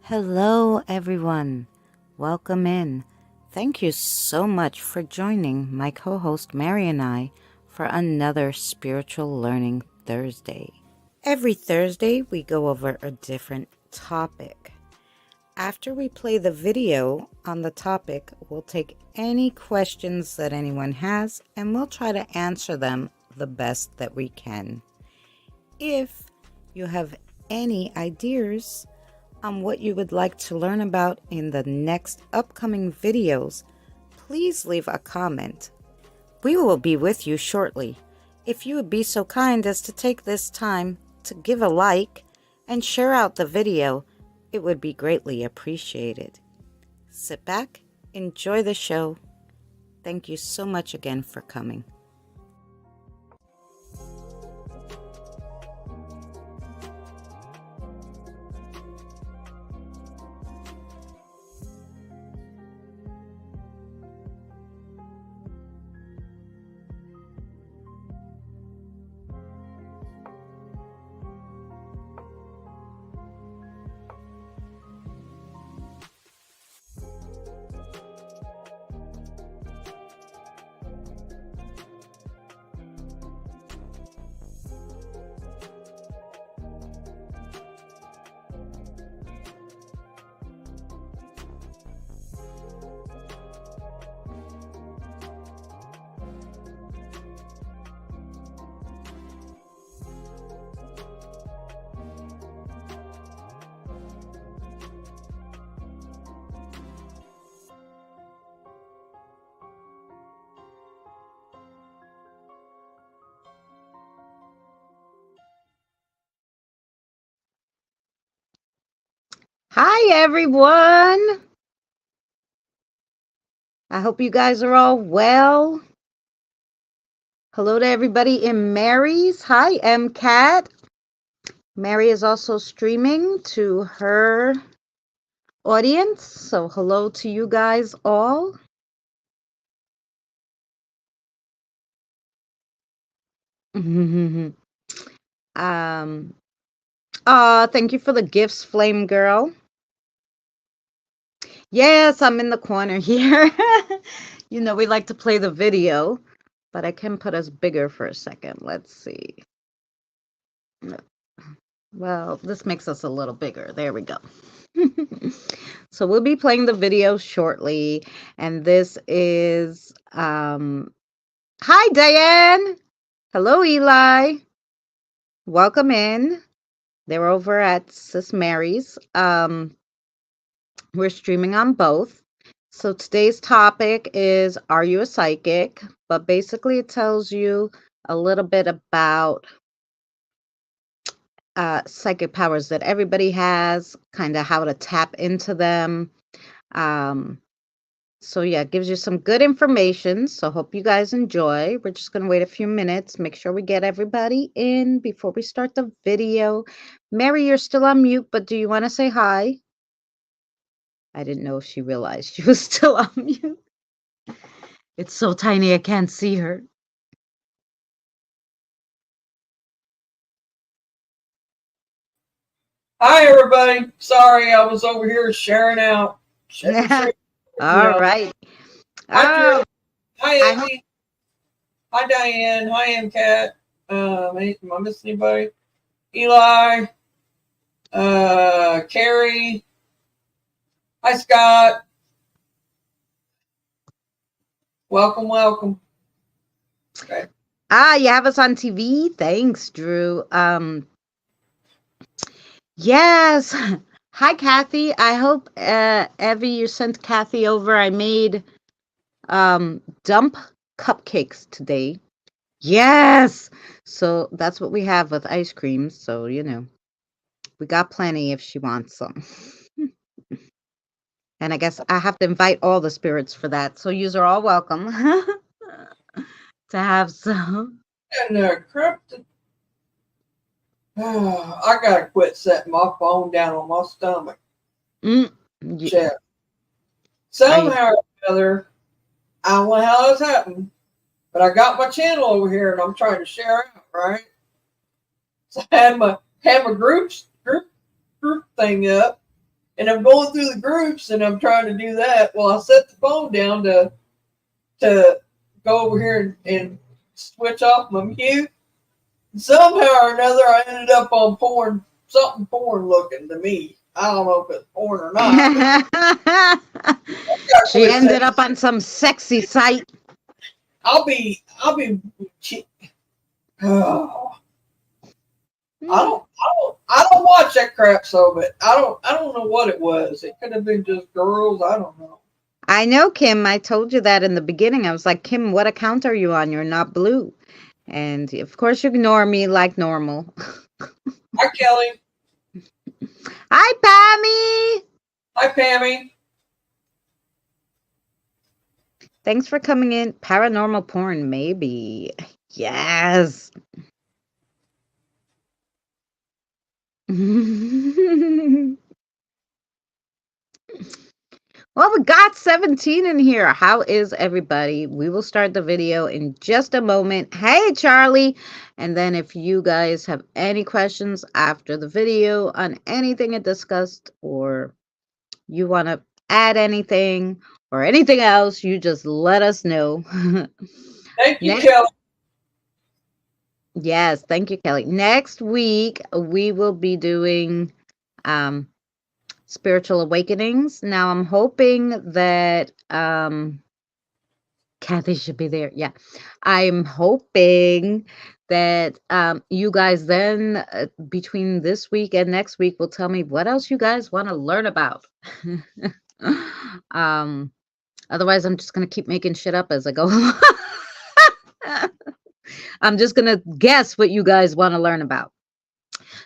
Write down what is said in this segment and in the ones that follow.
Hello, everyone. Welcome in. Thank you so much for joining my co host Mary and I for another Spiritual Learning Thursday. Every Thursday, we go over a different topic. After we play the video on the topic, we'll take any questions that anyone has and we'll try to answer them the best that we can. If you have any ideas on what you would like to learn about in the next upcoming videos, please leave a comment. We will be with you shortly. If you would be so kind as to take this time to give a like and share out the video, it would be greatly appreciated. Sit back, enjoy the show. Thank you so much again for coming. Hi, everyone. I hope you guys are all well. Hello to everybody in Mary's. Hi, MCAT. Mary is also streaming to her audience. So hello to you guys all. Thank you for the gifts, Flame Girl. Yes, I'm in the corner here. We like to play the video, but I can put us bigger for a second. Let's see. Well, this makes us a little bigger. There we go. So we'll be playing the video shortly. And this is, hi, Diane. Hello, Eli. Welcome in. They're over at Sis Mary's. We're streaming on both. So today's topic is, are you a psychic? But basically it tells you a little bit about psychic powers that everybody has, kind of how to tap into them. So yeah, it gives you some good information. So hope you guys enjoy. We're just going to wait a few minutes, make sure we get everybody in before we start the video. Mary, you're still on mute, but do you want to say hi? I didn't know if she realized she was still on mute. It's so tiny I can't see her. Hi, everybody. Sorry, I was over here sharing out. All right. Hi, Amy. Hi, Diane. Hi, MCAT. Am I missing anybody? Eli. Carrie. Hi, Scott. Welcome, welcome. Okay. You have us on TV. Thanks, Drew. Yes. Hi, Kathy. I hope Evie, you sent Kathy over. I made dump cupcakes today. Yes. So that's what we have with ice cream. So, we got plenty if she wants some. And I guess I have to invite all the spirits for that. So yous are all welcome to have some. And cryptid. I gotta quit setting my phone down on my stomach. Mm, Chest. are you? Somehow or another, I don't know how this happened, but I got my channel over here and I'm trying to share out, right? So I had my group thing up, and I'm going through the groups and I'm trying to do that. Well, I set the phone down to go over here and switch off my mute. Somehow or another, I ended up on something porn looking to me. I don't know if it's porn or not. But She ended up on some sexy site. I'll be. Oh, I don't watch that crap. So, but I don't know what it was. It could have been just girls. I don't know. I know, Kim. I told you that in the beginning. I was like, Kim, what account are you on? You're not blue. And of course, you ignore me like normal. Hi, Kelly. Hi, Pammy. Hi, Pammy. Thanks for coming in. Paranormal porn, maybe. Yes. Well, we got 17 in here. How is everybody? We will start the video in just a moment. Hey, Charlie. And then if you guys have any questions after the video on anything I discussed, or you want to add anything or anything else, you just let us know. Thank you, Kelly. Yes, thank you, Kelly. Next week, we will be doing spiritual awakenings. Now, I'm hoping that Kathy should be there. Yeah. I'm hoping that you guys then, between this week and next week, will tell me what else you guys want to learn about. um, Otherwise, I'm just going to keep making shit up as I go along. I'm just going to guess what you guys want to learn about.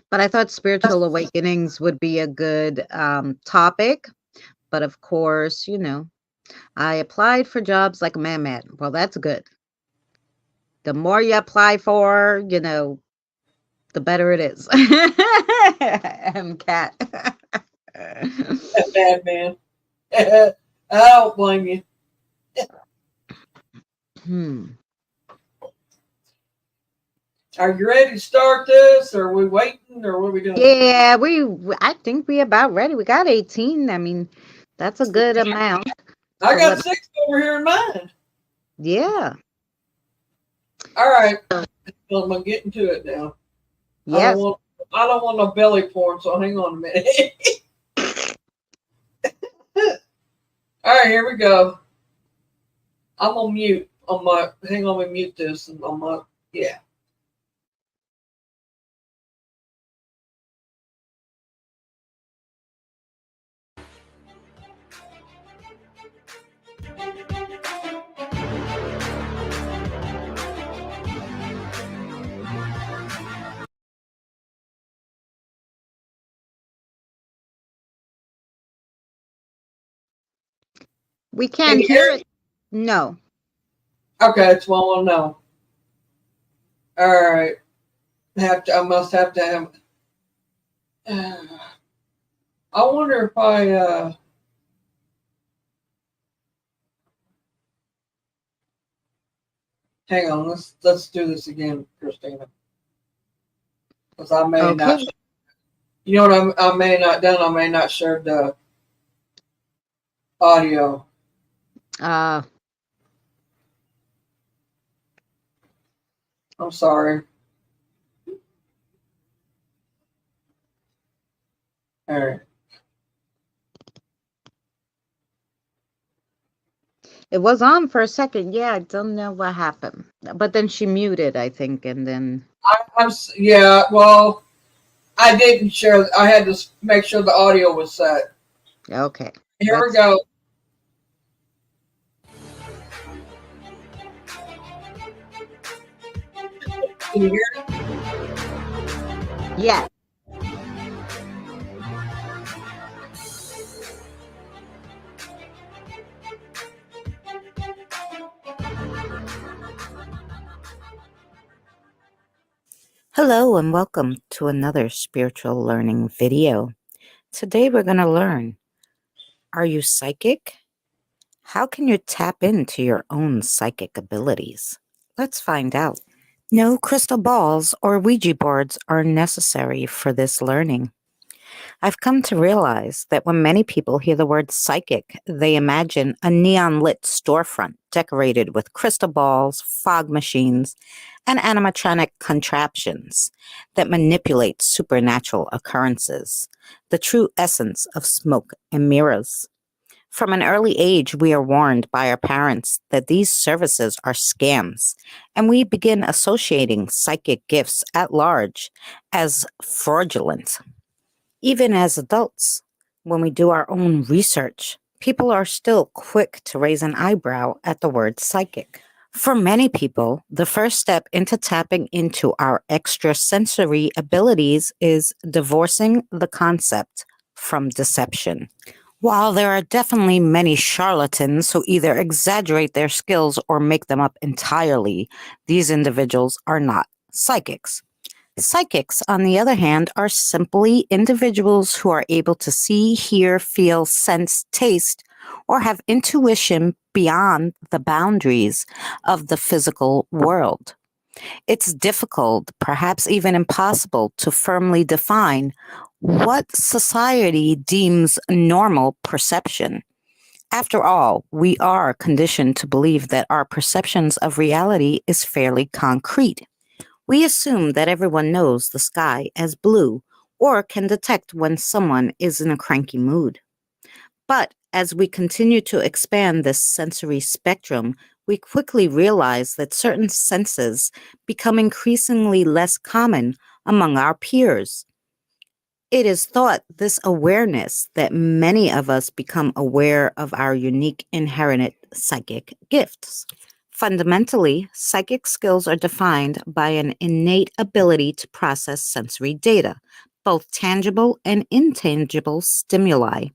But I thought spiritual awakenings would be a good topic. But of course, I applied for jobs like a man. Well, that's good. The more you apply for, the better it is. Cat. Bad man. I don't blame you. Are you ready to start this? Or are we waiting? Or what are we doing? Yeah, I think we about ready. We got 18. I mean, that's a good amount. I So got 6 over here in mine. Yeah. All right. Well, I'm getting to it now. Yes. I don't want no belly porn, so hang on a minute. All right, here we go. I'm on mute on my. Hang on, let me mute this and on my. Yeah. We can't hear it. No. Okay, that's what I want to know. All right. I must have to have. I wonder if I. Hang on. Let's do this again, Christina. Because I may not. You know what I may not done? I may not share the audio. I'm sorry. All right. It was on for a second. Yeah, I don't know what happened. But then she muted, I think, and then Yeah. Well, I didn't share. I had to make sure the audio was set. okay. Here we Let's go. Can you hear it? yeah. Hello and welcome to another spiritual learning video. Today we're going to learn, are you psychic? How can you tap into your own psychic abilities? Let's find out. No crystal balls or Ouija boards are necessary for this learning. I've come to realize that when many people hear the word psychic, they imagine a neon lit storefront decorated with crystal balls, fog machines, and animatronic contraptions that manipulate supernatural occurrences, the true essence of smoke and mirrors. From an early age, we are warned by our parents that these services are scams, and we begin associating psychic gifts at large as fraudulent. Even as adults, when we do our own research, people are still quick to raise an eyebrow at the word psychic. For many people, the first step into tapping into our extrasensory abilities is divorcing the concept from deception. While there are definitely many charlatans who either exaggerate their skills or make them up entirely, these individuals are not psychics. Psychics, on the other hand, are simply individuals who are able to see, hear, feel, sense, taste, or have intuition beyond the boundaries of the physical world. It's difficult, perhaps even impossible, to firmly define what society deems normal perception. After all, we are conditioned to believe that our perceptions of reality is fairly concrete. We assume that everyone knows the sky as blue or can detect when someone is in a cranky mood. But as we continue to expand this sensory spectrum, we quickly realize that certain senses become increasingly less common among our peers. It is thought this awareness that many of us become aware of our unique inherent psychic gifts. Fundamentally, psychic skills are defined by an innate ability to process sensory data, both tangible and intangible stimuli,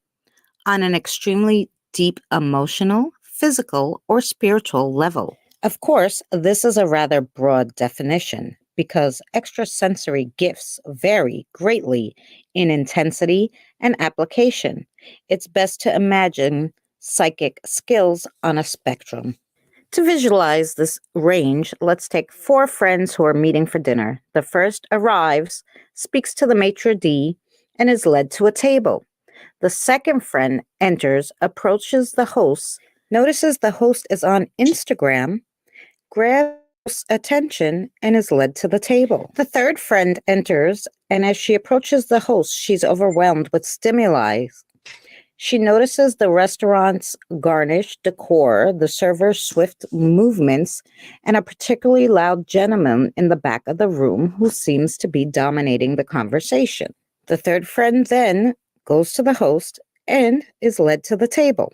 on an extremely deep emotional, physical, or spiritual level. Of course, this is a rather broad definition because extrasensory gifts vary greatly in intensity and application. It's best to imagine psychic skills on a spectrum. To visualize this range, let's take four friends who are meeting for dinner. The first arrives, speaks to the maitre d', and is led to a table. The second friend enters, approaches the host, notices the host is on Instagram, grabs the host's attention, and is led to the table. The third friend enters, and as she approaches the host, she's overwhelmed with stimuli. She notices the restaurant's garnished decor, the server's swift movements, and a particularly loud gentleman in the back of the room who seems to be dominating the conversation. The third friend then goes to the host and is led to the table.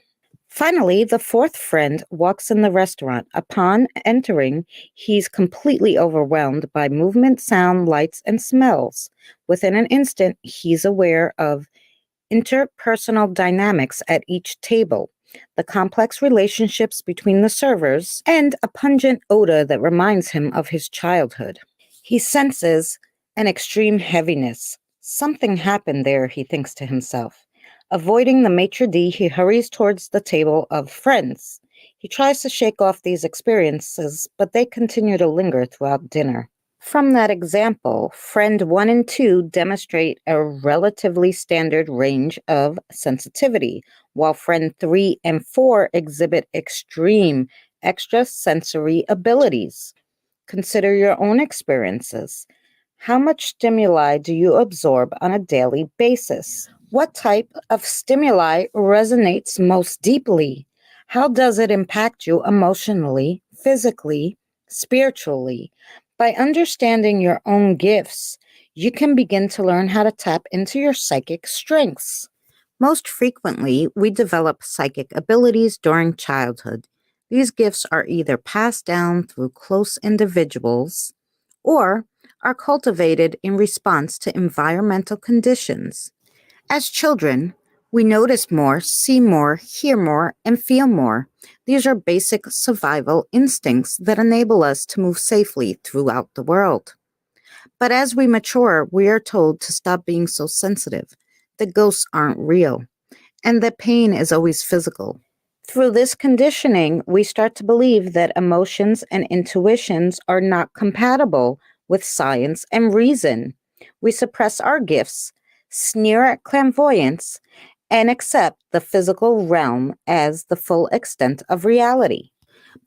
Finally, the fourth friend walks in the restaurant. Upon entering, he's completely overwhelmed by movement, sound, lights, and smells. Within an instant, he's aware of interpersonal dynamics at each table, the complex relationships between the servers, and a pungent odor that reminds him of his childhood. He senses an extreme heaviness. Something happened there, he thinks to himself. Avoiding the maitre d', he hurries towards the table of friends. He tries to shake off these experiences, but they continue to linger throughout dinner. From that example, friend 1 and 2 demonstrate a relatively standard range of sensitivity, while friend 3 and 4 exhibit extreme extrasensory abilities. Consider your own experiences. How much stimuli do you absorb on a daily basis? What type of stimuli resonates most deeply? How does it impact you emotionally, physically, spiritually? By understanding your own gifts, you can begin to learn how to tap into your psychic strengths. Most frequently, we develop psychic abilities during childhood. These gifts are either passed down through close individuals or are cultivated in response to environmental conditions. As children, we notice more, see more, hear more, and feel more. These are basic survival instincts that enable us to move safely throughout the world. But as we mature, we are told to stop being so sensitive, that ghosts aren't real, and that pain is always physical. Through this conditioning, we start to believe that emotions and intuitions are not compatible with science and reason. We suppress our gifts, sneer at clairvoyance, and accept the physical realm as the full extent of reality.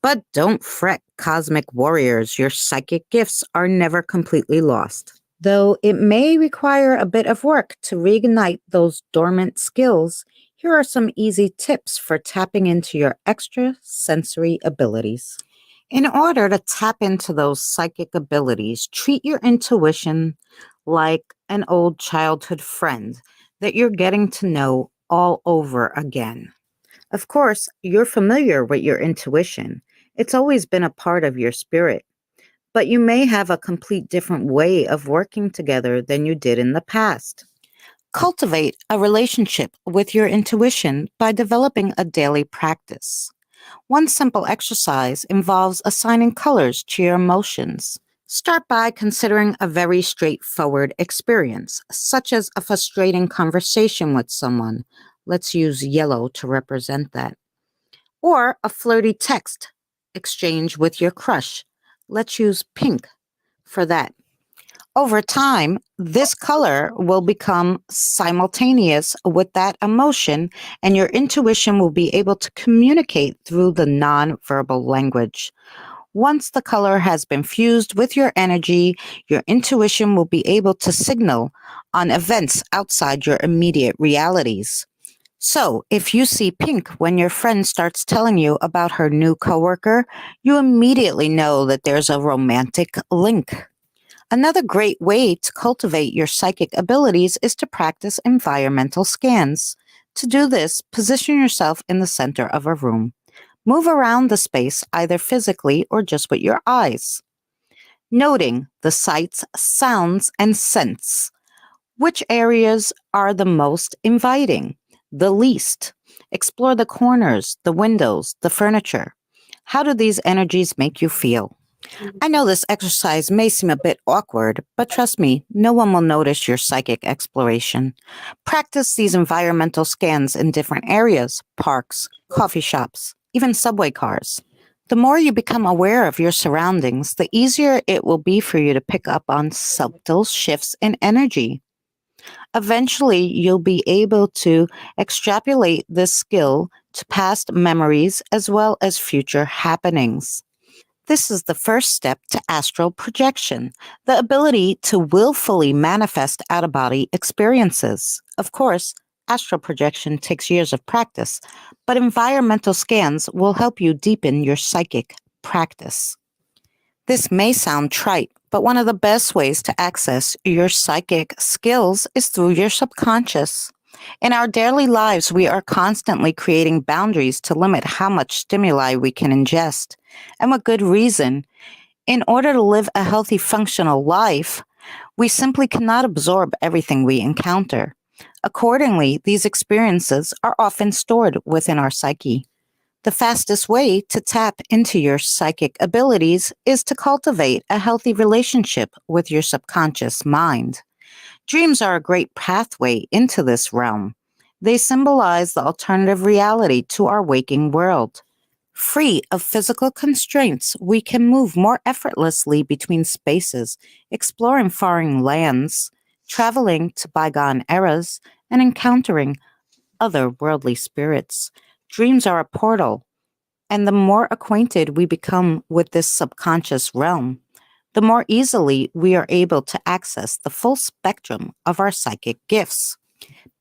But don't fret, cosmic warriors, your psychic gifts are never completely lost. Though it may require a bit of work to reignite those dormant skills, here are some easy tips for tapping into your extra sensory abilities. In order to tap into those psychic abilities, treat your intuition like an old childhood friend that you're getting to know all over again. Of course, you're familiar with your intuition. It's always been a part of your spirit, but you may have a complete different way of working together than you did in the past. Cultivate a relationship with your intuition by developing a daily practice. One simple exercise involves assigning colors to your emotions. Start by considering a very straightforward experience, such as a frustrating conversation with someone. Let's use yellow to represent that. Or a flirty text exchange with your crush. Let's use pink for that. Over time, this color will become simultaneous with that emotion, and your intuition will be able to communicate through the nonverbal language. Once the color has been fused with your energy, your intuition will be able to signal on events outside your immediate realities. So, if you see pink when your friend starts telling you about her new coworker, you immediately know that there's a romantic link. Another great way to cultivate your psychic abilities is to practice environmental scans. To do this, position yourself in the center of a room. Move around the space either physically or just with your eyes, noting the sights, sounds, and scents. Which areas are the most inviting? The least? Explore the corners, the windows, the furniture. How do these energies make you feel? I know this exercise may seem a bit awkward, but trust me, no one will notice your psychic exploration. Practice these environmental scans in different areas, parks, coffee shops, even subway cars. The more you become aware of your surroundings, the easier it will be for you to pick up on subtle shifts in energy. Eventually, you'll be able to extrapolate this skill to past memories as well as future happenings. This is the first step to astral projection, the ability to willfully manifest out of body experiences. Of course, astral projection takes years of practice, but environmental scans will help you deepen your psychic practice. This may sound trite, but one of the best ways to access your psychic skills is through your subconscious. In our daily lives, we are constantly creating boundaries to limit how much stimuli we can ingest. And with good reason. In order to live a healthy, functional life, we simply cannot absorb everything we encounter. Accordingly, these experiences are often stored within our psyche. The fastest way to tap into your psychic abilities is to cultivate a healthy relationship with your subconscious mind. Dreams are a great pathway into this realm. They symbolize the alternative reality to our waking world. Free of physical constraints, we can move more effortlessly between spaces, exploring foreign lands, traveling to bygone eras, and encountering otherworldly spirits. Dreams are a portal, and the more acquainted we become with this subconscious realm, the more easily we are able to access the full spectrum of our psychic gifts.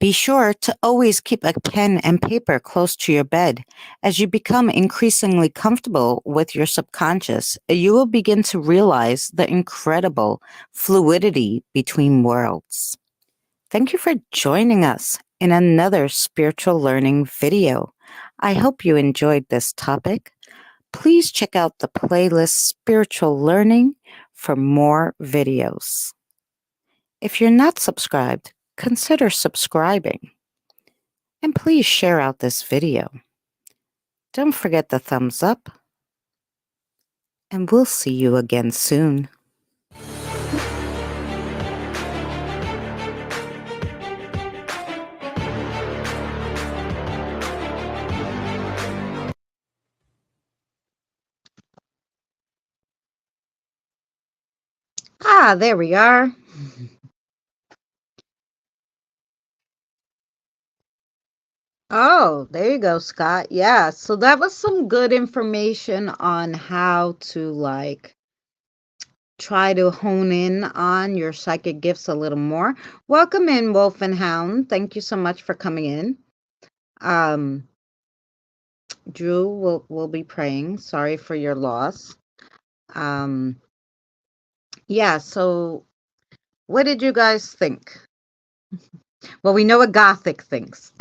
Be sure to always keep a pen and paper close to your bed. As you become increasingly comfortable with your subconscious, you will begin to realize the incredible fluidity between worlds. Thank you for joining us in another spiritual learning video. I hope you enjoyed this topic. Please check out the playlist Spiritual Learning for more videos. If you're not subscribed, consider subscribing. And please share out this video. Don't forget the thumbs up. And we'll see you again soon. Ah, there we are. Oh, there you go, Scott. Yeah, so that was some good information on how to try to hone in on your psychic gifts a little more. Welcome in, Wolf and Hound. Thank you so much for coming in. Drew will be praying. Sorry for your loss. Yeah, so what did you guys think? Well, we know what Gothic thinks.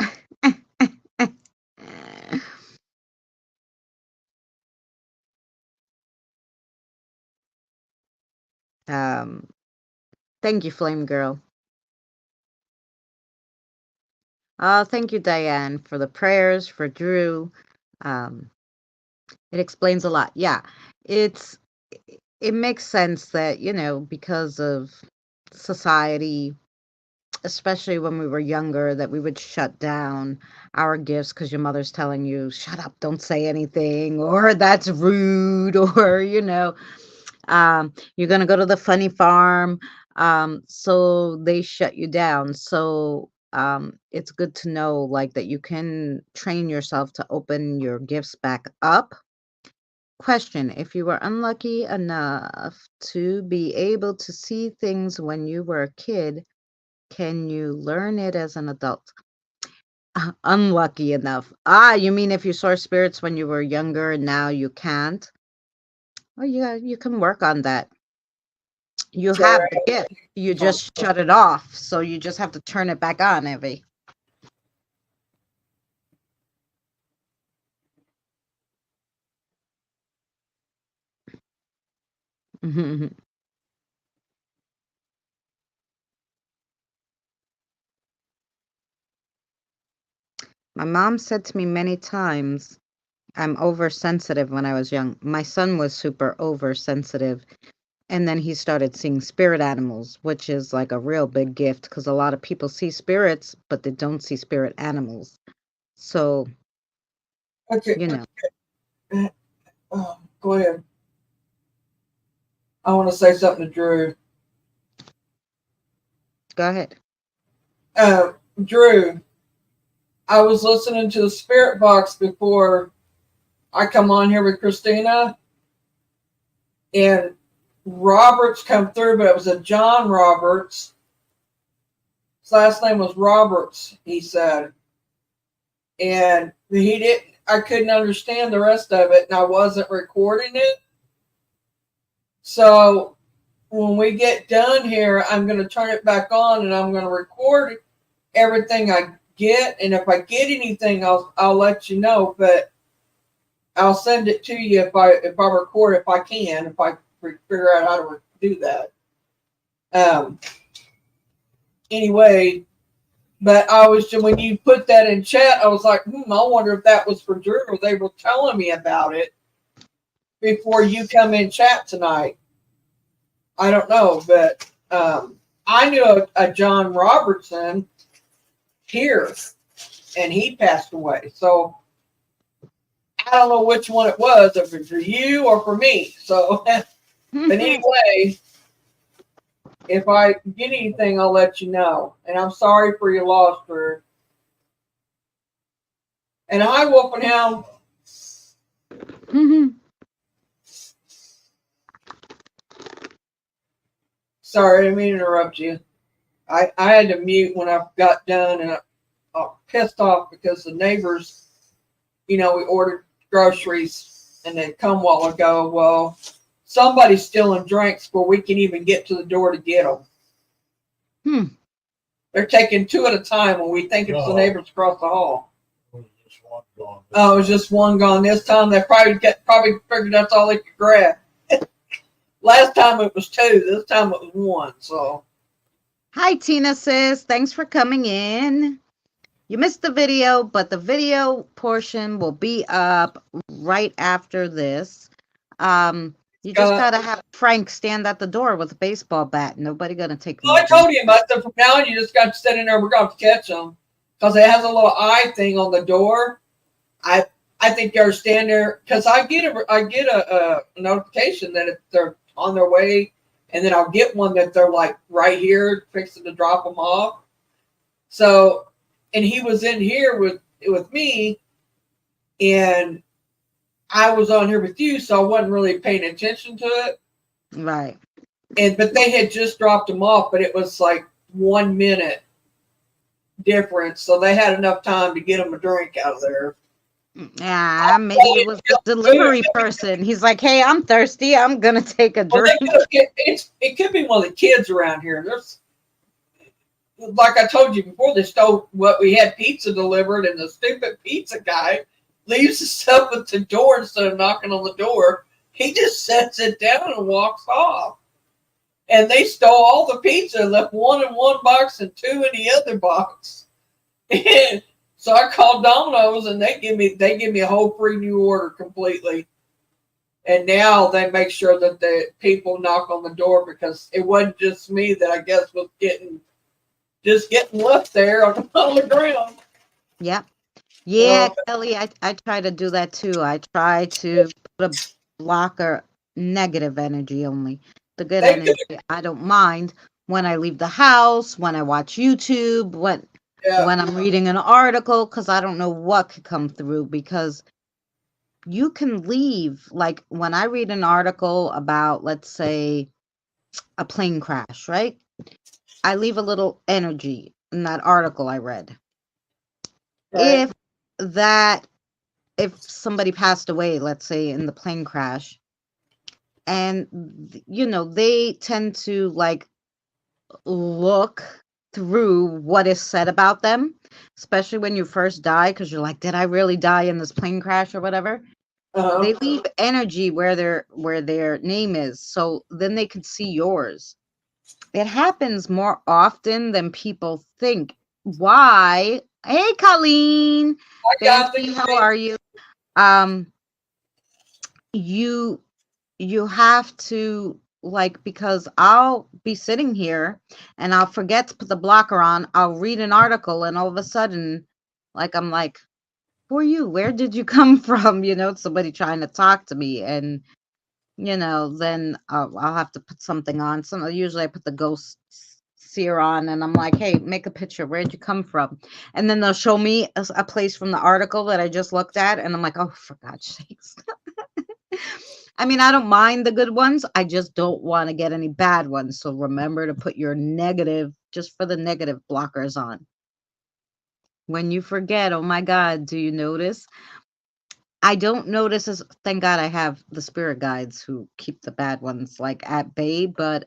Thank you, Flame Girl. Thank you, Diane, for the prayers, for Drew. It explains a lot. Yeah, it makes sense that, because of society, especially when we were younger, that we would shut down our gifts because your mother's telling you, shut up, don't say anything, or that's rude, or, you're going to go to the funny farm. So they shut you down. So it's good to know that you can train yourself to open your gifts back up. Question: if you were unlucky enough to be able to see things when you were a kid, can you learn it as an adult? Unlucky enough. You mean if you saw spirits when you were younger and now you can't? Well, yeah, you can work on that. You have the gift. You just shut it off. So you just have to turn it back on, Evie. My mom said to me many times, I'm oversensitive when I was young. My son was super oversensitive. And then he started seeing spirit animals, which is like a real big gift because a lot of people see spirits, but they don't see spirit animals. So, Okay. Go ahead. I want to say something to Drew. Go ahead. Drew, I was listening to the Spirit Box before I come on here with Christina, and Roberts come through, but it was a John Roberts. His last name was Roberts, he said. And he didn't, I couldn't understand the rest of it, and I wasn't recording it. So when we get done here, I'm going to turn it back on and I'm going to record everything I get. And if I get anything, I'll let you know. But I'll send it to you if I record, if I can, if I figure out how to do that. Anyway, but when you put that in chat, I was like, I wonder if that was for Drew, or they were telling me about it before you come in chat tonight. I don't know, but I knew a John Robertson here, and he passed away. So I don't know which one it was, if it was for you or for me. So, but anyway, if I get anything, I'll let you know. And I'm sorry for your loss, Drew. And hi, Wolfenhound. Sorry, I didn't mean to interrupt you. I had to mute when I got done, and pissed off because the neighbors, we ordered groceries and they come a while ago. Well, somebody's stealing drinks before we can even get to the door to get them. Hmm. They're taking two at a time when we think it's the neighbors across the hall. Oh, it was just one gone this time. They probably figured that's all they could grab. Last time it was two. This time it was one. So Hi, Tina sis. Thanks for coming in. You missed the video, but the video portion will be up right after this. You just gotta have Frank stand at the door with a baseball bat. Nobody gonna take them. I told him, I said, from now on, you just got to sit in there. We're going to have to catch them because it has a little eye thing on the door. I think they're standing there because I get a notification that if they're on their way, and then I'll get one that they're like right here fixing to drop them off. So, and he was in here with me, and I was on here with you, so I wasn't really paying attention to it. Right. But they had just dropped them off, but it was like 1 minute difference, so they had enough time to get them a drink out of there. Yeah, maybe it was the delivery person. He's like, "Hey, I'm thirsty. I'm gonna take a drink." It could be one of the kids around here. There's, like I told you before, they stole what we had pizza delivered, and the stupid pizza guy leaves the stuff at the door instead of knocking on the door. He just sets it down and walks off. And they stole all the pizza, left one in one box and two in the other box. And so I called Domino's, and they give me a whole free new order completely. And now they make sure that the people knock on the door because it wasn't just me that I guess was getting left there on the ground. Yep. Yeah, Kelly, I try to do that too. I try to put a blocker, negative energy only. The good energy, I don't mind when I leave the house, when I watch YouTube, when I'm reading an article, because I don't know what could come through. Because you can leave, like when I read an article about, let's say, a plane crash, right? I leave a little energy in that article I read. Right. If somebody passed away, let's say in the plane crash, and they tend to like look through what is said about them, especially when you first die, because you're like, did I really die in this plane crash or whatever? They leave energy where their name is, so then they could see yours. It happens more often than people think. Why? Hey, Colleen. Fancy, how are you? um you you have to, like, because I'll be sitting here and I'll forget to put the blocker on. I'll read an article and all of a sudden, like, I'm like, who are you? Where did you come from? Somebody trying to talk to me, and then I'll have to put something on. Usually I put the ghost seer on, and I'm like, hey, make a picture. Where'd you come from? And then they'll show me a place from the article that I just looked at, and I'm like, oh, for God's sakes. I mean, I don't mind the good ones. I just don't want to get any bad ones. So remember to put your negative, just for the negative, blockers on. When you forget, oh my God, do you notice? I don't notice as, thank God I have the spirit guides who keep the bad ones like at bay, but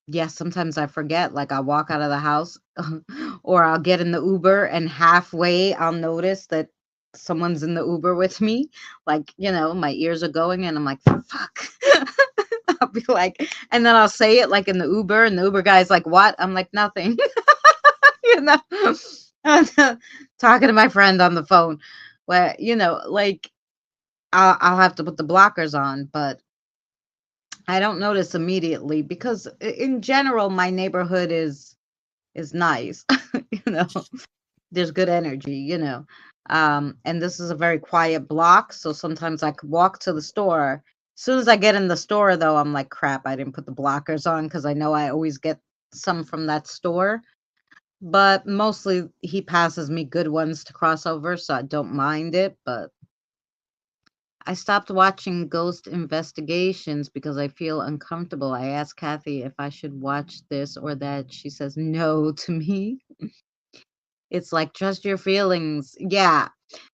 yes, sometimes I forget. Like, I walk out of the house or I'll get in the Uber, and halfway I'll notice that someone's in the Uber with me. Like, my ears are going, and I'm like, fuck. I'll be like, and then I'll say it like in the Uber, and the Uber guy's like, what? I'm like, nothing. you know, Talking to my friend on the phone. Where, like, I'll have to put the blockers on, but I don't notice immediately because in general my neighborhood is nice. you know there's good energy. And this is a very quiet block, so sometimes I could walk to the store. As soon as I get in the store, though, I'm like, crap, I didn't put the blockers on, because I know I always get some from that store. But mostly he passes me good ones to cross over, so I don't mind it. But I stopped watching ghost investigations because I feel uncomfortable. I asked Kathy if I should watch this or that. She says no to me. It's like, trust your feelings. Yeah.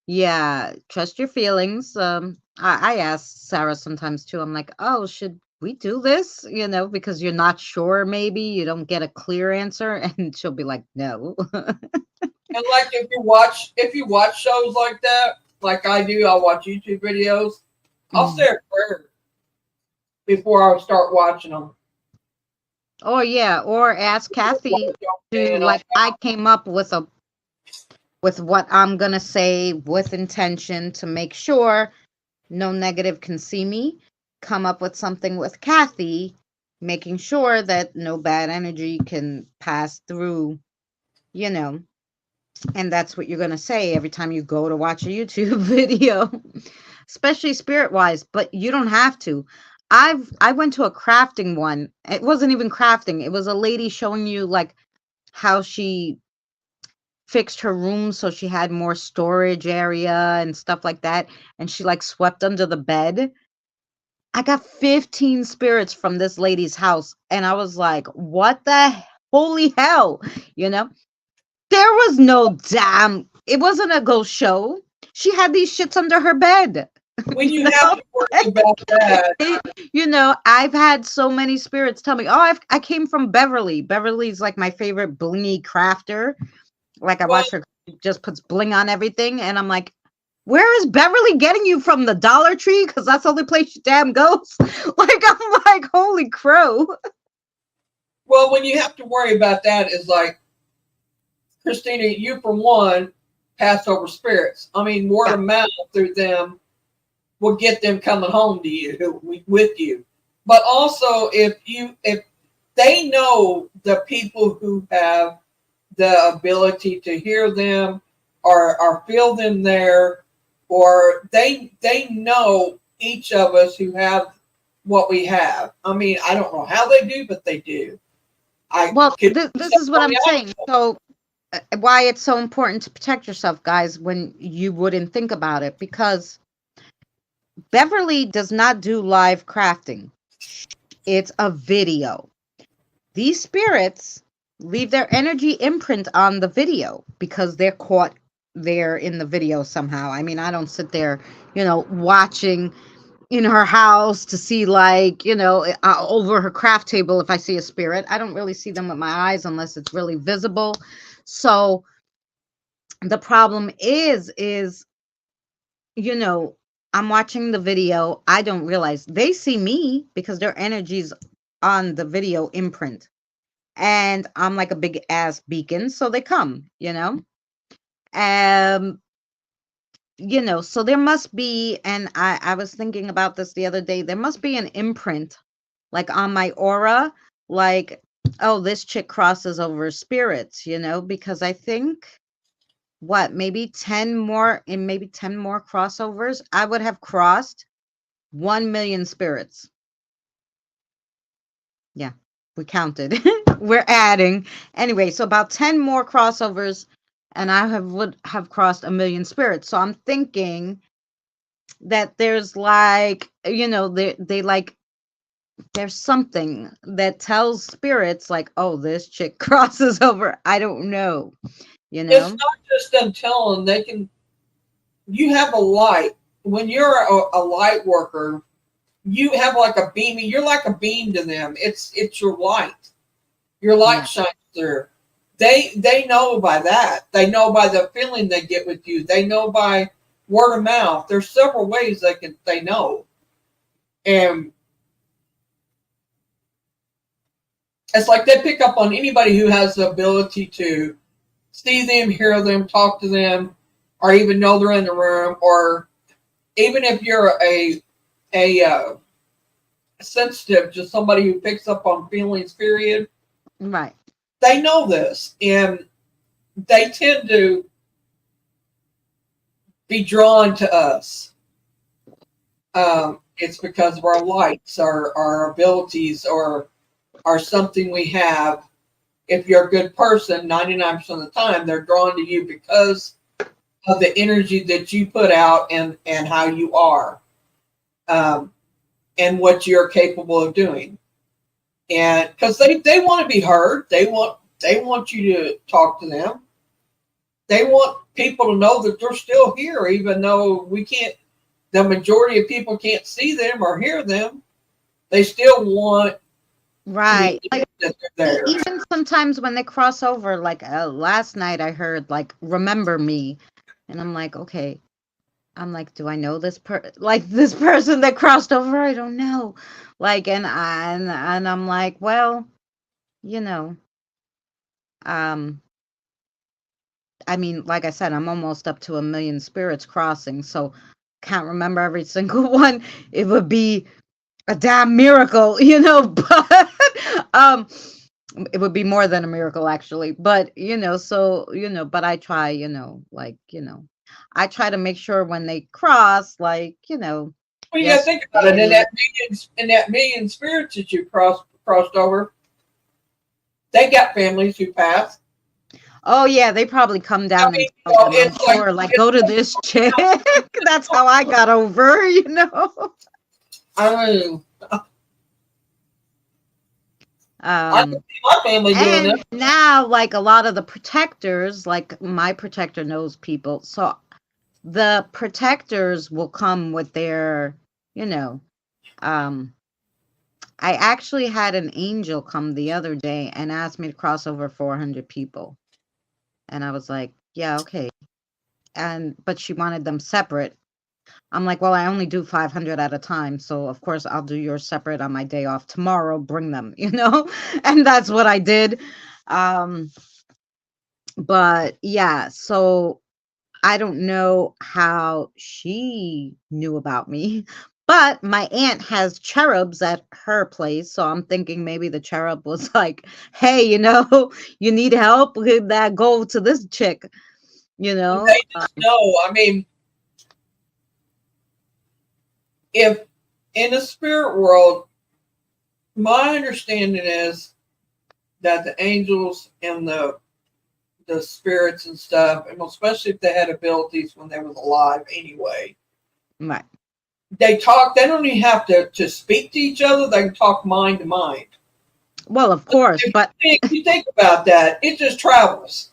Yeah. Trust your feelings. I ask Sarah sometimes too. I'm like, oh, should we do this? Because you're not sure, maybe you don't get a clear answer. And she'll be like, no. And like if you watch shows like that, like I do, I'll watch YouTube videos. I'll say Mm. a prayer before I start watching them. Or yeah, or ask Kathy to, And like, I came up with what I'm gonna say with intention to make sure no negative can see me. Come up with something with Kathy, making sure that no bad energy can pass through, you know. And that's what you're gonna say every time you go to watch a YouTube video, especially spirit wise. But you don't have to. I went to a crafting one. It wasn't even crafting. It was a lady showing you like how she fixed her room so she had more storage area and stuff like that, and she like swept under the bed. I got 15 spirits from this lady's house, and I was like, what the holy hell? You know, there was no damn, it wasn't a ghost show. She had these shits under her bed. when you You have know, to worry about that, I've had so many spirits tell me, oh, I came from Beverly. Beverly's like my favorite blingy crafter. Like, I well, watch her, just puts bling on everything, and I'm like, where is Beverly getting you from? The Dollar Tree? Because that's the only place she damn goes. Like, I'm like, holy crow. well, when you have to worry about that is like Christina, you for one pass over spirits. I mean, word Yeah. of mouth through them will get them coming home to you with you. But also, if they know the people who have the ability to hear them or feel them there, or they know each of us who have what we have. I mean, I don't know how they do, but they do. I Well, could this is what I'm saying. So, why it's so important to protect yourself, guys, when you wouldn't think about it, because Beverly does not do live crafting. It's a video. These spirits leave their energy imprint on the video because they're caught there in the video somehow. I mean, I don't sit there, watching in her house to see, like, over her craft table. If I see a spirit, I don't really see them with my eyes unless it's really visible. So the problem is, you know, I'm watching the video. I don't realize they see me because their energy's on the video imprint. And I'm like a big ass beacon, so they come, Um, so there must be, and I was thinking about this the other day, there must be an imprint like on my aura, like, oh, this chick crosses over spirits, because I think what, maybe 10 more crossovers, I would have crossed 1 million spirits. Yeah, we counted. We're adding. Anyway, so about 10 more crossovers, and would have crossed 1 million spirits. So I'm thinking that there's like, they like, there's something that tells spirits like, oh, this chick crosses over. I don't know, you it's know? not just them telling they can. You have a light when you're a light worker. You have like a beam. You're like a beam to them. It's your light. Your light Yeah. shines through. They know by that. They know by the feeling they get with you. They know by word of mouth. There's several ways they know. And it's like they pick up on anybody who has the ability to see them, hear them, talk to them, or even know they're in the room, or even if you're a sensitive, just somebody who picks up on feelings, period, Right. they know this, and they tend to be drawn to us. It's because of our likes, our abilities, or something we have. If you're a good person, 99% of the time, they're drawn to you because of the energy that you put out and how you are, um, and what you're capable of doing. And because they want to be heard, they want They want you to talk to them. They want people to know that they're still here, even though we can't, the majority of people can't see them or hear them. They still want to be Right. Like that they're there. even sometimes when they cross over, like last night I heard like remember me, and I'm like, okay. I'm like, do I know this person that crossed over? I don't know. Like, and I'm like, well, you know, um, I mean, like I said, I'm almost up to 1 million spirits crossing, so can't remember every single one. It would be a damn miracle, but um it would be more than a miracle actually. But but I try, I try to make sure when they cross, like, Well, you got to yes, think about it. hey. In that million spirits that you crossed over, they got families who passed. Oh yeah, they probably come I down and mean, tell them, I'm sure, like it's go to this chick. That's how I got over. I mean, I can Um see my family doing this. And now, like a lot of the protectors, like my protector knows people. So the protectors will come with their, you know, um, I actually had an angel come the other day and ask me to cross over 400 people. And I was like, yeah, okay. But she wanted them separate. I'm like, well, I only do 500 at a time. So of course I'll do yours separate on my day off tomorrow, bring them. And that's what I did. Um, But yeah, so I don't know how she knew about me, but my aunt has cherubs at her place. So I'm thinking maybe the cherub was like, hey, you need help with that, go to this chick, you know? They just know. I mean, if in the spirit world, my understanding is that the angels and the spirits and stuff, and especially if they had abilities when they was alive anyway, Right. they talk. They don't even have to speak to each other. They can talk mind to mind. Well, of course, but If you think about that, it just travels.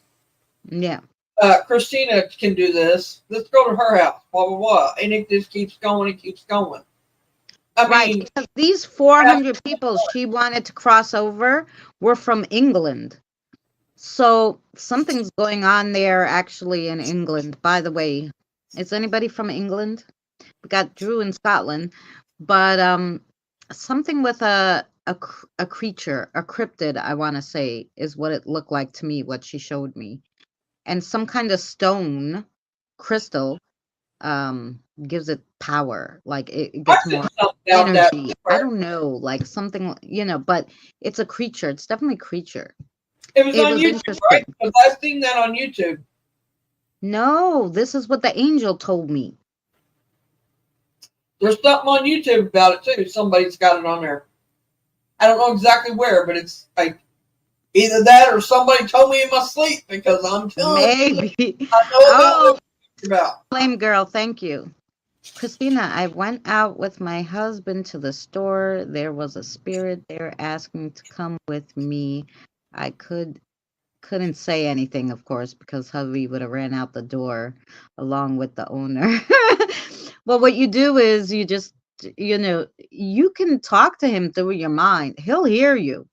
yeah. Christina can do this. Let's go to her house. Blah blah blah, and it just keeps going and keeps going. I Right, mean, because these 400 people she wanted to cross over were from England. So something's going on there actually in England. By the way, is anybody from England? We got Drew in Scotland, but something with a creature, a cryptid, I want to say, is what it looked like to me, what she showed me, and some kind of stone crystal gives it power, like it I gets said more something about that. energy. I don't know, like something, but it's a creature. It's definitely a creature. It was It on was YouTube, right? interesting. Because I've seen that on YouTube. No, this is what the angel told me. There's something on YouTube about it too. Somebody's got it on there. I don't know exactly where, but it's like either that or somebody told me in my sleep because I'm telling you, Maybe. I know about what Oh, it's about. flame girl, thank you. Christina, I went out with my husband to the store. There was a spirit there asking to come with me. I couldn't say anything, of course, because hubby would have ran out the door along with the owner. Well, what you do is you just, you can talk to him through your mind. He'll hear you.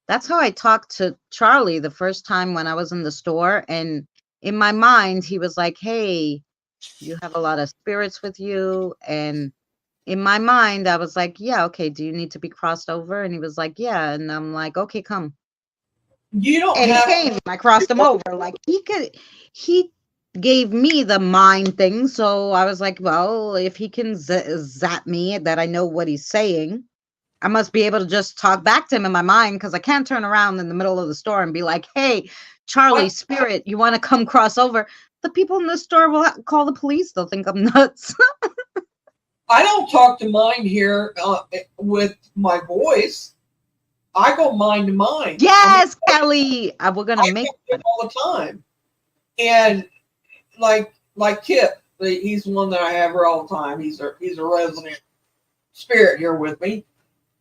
That's how I talked to Charlie the first time when I was in the store. And in my mind, he was like, hey, you have a lot of spirits with you. And in my mind, I was like, yeah, okay, do you need to be crossed over? And he was like, yeah. And I'm like, okay, come. You don't And he have came, I crossed him over. Like he gave me the mind thing. So I was like, well, if he can zap me that I know what he's saying, I must be able to just talk back to him in my mind because I can't turn around in the middle of the store and be like, hey, I, Charlie, spirit, you want to come cross over? The people in the store will call the police. They'll think I'm nuts. I don't talk to mind here with my voice. I go mind to mind. I mean, Yes, Kelly. We're going to I make talk to him all the time, and like Kip, he's the one that I have here all the time. He's a resident spirit here with me.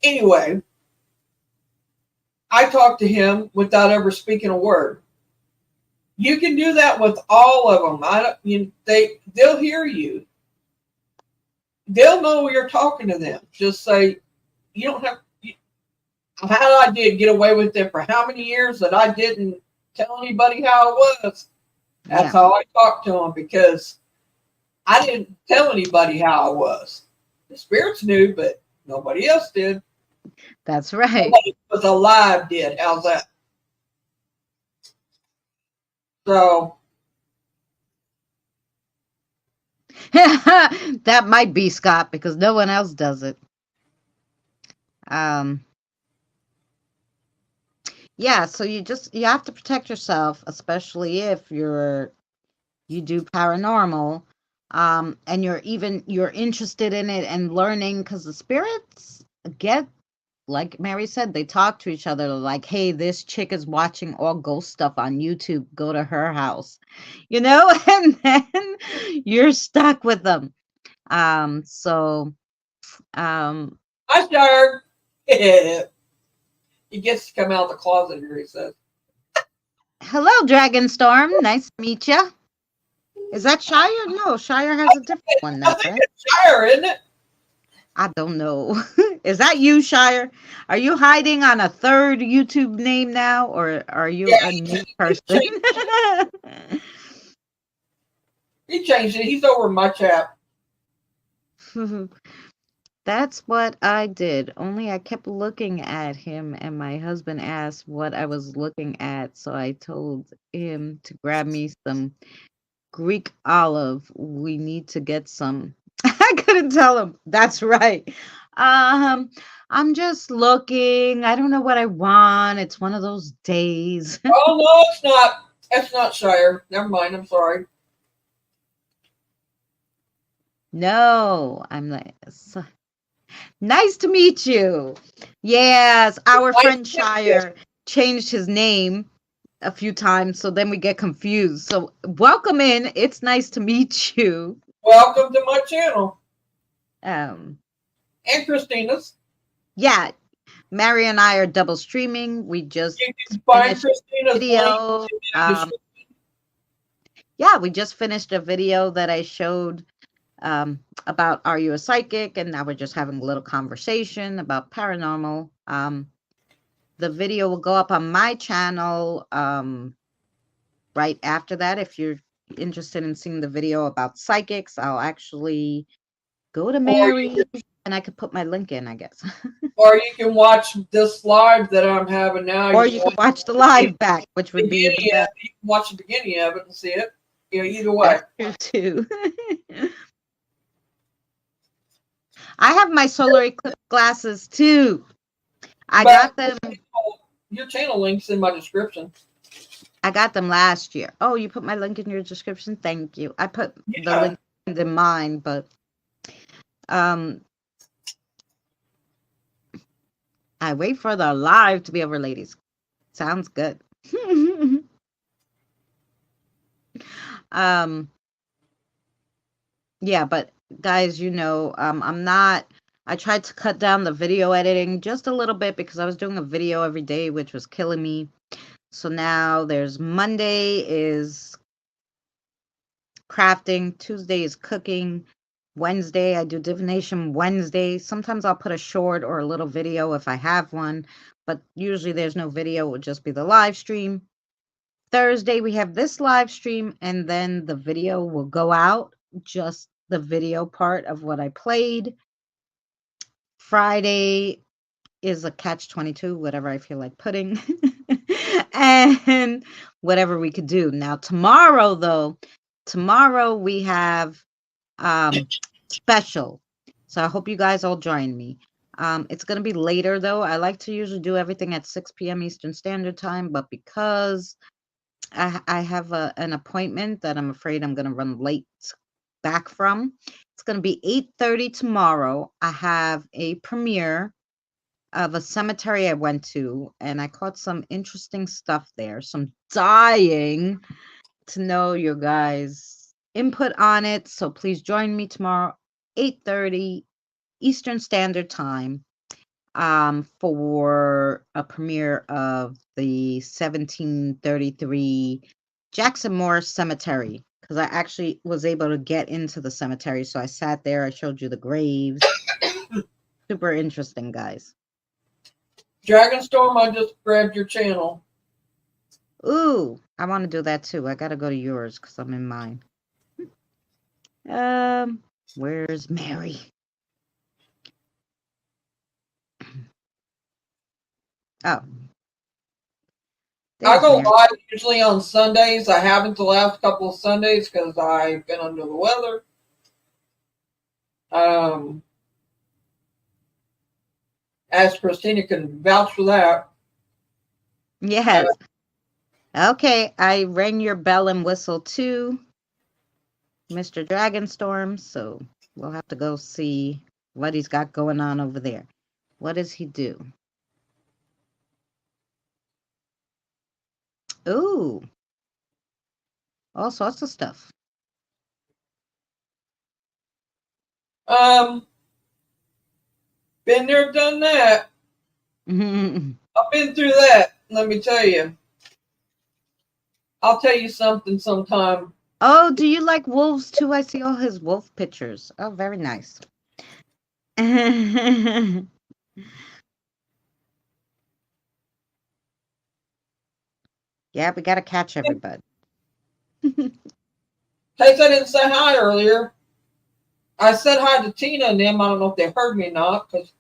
Anyway, I talk to him without ever speaking a word. You can do that with all of them. They'll hear you. They'll know you're talking to them. Just say you don't have. How I did get away with it for how many years that I didn't tell anybody how it was. That's Yeah, how I talked to them because I didn't tell anybody how I was. The spirits knew, but nobody else did. that's right. Nobody who was alive did. How's that? So That might be Scott because no one else does it. Um, yeah, so you have to protect yourself, especially if you do paranormal, and you're interested in it and learning because the spirits get, like Mary said, they talk to each other like, hey, this chick is watching all ghost stuff on YouTube, go to her house, and then you're stuck with them. So um I started. He gets to come out of the closet here, he says. hello, Dragonstorm, nice to meet you. Is that Shire? No, Shire has a different one I now, think right? it's Shire, isn't it? I don't know. Is that you, Shire? Are you hiding on a third YouTube name now, or are you Yeah, a new he person? changed, he changed it. He's over my chat. That's what I did. Only I kept looking at him, and my husband asked what I was looking at, so I told him to grab me some Greek olive. We need to get some. I couldn't tell him. That's right. Um, I'm just looking. I don't know what I want. It's one of those days. Oh no, it's not. It's not Shire. Never mind. I'm sorry. No, I'm like, nice to meet you. Yes, our Nice friend to meet you. Shire changed his name a few times, so then we get confused. So, welcome in. It's nice to meet you. Welcome to my channel Um, and Christina's. yeah, Mary and I are double streaming. We just You can find finished a Christina's link video. in the description. Yeah, we just finished a video that I showed about Are You a Psychic? And now we're just having a little conversation about paranormal. The video will go up on my channel right after that. If you're interested in seeing the video about psychics, I'll actually go to Or Mary and I could put my link in, I guess. you can watch this live that I'm having now. Or You can you can watch watch the the live back, which would be even beginning of better. it. You can watch the beginning of it and see it. Either way. That's true too. I have my solar eclipse glasses too. I But got them. your channel link's in my description. I got them last year. Oh, you put my link in your description? Thank you. I put the Yeah. link in mine, but um I wait for the live to be over, ladies. Sounds good. um yeah, but guys, I tried to cut down the video editing just a little bit because I was doing a video every day, which was killing me. So now there's Monday is crafting, Tuesday is cooking, Wednesday I do divination Wednesday. Sometimes I'll put a short or a little video if I have one, but usually there's no video, it would just be the live stream. Thursday we have this live stream and then the video will go out, just the video part of what I played. Friday is a catch 22, whatever I feel like putting. And whatever we could do. Now tomorrow we have special. So I hope you guys all join me. It's going to be later though. I like to usually do everything at 6 p.m. Eastern Standard Time, but because I have an appointment that I'm afraid I'm going to run late back from, it's going to be 8:30 tomorrow. I have a premiere of a cemetery I went to, and I caught some interesting stuff there. So I'm dying to know your guys' input on it. So please join me tomorrow, 8:30 Eastern Standard Time. for a premiere of the 1733 Jackson Morris Cemetery, because I actually was able to get into the cemetery. So I sat there, I showed you the graves. Super interesting, guys. Dragonstorm, I just grabbed your channel. Ooh, I want to do that too. I gotta go to yours because I'm in mine. Where's Mary? Oh, I there's go Mary. live usually on Sundays. I haven't the last couple of Sundays because I've been under the weather. As Christina can vouch for that. Yes. Okay, I rang your bell and whistle too, Mr. Dragonstorm. So we'll have to go see what he's got going on over there. What does he do? Ooh, all sorts of stuff. Been there, done that. I've been through that. Let me tell you. I'll tell you something sometime. Oh, do you like wolves too? I see all his wolf pictures. Oh, very nice. Yeah, we got to catch everybody. Hey, I didn't say hi earlier. I said hi to Tina and them. I don't know if they heard me or not because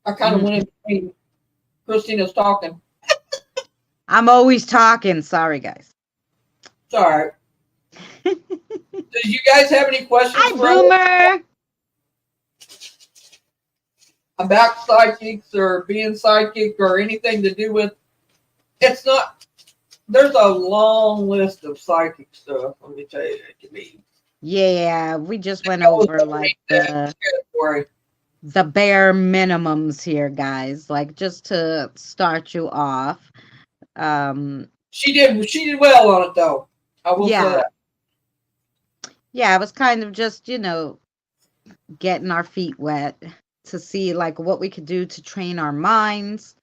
I kind of went in between Christina's talking. I'm always talking. Sorry, guys. It's all right. Do you guys have any questions Hi, for us Boomer. about psychics or being psychic or anything to do with? It's not. There's a long list of psychic stuff. Let me tell you, it can be. Yeah, we just went over like the bare minimums here, guys. Like just to start you off. She did well on it though. I will say Yeah. that. Yeah, it was kind of just, getting our feet wet to see like what we could do to train our minds.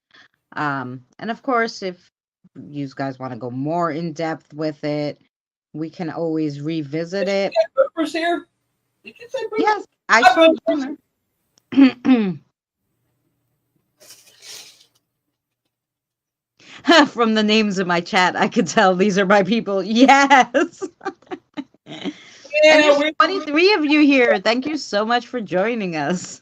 And of course, if you guys want to go more in depth with it, we can always revisit Did you it. say Boomer's here? Did you say Boomer? Yes, I Hi, said Boomer. Boomer. From the names in my chat, I could tell these are my people. Yes. And Yeah, there's 23 of you here. Thank you so much for joining us.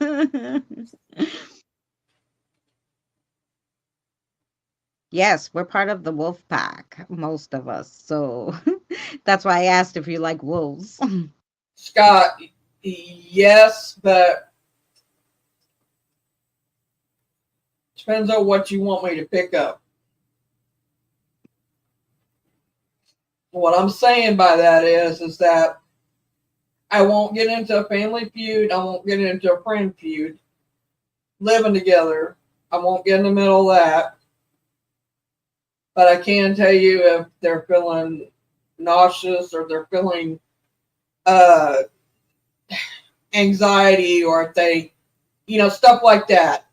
Yes, we're part of the wolf pack, most of us. So that's why I asked if you like wolves. Scott, yes, but depends on what you want me to pick up. What I'm saying by that is that I won't get into a family feud. I won't get into a friend feud. Living together, I won't get in the middle of that. But I can tell you if they're feeling nauseous or they're feeling uh, anxiety or if they, stuff like that.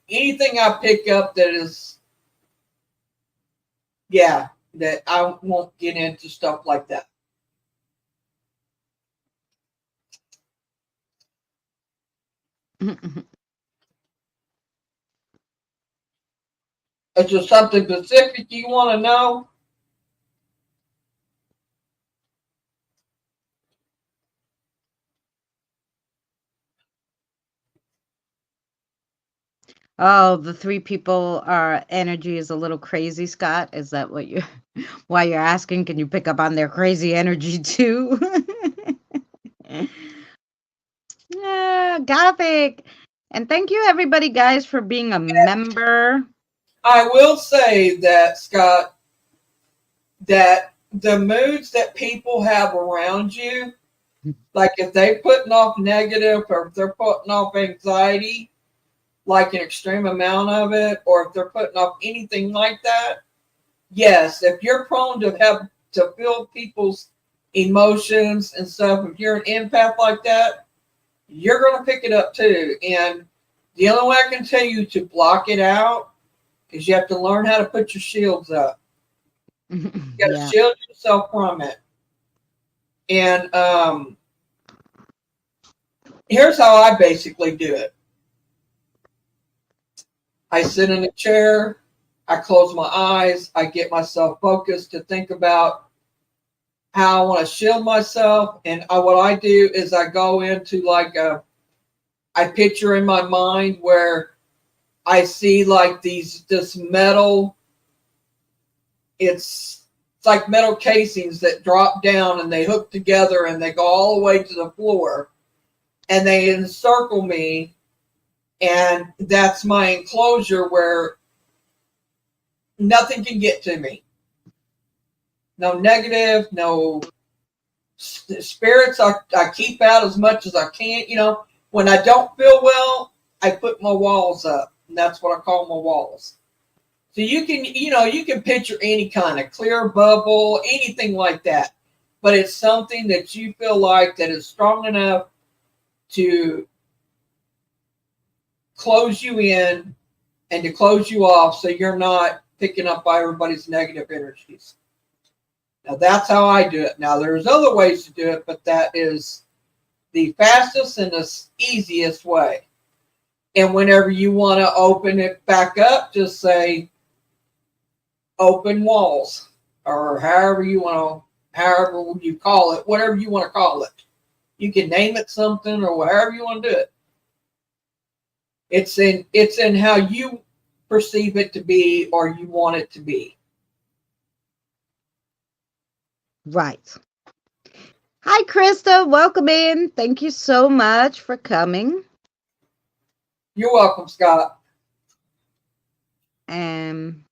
Anything I pick up that is, yeah, that I won't get into stuff like that. Is there something specific you want to know? Oh, the three people are energy is a little crazy, Scott. Is that why you're asking? Can you pick up on their crazy energy too? Gothic. And thank you everybody guys for being a member. I will say that, Scott, that the moods that people have around you, like if they're putting off negative or if they're putting off anxiety, like an extreme amount of it, or if they're putting off anything like that, yes, if you're prone to feel people's emotions and stuff, if you're an empath like that, you're going to pick it up too. And The only way I can tell you to block it out is you have to learn how to put your shields up. You got to Yeah. shield yourself from it. And here's how I basically do it. I sit in a chair, I close my eyes, I get myself focused to think about how I want to shield myself. And what I do is I go into like I picture in my mind where I see like this metal, it's like metal casings that drop down and they hook together and they go all the way to the floor and they encircle me, and that's my enclosure where nothing can get to me. No negative, no spirits. I keep out as much as I can. When I don't feel well, I put my walls up, and that's what I call my walls. So you can picture any kind of clear bubble, anything like that, but it's something that you feel like that is strong enough to close you in and to close you off, so you're not picking up by everybody's negative energies. Now that's how I do it. Now there's other ways to do it, but that is the fastest and the easiest way. And whenever you want to open it back up, just say open walls, or however you call it, whatever you want to call it. You can name it something or whatever you want to do it. It's in how you perceive it to be or you want it to be. Right. Hi, Krista. Welcome in. Thank you so much for coming. You're welcome, Scott. Um,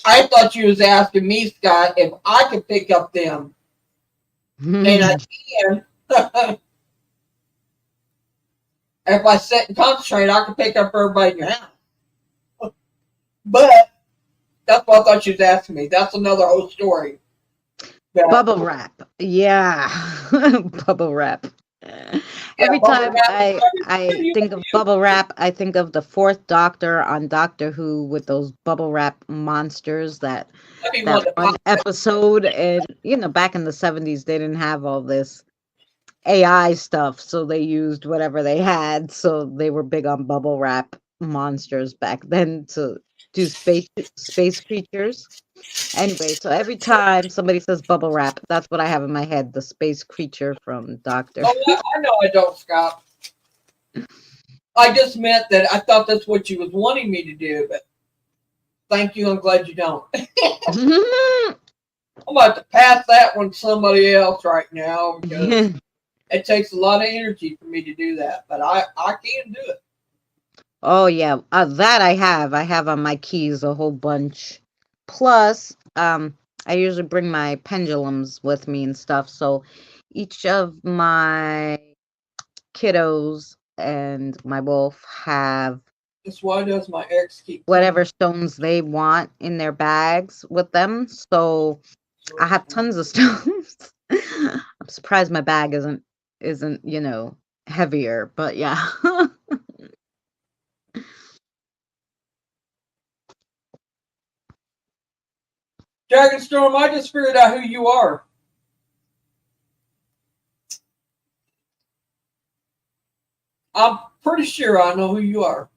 I thought you was asking me, Scott, if I could pick up them. And I can. If I sit and concentrate, I can pick up everybody in your house. But that's what I thought you was asking me. That's another whole story. Bubble wrap. Yeah. Bubble wrap. Yeah, Every bubble time wrap. I think of bubble wrap, I think of the fourth Doctor on Doctor Who with those bubble wrap monsters that one episode. And back in the 70s they didn't have all this AI stuff, so they used whatever they had. So they were big on bubble wrap monsters back then to do space creatures. Anyway, so every time somebody says bubble wrap, that's what I have in my head, the space creature from Doctor. Oh, I know I don't, Scott. I just meant that I thought that's what you was wanting me to do, but thank you. I'm glad you don't. I'm about to pass that one to somebody else right now because it takes a lot of energy for me to do that, but I can do it. Oh yeah, that I have. I have on my keys a whole bunch. Plus, I usually bring my pendulums with me and stuff. So each of my kiddos and my wolf have That's why does my ex keep whatever stones they want in their bags with them. So I have tons of stones. I'm surprised my bag isn't heavier, but yeah. Dragonstorm, I just figured out who you are. I'm pretty sure I know who you are.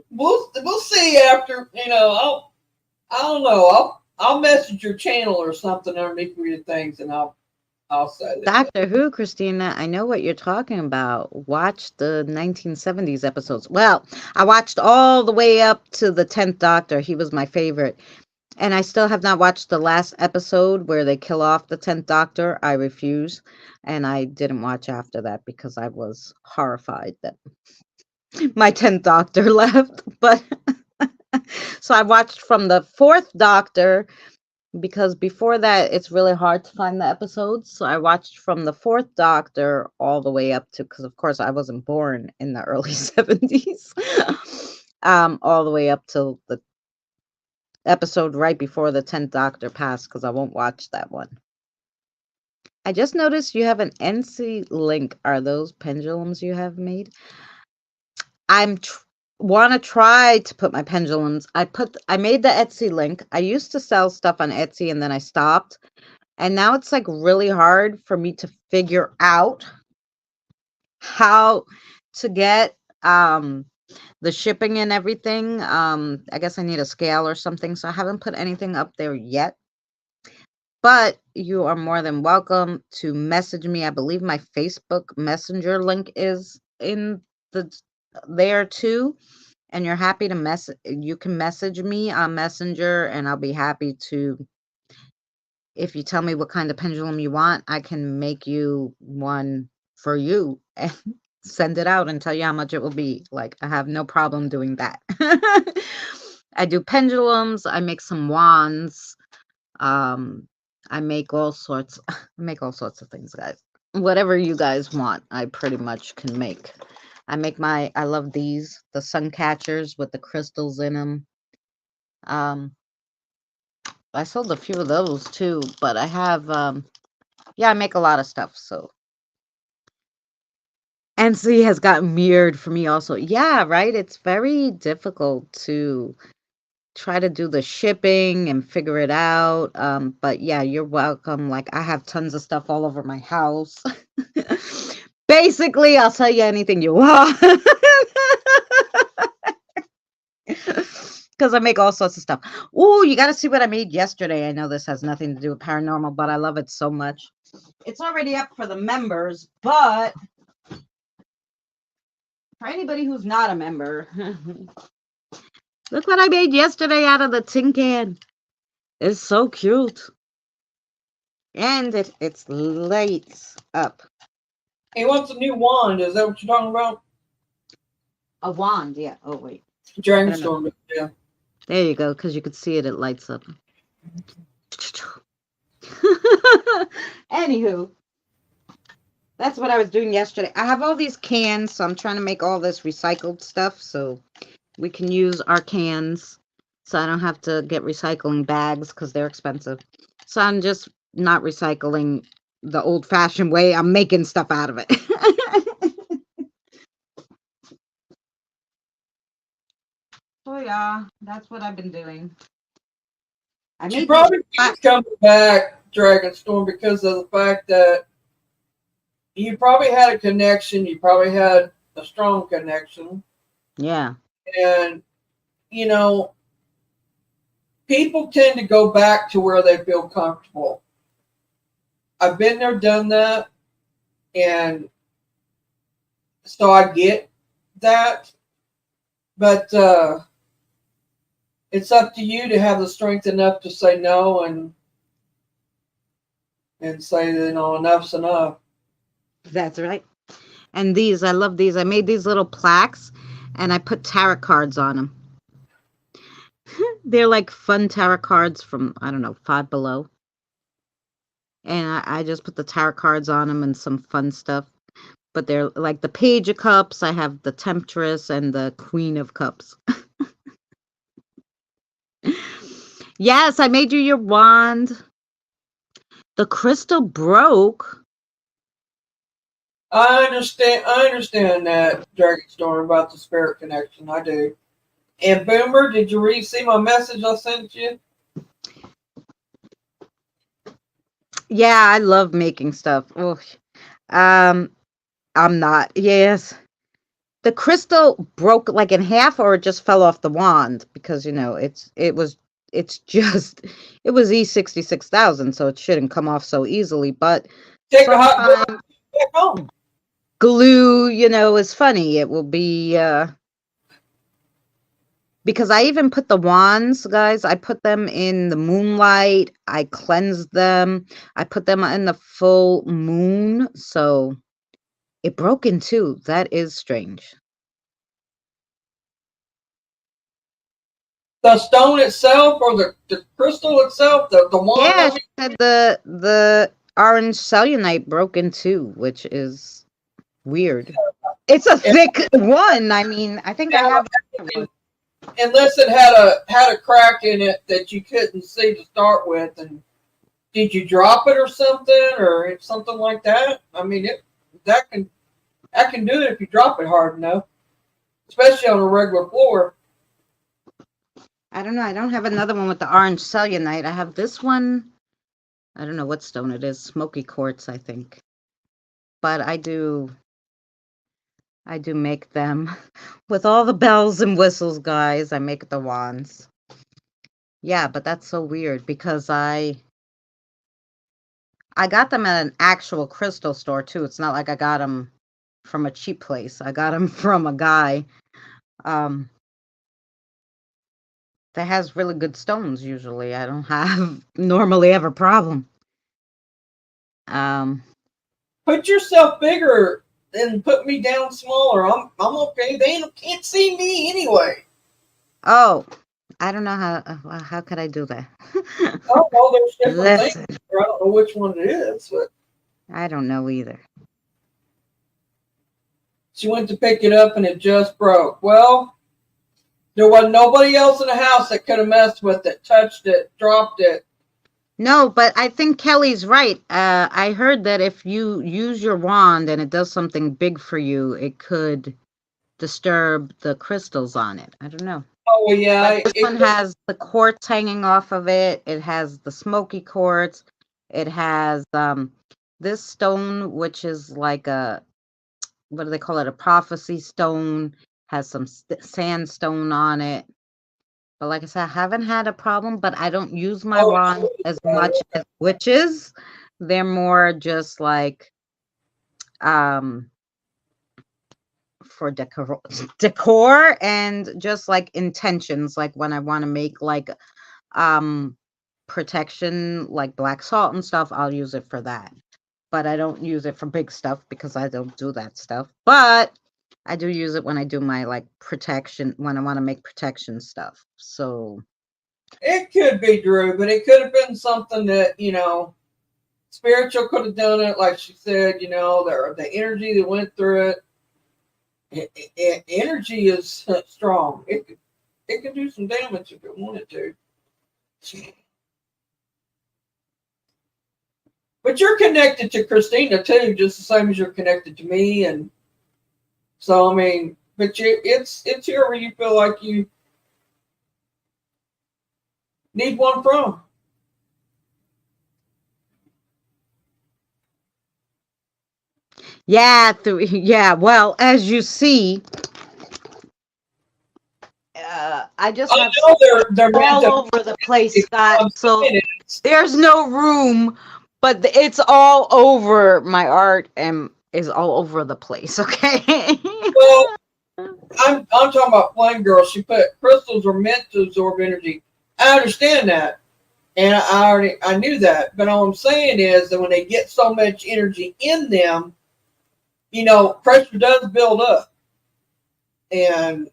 we'll see after. I don't know. I'll message your channel or something underneath your things, and I'll say that. Doctor Who, Christina, I know what you're talking about. Watch the 1970s episodes. Well, I watched all the way up to the 10th Doctor. He was my favorite. And I still have not watched the last episode where they kill off the 10th Doctor. I refuse. And I didn't watch after that because I was horrified that my 10th Doctor left. But so I watched from the 4th Doctor because before that it's really hard to find the episodes. So I watched from the 4th Doctor all the way up to, because of course I wasn't born in the early 70s, all the way up till the episode right before the 10th Doctor passed, because I won't watch that one. I just noticed you have an NC link. Are those pendulums you have made? I'm want to try to put my pendulums. I made the Etsy link. I used to sell stuff on Etsy and then I stopped. And now it's like really hard for me to figure out how to get the shipping and everything. I guess I need a scale or something, so I haven't put anything up there yet. But you are more than welcome to message me. I believe my Facebook Messenger link is in the there too. And you're happy to you can message me on Messenger and I'll be happy to, if you tell me what kind of pendulum you want, I can make you one for you and send it out and tell you how much it will be. Like, I have no problem doing that. I do pendulums, I make some wands, I make all sorts of things, guys. Whatever you guys want, I pretty much can make. I love these, the sun catchers with the crystals in them. I sold a few of those too, but I have, yeah, I make a lot of stuff, so. NC has gotten weird for me also. Yeah, right? It's very difficult to try to do the shipping and figure it out. But yeah, you're welcome. Like, I have tons of stuff all over my house. Basically, I'll tell you anything you want. Because I make all sorts of stuff. Oh, you got to see what I made yesterday. I know this has nothing to do with paranormal, but I love it so much. It's already up for the members, but for anybody who's not a member, look what I made yesterday out of the tin can. It's so cute. And it's lights up. He wants a new wand. Is that what you're talking about? A wand, yeah. Oh, wait. Dragonstorm, yeah. There you go, because you could see it. It lights up. Anywho, that's what I was doing yesterday. I have all these cans, so I'm trying to make all this recycled stuff so we can use our cans, so I don't have to get recycling bags because they're expensive. So I'm just not recycling the old-fashioned way. I'm making stuff out of it. So yeah, that's what I've been doing. She probably keeps coming back, Dragonstorm, because of the fact that you probably had a connection. You probably had a strong connection. Yeah. And, you know, people tend to go back to where they feel comfortable. I've been there, done that, and so I get that. But it's up to you to have the strength enough to say no and say, you know, enough's enough. That's right. And these, I love these. I made these little plaques and I put tarot cards on them. They're like fun tarot cards from, I don't know, Five Below. And I just put the tarot cards on them and some fun stuff. But they're like the Page of Cups. I have the Temptress and the Queen of Cups. Yes, I made you your wand. The crystal broke. I understand that, Dragonstorm, about the spirit connection. I do. And Boomer, did you see my message I sent you? Yeah, I love making stuff. Oh, I'm not. Yes. The crystal broke like in half or it just fell off the wand because, you know, it was E66,000, so it shouldn't come off so easily. But take a hot bath back home. Glue, you know, is funny. It will be because I even put the wands, guys, I put them in the moonlight. I cleansed them. I put them in the full moon. So it broke in two. That is strange. The stone itself or the crystal itself, the wand? Yeah, she said the orange cellulite broke in two, which is weird. It's a thick one. I mean, I think I have one. Unless it had a crack in it that you couldn't see to start with, and Did you drop it or something, or something like that? I mean, that can that can do it if you drop it hard enough, especially on a regular floor. I don't know. I don't have another one with the orange cellulite. I have this one. I don't know what stone it is. Smoky quartz, I think. But I do make them with all the bells and whistles, guys. I make the wands. Yeah, but that's so weird because I got them at an actual crystal store too. It's not like I got them from a cheap place. I got them from a guy um that has really good stones usually. I don't have normally have a problem. Um Put yourself bigger and put me down smaller. I'm okay. They can't see me anyway. oh, I don't know how could I do that? I don't know. There's different things. Listen, I don't know which one it is, but I don't know either. she went to pick it up and it just broke. Well, there was nobody else in the house that could have messed with it, touched it, dropped it. No, but I think Kelly's right. I heard that if you use your wand and it does something big for you, it could disturb the crystals on it. I don't know. Oh well, yeah, But this one has the quartz hanging off of it. It has the smoky quartz. It has this stone, which is like a, what do they call it? A prophecy stone. Has some sandstone on it. But like I said, I haven't had a problem, but I don't use my wand as much as witches. They're more just like for decor and just like intentions, like when I want to make like protection, like black salt and stuff, I'll use it for that. But I don't use it for big stuff because I don't do that stuff. But I do use it when I do my like protection, when I want to make protection stuff. So it could be Drew, but it could have been something that spiritual could have done it, like she said. The energy that went through it. Energy is strong. It can do some damage if it wanted to. But you're connected to Christina too, just the same as you're connected to me, and so I mean, but it's here where you feel like you need one from. yeah, yeah. Well, as you see, I just I have know they're meant all to. over the place, Scott. I'm So saying there's no room, but it's all over. My art and is all over the place. Okay. well, I'm talking about Flame Girl. She put crystals are meant to absorb energy. I understand that, and I knew that. But all I'm saying is that when they get so much energy in them, pressure does build up, and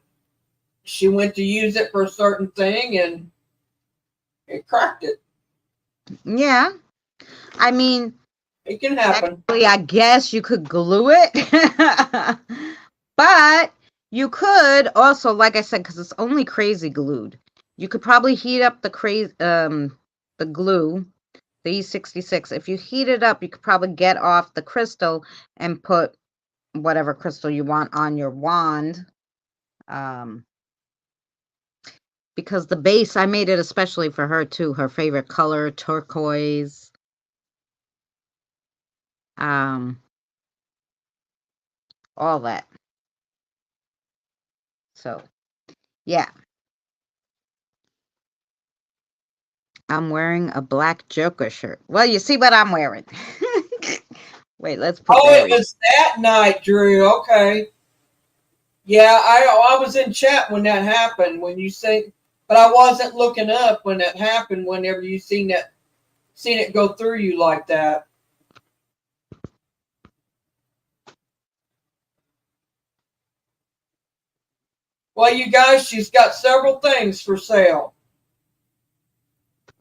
she went to use it for a certain thing, and it cracked it. Yeah. I mean, It can happen. technically, I guess you could glue it, but you could also, like I said, because it's only crazy glued. You could probably heat up the glue, the E66. If you heat it up, you could probably get off the crystal and put whatever crystal you want on your wand. Because the base, I made it especially for her too. Her favorite color, turquoise. Um, all that. So, yeah. I'm wearing a black Joker shirt. Well, you see what I'm wearing. Wait, let's put Oh, it Mary. was that night, Drew. Okay. Yeah, I was in chat when that happened. When you say, but I wasn't looking up when that happened. Whenever you seen it go through you like that. Well, you guys, she's got several things for sale.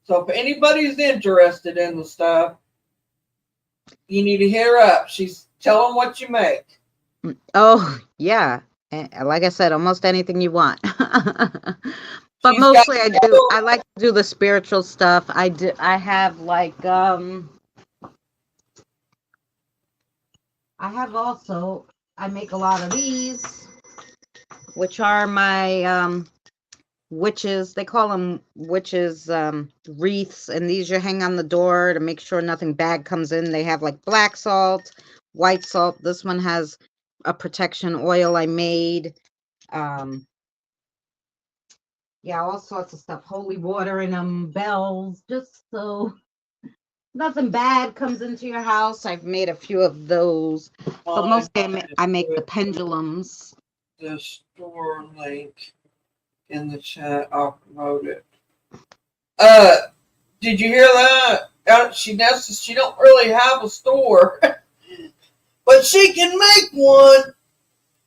So if anybody's interested in the stuff, you need to hit her up. Tell them what you make. Oh, yeah. Like I said, almost anything you want. But She's got mostly I like to do the spiritual stuff. I have like I have also I make a lot of these, which are my witches. They call them witches wreaths, and these you hang on the door to make sure nothing bad comes in. They have like black salt, white salt. This one has a protection oil I made. Um yeah, all sorts of stuff. Holy water in them, bells, just so nothing bad comes into your house. I've made a few of those, but mine. mostly I make the Put pendulums. the store link in the chat. I'll promote it. Uh, did you hear that? She don't really have a store, but she can make one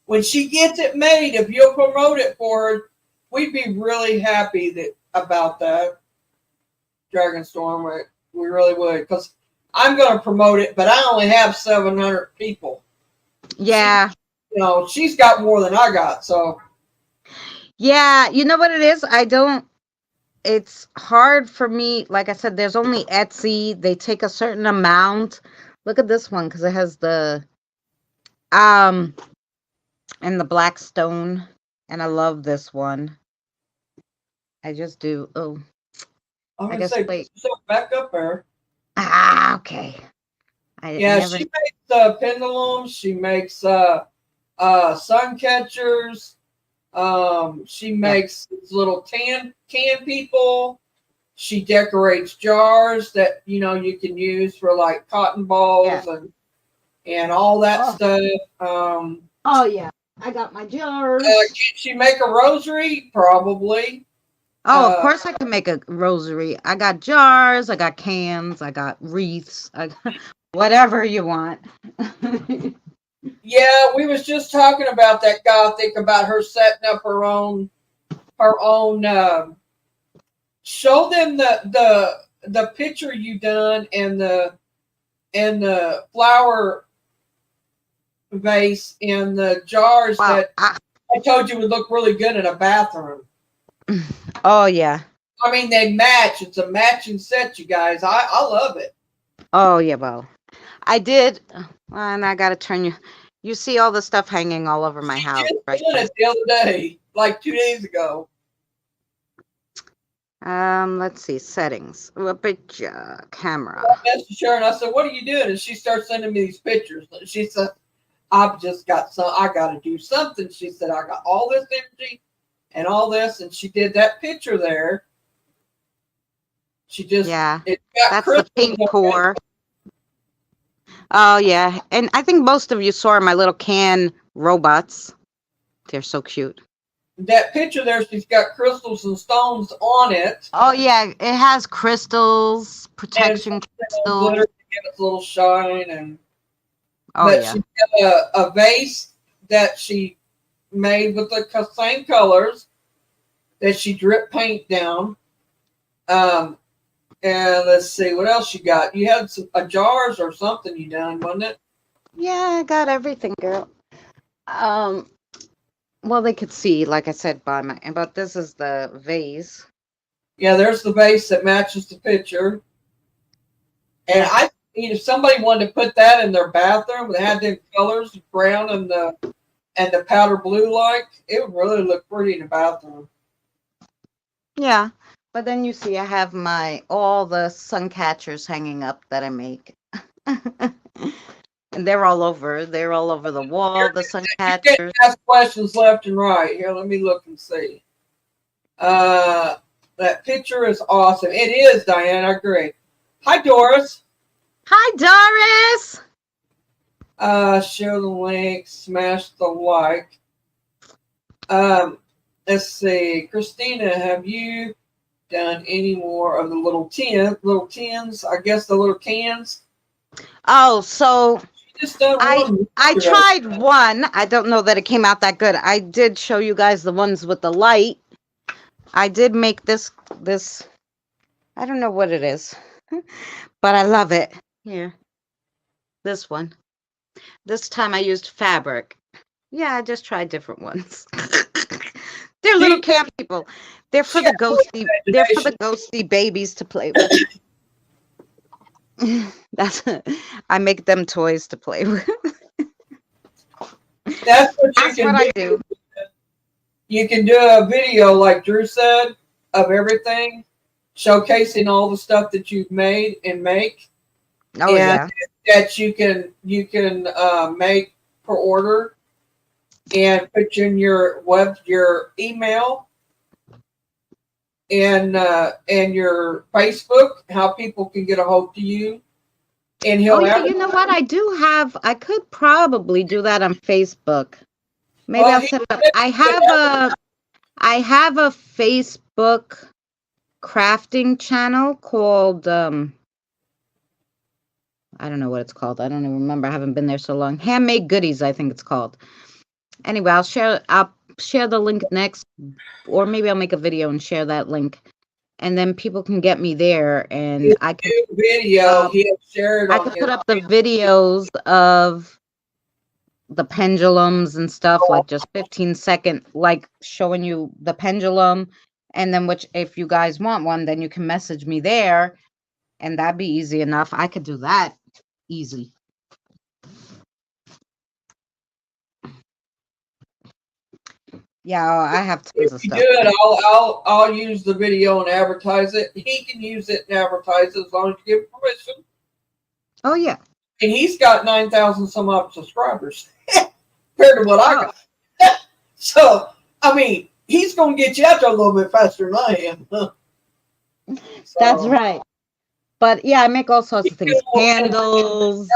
when she gets it made. If you'll promote it for her, we'd be really happy about that. Dragon Storm, we really would, because I'm going to promote it, but I only have 700 people. Yeah. She's got more than I got, so. Yeah, you know what it is? It's hard for me. Like I said, there's only Etsy. They take a certain amount. Look at this one because it has the um and the black stone, and I love this one. I just do. Oh, I'm I going to guess say, wait. back up there. Okay. I Yeah, never. she makes pendulums. She makes sun catchers. She Yeah. makes these little can people. She decorates jars that you can use for like cotton Yeah. balls and all that Oh. stuff. Oh yeah. I got my jars. Can she make a rosary? Probably. Oh, of course I can make a rosary. I got jars, I got cans, I got wreaths, whatever you want. Yeah, we was just talking about that Gothic, about her setting up her own. Show them the picture you done and the flower vase and the jars Well, that I told you would look really good in a bathroom. oh yeah. I mean, they match. It's a matching set, you guys. I love it. Oh yeah. Well, I did, and I gotta turn you. You see all the stuff hanging all over my She house, just right? did it the other day, like 2 days ago. Let's see settings. Picture camera. I messaged her and I said, "What are you doing?" And she starts sending me these pictures. She said, "I've just got some. I got to do something." She said, "I got all this energy and all this," and she did that picture there. She just Yeah, it got that's the paint crystals. pour. Oh yeah, and I think most of you saw my little can robots. They're so cute. That picture there, she's got crystals and stones on it, Oh yeah, it has crystals, and it's protection glitter crystals. to give it a little shine. Oh But yeah. she's got a vase that she made with the same colors that she drip paint down. And let's see what else you got. You had some jars or something you done, wasn't it? Yeah, I got everything, girl. Um, well, they could see, like I said, by my. But this is the vase. Yeah, there's the vase that matches the picture. And Yeah. if somebody wanted to put that in their bathroom, they had them colors, brown and the powder blue, like it would really look pretty in the bathroom. Yeah. But then you see, I have all the sun catchers hanging up that I make. And they're all over. They're all over the wall, the sun You get catchers. asked questions left and right. Here, let me look and see. That picture is awesome. It is, Diane. I agree. Hi, Doris. Hi, Doris. Share the link. Smash the like. Let's see. Christina, have you done any more of the little tins? I guess the little cans. Oh, so Just done one. I tried one. I don't know that it came out that good. I did show you guys the ones with the light. I did make this. I don't know what it is, but I love it. Here, this one. This time I used fabric. Yeah, I just tried different ones. they're little She, camp people. They're for she the has no ghosty. They're for the imagination. ghosty babies to play with. That's I make them toys to play with. That's what you That's can what I do. do. You can do a video, like Drew said, of everything, showcasing all the stuff that you've made and make, Oh and yeah. that you can make per order and put in your email and your Facebook, how people can get a hold to you, and Oh he'll yeah, have. you know what? I could probably do that on Facebook. Maybe Well, I'll he set it up. said you could have. I have a Facebook crafting channel called I don't know what it's called. I don't even remember. I haven't been there so long. Handmade Goodies, I think it's called. Anyway, I'll share the link next, or maybe I'll make a video and share that link, and then people can get me there, and His new video, up he'll share it I on can his put up the videos of the pendulums and stuff, like just 15-second, like showing you the pendulum, and then which if you guys want one, then you can message me there, and that'd be easy enough. I could do that easy. Yeah, I have tons If of you do stuff. it, I'll use the video and advertise it. He can use it and advertise it as long as you give permission. Oh yeah. And he's got 9,000 some odd subscribers compared to what I Oh, got. So I mean, he's gonna get you out there a little bit faster than I am. that's So right. But yeah, I make all sorts you of things: know, candles,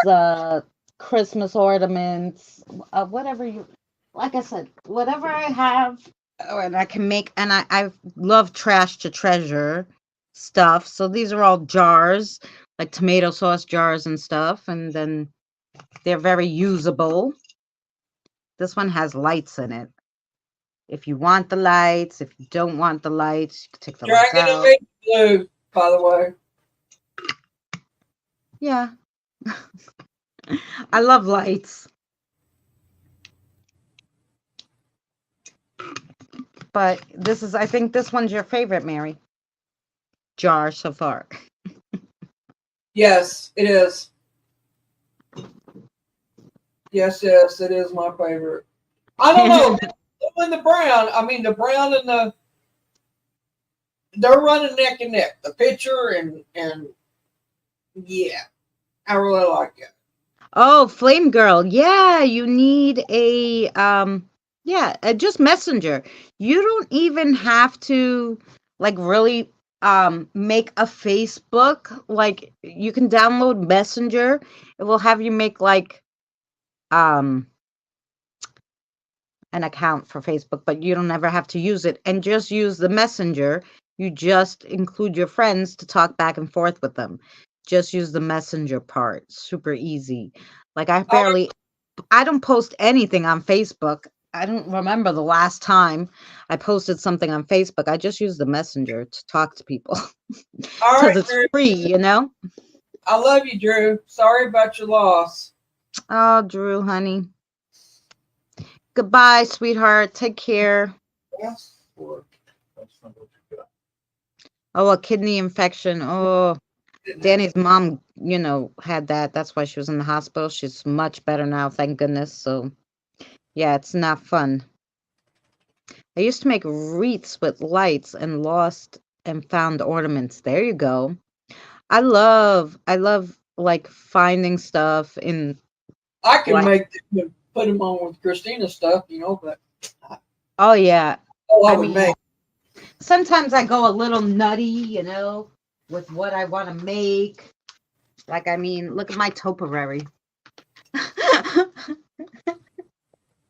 Christmas ornaments, whatever you, like I said, whatever I have, and I can make. And I love trash to treasure stuff. So these are all jars, like tomato sauce jars and stuff, and then they're very usable. This one has lights in it. If you want the lights, if you don't want the lights, you can take the lights Dragon and out. Maiden Blue, by the way. Yeah, I love lights. But I think this one's your favorite, Mary. Jar so far. Yes, it is. Yes, it is my favorite. I don't know. In the brown, I mean the brown and they're running neck and neck. The picture and yeah, I really like it. Oh, Flame Girl. Yeah, you need a yeah, just Messenger. You don't even have to like really make a Facebook. Like you can download Messenger. It will have you make like um an account for Facebook, but you don't ever have to use it and just use the messenger. You just include your friends to talk back and forth with them. Just use the messenger part. Super easy. Like I, I don't post anything on Facebook. I don't remember the last time I posted something on Facebook. I just use the messenger to talk to people all because right, it's Drew. free, you know? I love you, Drew. Sorry about your loss. Oh, Drew, honey. Goodbye, sweetheart. Take care. Yes. Oh, a kidney infection. Oh, Danny's mom, had that. That's why she was in the hospital. She's much better now, thank goodness. So, yeah, it's not fun. I used to make wreaths with lights and lost and found ornaments. There you go. I love like finding stuff in I can like, make them, put them on with Christina's stuff, but oh yeah. all I I would mean, make. sometimes I go a little nutty, with what I want to make. Like, I mean, look at my topiary.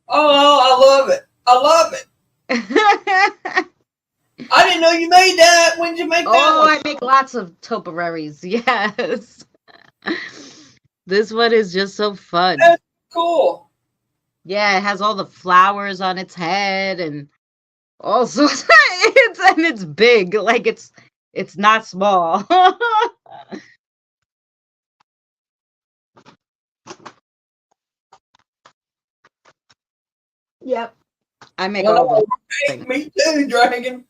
Oh, I love it. I love it. I didn't know you made that. When did you make that Oh, one? I make lots of topiaries. Yes. This one is just so fun. That's cool. Yeah, it has all the flowers on its head and all sorts. It's big. Like it's not small. Yep. I make I all the know, things. right? Me too, Dragon.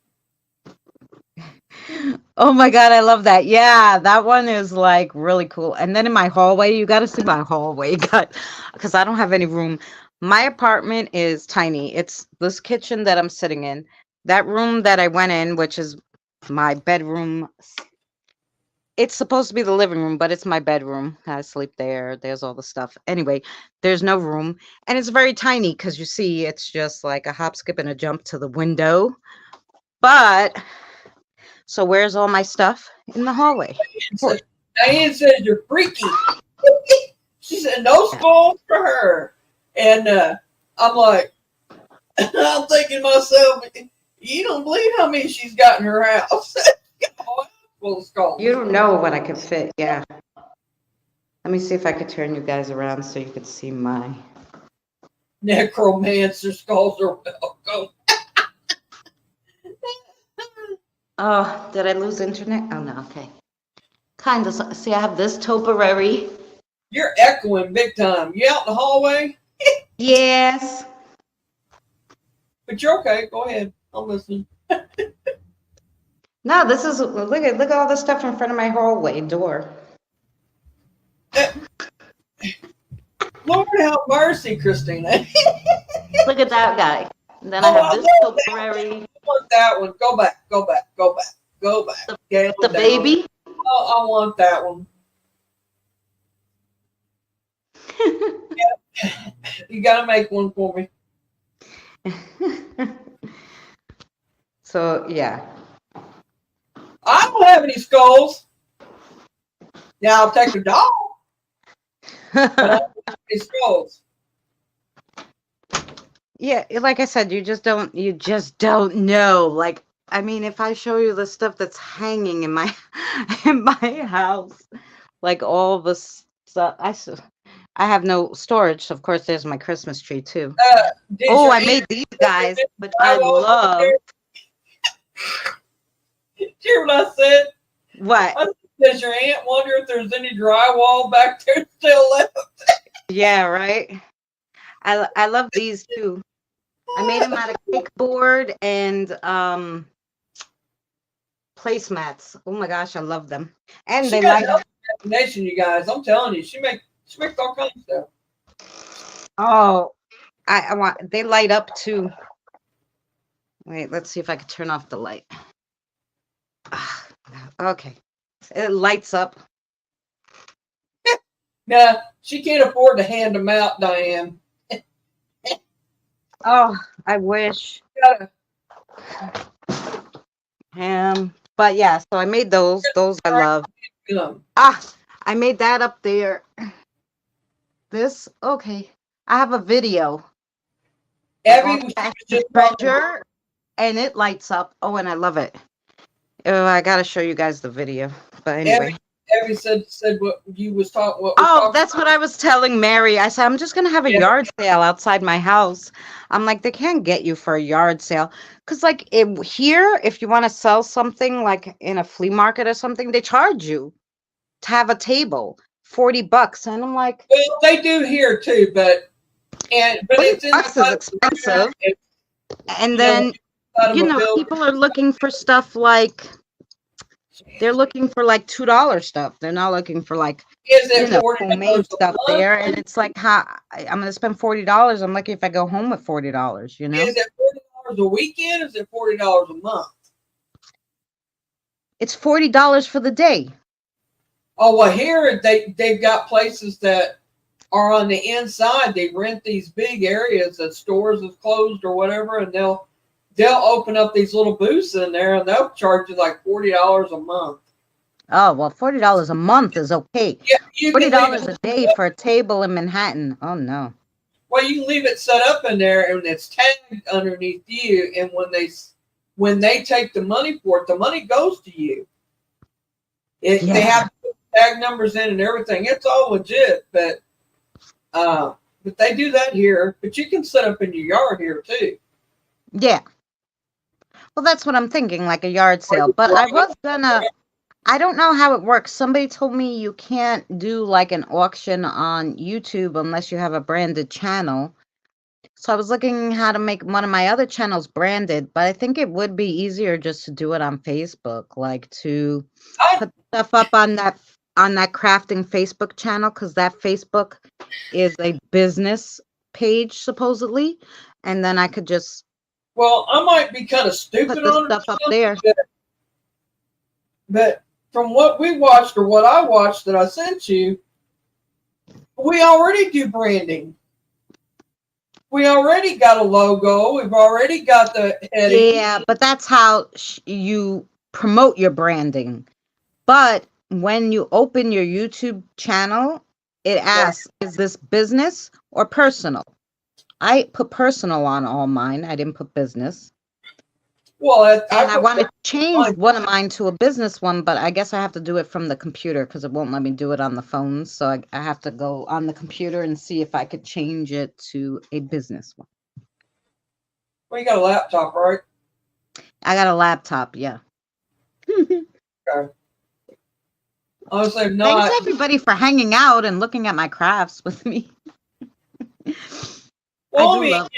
Oh my God, I love that. Yeah, that one is like really cool. And then in my hallway, you got to see my hallway, got because I don't have any room. My apartment is tiny. It's this kitchen that I'm sitting in. That room that I went in, which is my bedroom. It's supposed to be the living room, but it's my bedroom. I sleep there. There's all the stuff. Anyway, there's no room. And it's very tiny because you see, it's just like a hop, skip, and a jump to the window. But so where's all my stuff? In the hallway. Of course. Diane says you're freaky. She said no Yeah. skulls for her. And I'm like, I'm thinking to myself, you don't believe how many she's got in her house. Full of You skulls. don't know what I could fit. Yeah. Let me see if I could turn you guys around so you could see my. Necromancer skulls are welcome. Oh, did I lose internet? Oh no. Okay. Kind of. See, I have this topiary. You're echoing big time. You out in the hallway? Yes. But you're okay. Go ahead. I'm listening. No, this is look at all the stuff in front of my hallway door. Uh, Lord have mercy, Christina. Look at that guy. And then I Oh, have I this love that one. topiary. I want that one. Go back. Go back. Go back. Go back. The, Scale the it down. baby. Oh, I want that one. You gotta make one for me. So yeah. I don't have any skulls. Now I'll take a dog, but I don't have any skulls. Yeah, like I said, you just don't know. Like, I mean, if I show you the stuff that's hanging in my in my house, like all the stuff, I have no storage. Of course, there's my Christmas tree too. Did Oh, your I aunt made these guys, which I drywall back love. there? Did you hear what I said? What? I said, does your aunt wonder if there's any drywall back there still left? Yeah, right. I love these too. I made them out of cake board and placemats. Oh my gosh, I love them. And She they got an light up. imagination, you guys. I'm telling you, she makes all kinds of stuff. Oh, I want they light up too. Wait, let's see if I can turn off the light. Ah, okay. It lights up. Now she can't afford to hand them out, Diane. Oh, I wish. Gotta But yeah, so I made those. Those I love. them. Ah, I made that up there. This, okay. I have a video of all Abby, the she was extra just talking. treasure and it lights up. Oh, and I love it. Oh, I gotta show you guys the video. But Abby, anyway. Abby said what you was talking. What was Oh, talking. that's what I was telling Mary. I said, I'm just going to have a Yeah, yard sale outside my house. I'm like, they can't get you for a yard sale. Because, like, here, if you want to sell something like in a flea market or something, they charge you to have a table, $40. And I'm like, well, they do here too, but 40 it's bucks is inside of a building. expensive. It's, And you know, then, inside of a building. people are looking for stuff like, they're looking for like $2 stuff. They're not looking for like, Is it $40 homemade a stuff month? there. And it's like, I'm going to spend $40. I'm lucky if I go home with $40, Is it $40 a weekend? Is it $40 a month? It's $40 for the day. Oh well, here they've got places that are on the inside. They rent these big areas that stores is closed or whatever, and they'll open up these little booths in there, and they'll charge you like $40 a month. Oh, well, $40 a month is okay. Yeah, you can leave $40 it. a day for a table in Manhattan. Oh no. Well, you can leave it set up in there, and it's tagged underneath you. And when they take the money for it, the money goes to you. They Yeah. have tag numbers in and everything. It's all legit, but they do that here. But you can set up in your yard here too. Yeah. Well, that's what I'm thinking, like a yard sale. But I don't know how it works. Somebody told me you can't do like an auction on YouTube unless you have a branded channel. So I was looking how to make one of my other channels branded, but I think it would be easier just to do it on Facebook, like to I put stuff up on that crafting Facebook channel, because that Facebook is a business page supposedly, and then I could just well, I might be kind of put stupid the on it stuff or up something, there. but from what we watched or what I watched that I sent you, we already do branding. We already got a logo. We've already got the heading. Yeah, but that's how you promote your branding. But when you open your YouTube channel, it Right. asks, is this business or personal? I put personal on all mine. I didn't put business. Well, I And I put want to change mine. one of mine to a business one, but I guess I have to do it from the computer because it won't let me do it on the phone. So I have to go on the computer and see if I could change it to a business one. Well, you got a laptop, right? I got a laptop, yeah. Okay. Honestly, if Thanks not. everybody for hanging out and looking at my crafts with me. I Well, I do mean, love.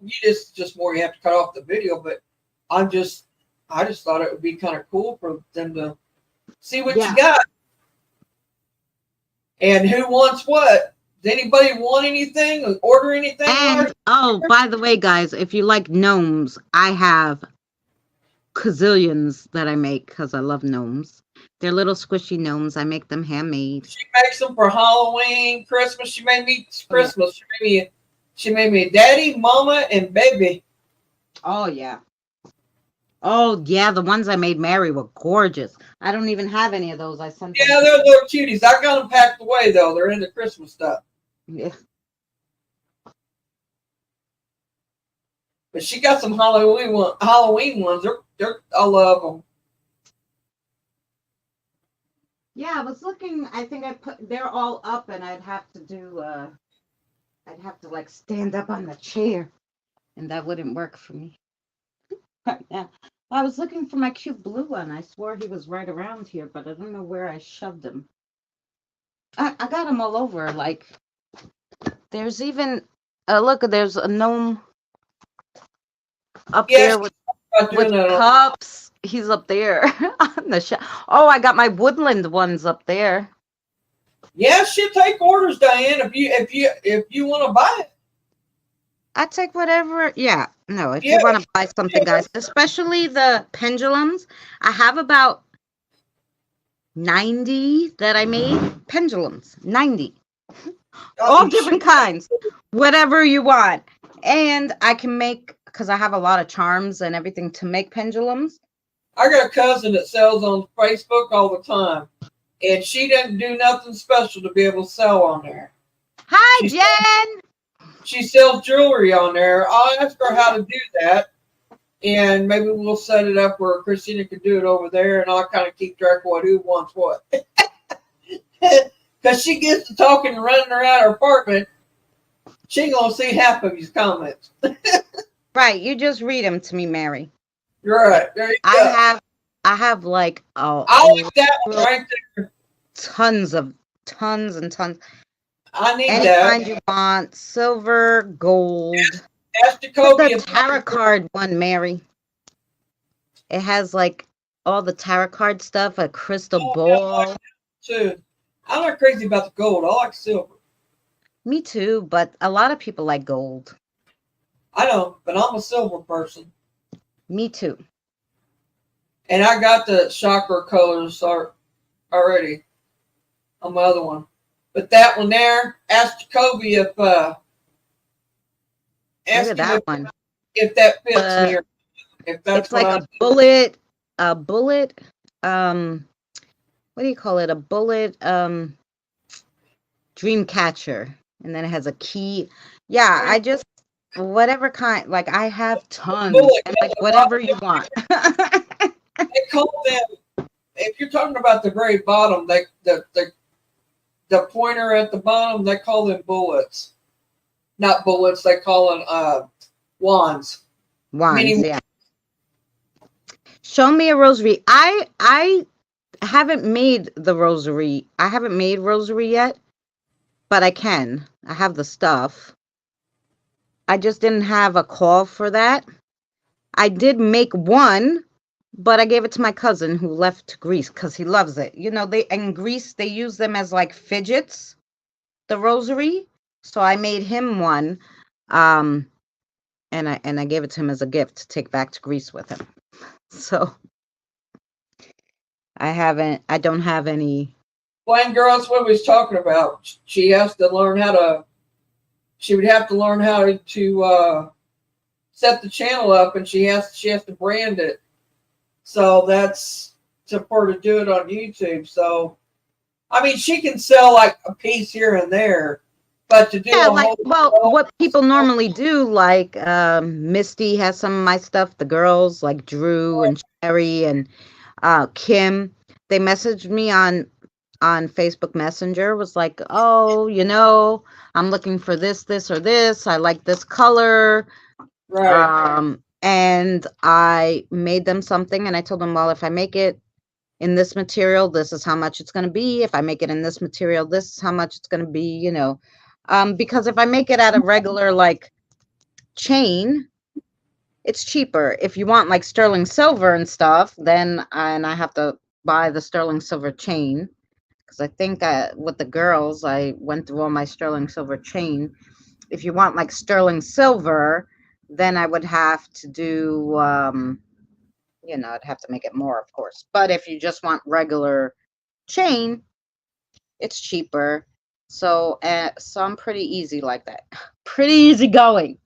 you just more you have to cut off the video, but I'm just, I just thought it would be kind of cool for them to see what Yeah. you got and who wants what. Does anybody want anything or order anything? And oh, by the way, guys, if you like gnomes, I have gazillions that I make because I love gnomes. They're little squishy gnomes. I make them handmade. She makes them for Halloween, Christmas. She made me Oh, yeah. Christmas. She made me daddy, mama, and baby. Oh yeah. Oh yeah, the ones I made Mary were gorgeous. I don't even have any of those. I sent them. Yeah, they're little cuties. I got them packed away though. They're in the Christmas stuff. Yeah. But she got some Halloween ones. I love them. Yeah, I was looking. I think they're all up, and I'd have to like stand up on the chair, and that wouldn't work for me right now. I was looking for my cute blue one. I swore he was right around here, but I don't know where I shoved him. I got him all over. Like, there's even look. There's a gnome up Yes, there with doing that. cups. He's up there on the shelf. Oh, I got my woodland ones up there. Yeah, she'll take orders, Diane. If you want to buy it. I take whatever. Yeah, no, if Yeah, you want to buy something, guys, especially the pendulums, I have about 90 that I made. Pendulums, 90. All different kinds, whatever you want. And I can make, because I have a lot of charms and everything to make pendulums. I got a cousin that sells on Facebook all the time, and she doesn't do nothing special to be able to sell on there. Hi, Jen. She sells jewelry on there. I'll ask her how to do that, and maybe we'll set it up where Christina can do it over there, and I'll kind of keep track of who wants what. Because she gets to talking and running around her apartment, she ain't gonna see half of his comments. Right, you just read them to me, Mary. You're right. There you go. I have like I like that one right there. tons and tons. I need Any that. kind you want, silver, gold. Ask Jacoby. The tarot card one, Mary. It has like all the tarot card stuff, a crystal ball. Too. I'm not crazy about the gold. I like silver. Me too, but a lot of people like gold. I know, but I'm a silver person. Me too. And I got the chakra colors already on my other one. But that one there, ask Jacoby if Look at that one. If that fits me or if that's it's like a bullet, what do you call it? A bullet dream catcher. And then it has a key. Yeah, I just whatever kind, like I have tons and like whatever you want. They call them, if you're talking about the very bottom, the pointer at the bottom, they call them bullets. Not bullets, they call them wands. Wands, yeah. Show me a rosary. I haven't made the rosary. I haven't made rosary yet, but I can. I have the stuff. I just didn't have a call for that. I did make one, but I gave it to my cousin who left to Greece because he loves it. You know, they in Greece they use them as like fidgets, the rosary. So I made him one, um, and I gave it to him as a gift to take back to Greece with him. So I don't have any. Blind girl, that's what we was talking about. She has to learn how to. She would have to learn how to set the channel up, and she has to brand it. So that's to for her to do it on YouTube. So I mean, she can sell like a piece here and there, but to do Yeah, a like, whole well, show, what people normally do, like Misty has some of my stuff, the girls like Drew and Sherry and Kim, they messaged me on Facebook Messenger, was like, "Oh, I'm looking for this or this. I like this color." right, And I made them something and I told them, "Well, if I make it in this material, this is how much it's going to be. If I make it in this material, this is how much it's going to be. Because if I make it out of regular like chain, it's cheaper. If you want like sterling silver and stuff, then and I have to buy the sterling silver chain because I think with the girls, I went through all my sterling silver chain. If you want like sterling silver, then I would have to do, I'd have to make it more, of course. But if you just want regular chain, it's cheaper. So I'm pretty easy like that. Pretty easy going.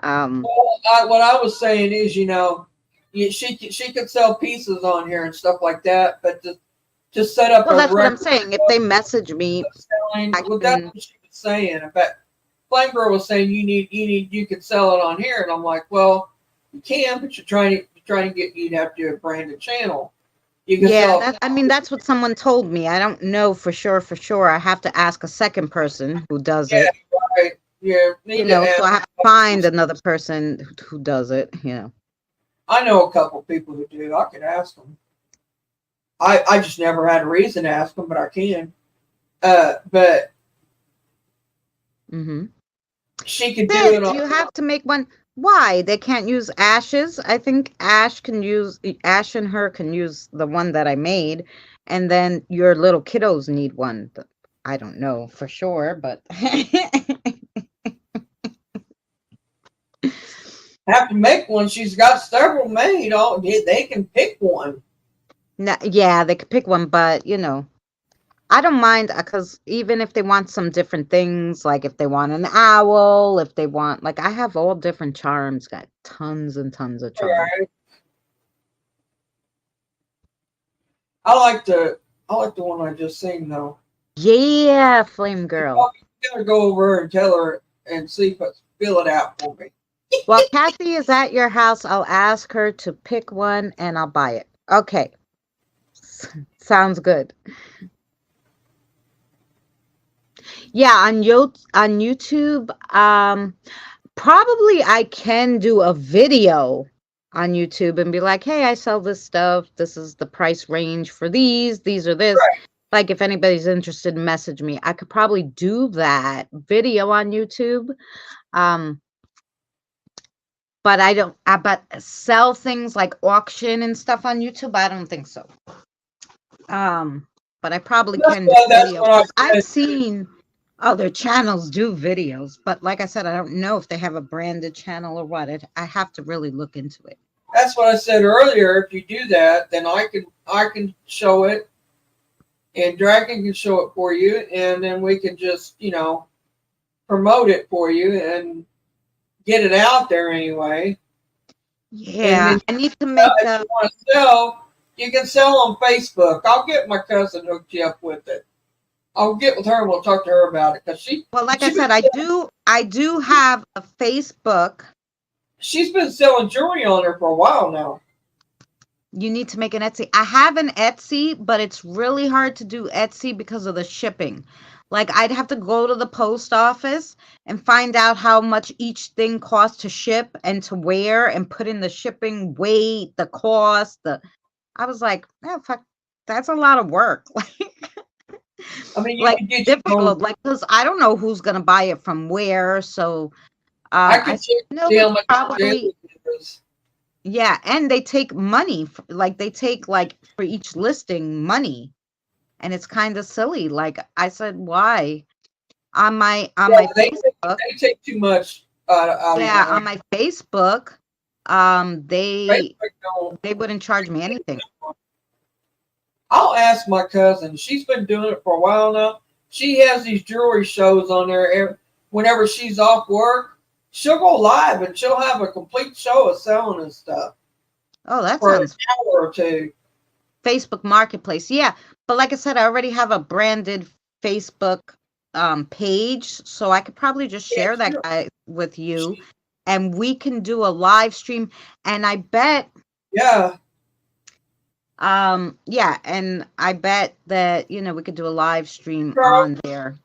Um, well, what I was saying is, she could sell pieces on here and stuff like that, but to set up well, a that's what I'm record saying. If they message me, selling, I well, that's can. what she was saying. In fact, Flame Girl was saying you could sell it on here, and I'm like, well, you can, but you're trying to get you'd have to do a branded channel. You can Yeah, sell, that I mean that's what someone told me. I don't know for sure. For sure, I have to ask a second person who does yeah, it. right. You need to So ask. I have to find another person who does it. I know a couple people who do. I could ask them. I just never had a reason to ask them, but I can. But Hmm. she could do Sis, it on. you have to make one. Why? They can't use ashes? I think Ash and her can use the one that I made, and then your little kiddos need one. I don't know for sure, but Have to make one. She's got several made. All they can pick one. no, yeah, they could pick one, but I don't mind because even if they want some different things, like if they want an owl, if they want, like, I have all different charms, got tons and tons of charms. Right. I like the one I just seen though. Yeah, Flame Girl. You gotta go over and tell her and see if it's fill it out for me. Well, Kathy is at your house. I'll ask her to pick one and I'll buy it. Okay. Sounds good. Yeah, on YouTube, probably I can do a video on YouTube and be like, "Hey, I sell this stuff. This is the price range for these. These are this." Right. Like if anybody's interested, message me. I could probably do that video on YouTube. Um, but I don't but sell things like auction and stuff on YouTube, I don't think so. Um, but I probably can do That's video what I because I've said. seen other channels do videos, but like I said, I don't know if they have a branded channel or what. I have to really look into it. That's what I said earlier. If you do that, then I can show it, and Dragon can show it for you, and then we can just promote it for you and get it out there anyway. And Yeah, then I need to make if you want to sell, you can sell on Facebook. I'll get my cousin hooked you up with it. I'll get with her and we'll talk to her about it because well, like I she been said, I do have a Facebook. she's been selling jewelry on her for a while now. You need to make an Etsy. I have an Etsy, but it's really hard to do Etsy because of the shipping. Like I'd have to go to the post office and find out how much each thing costs to ship and to wear and put in the shipping weight, the cost, I was like, "Oh, fuck, that's a lot of work." Like I mean, you Like could get your own. difficult, like because I don't know who's gonna buy it from where. So I I could said, check no, see how it's much probably it is. yeah, and they take money, like they take like for each listing money, and it's kind of silly. Like I said, why on Yeah, my Facebook? they take too much out of your Yeah, on hand. my Facebook, they Facebook don't. wouldn't charge me anything. I'll ask my cousin. She's been doing it for a while now. She has these jewelry shows on there. Whenever she's off work, she'll go live and she'll have a complete show of selling and stuff Oh, that for an sounds hour or two. Facebook Marketplace. Yeah, but like I said, I already have a branded Facebook page, so I could probably just Yeah, share that sure. guy with you, and we can do a live stream. And I bet, Yeah, yeah, and I bet that we could do a live stream Carl. on there.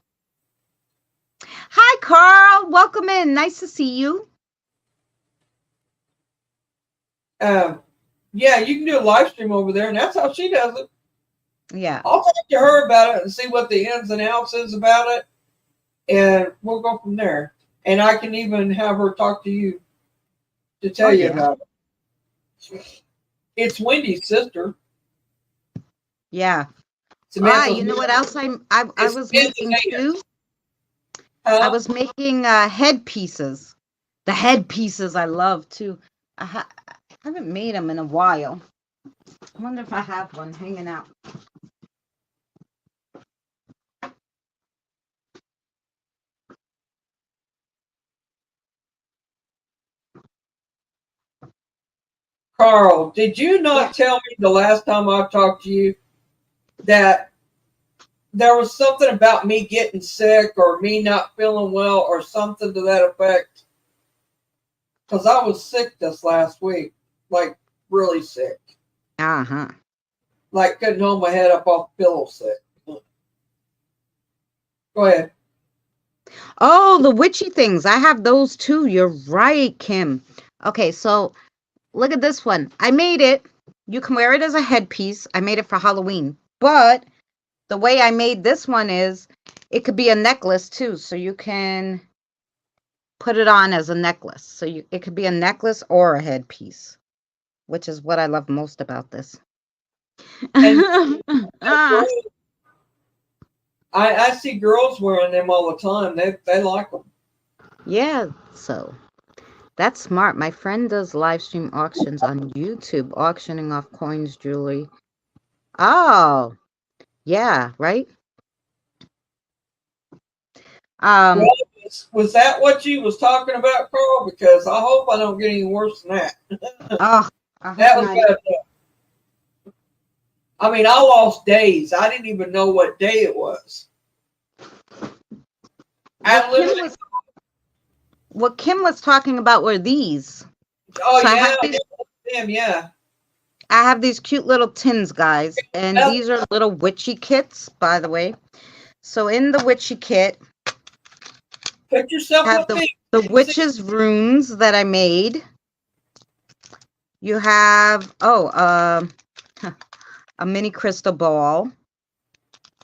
Hi, Carl. Welcome in. Nice to see you. Yeah, you can do a live stream over there, and that's how she does it. Yeah. I'll talk to her about it and see what the ins and outs is about it, and we'll go from there. And I can even have her talk to you to Oh, tell you yeah. about it. It's Wendy's sister. Yeah. Samantha's You know what else I it's was Samantha's making aunt. too? I Huh? was making headpieces. The headpieces I love too. I haven't made them in a while. I wonder if I have one hanging out. Carl, did you Yeah. not tell me the last time I talked to you that there was something about me getting sick or me not feeling well or something to that effect? Because I was sick this last week, like really sick. Uh-huh. Like couldn't hold my head up off the pillow sick. Go ahead. Oh, the witchy things. I have those too. You're right, Kim. Okay, so look at this one. I made it. You can wear it as a headpiece. I made it for Halloween. But the way I made this one is it could be a necklace too. So you can put it on as a necklace. So it could be a necklace or a headpiece, which is what I love most about this. And Ah, I see girls wearing them all the time. They like them. yeah, so that's smart. My friend does live stream auctions on YouTube, auctioning off coins, jewelry. Oh, yeah, right. Well, Um, was that what you was talking about, Carl? Because I hope I don't get any worse than that. oh, I hope That was not. bad. I mean, I lost days. I didn't even know what day it was. I What Kim literally. was what Kim was talking about were these. Oh So yeah, damn yeah. I have these cute little tins, guys, and Well, these are little witchy kits, by the way. So in the witchy kit, put yourself have with me. the witch's runes that I made. You have a mini crystal ball.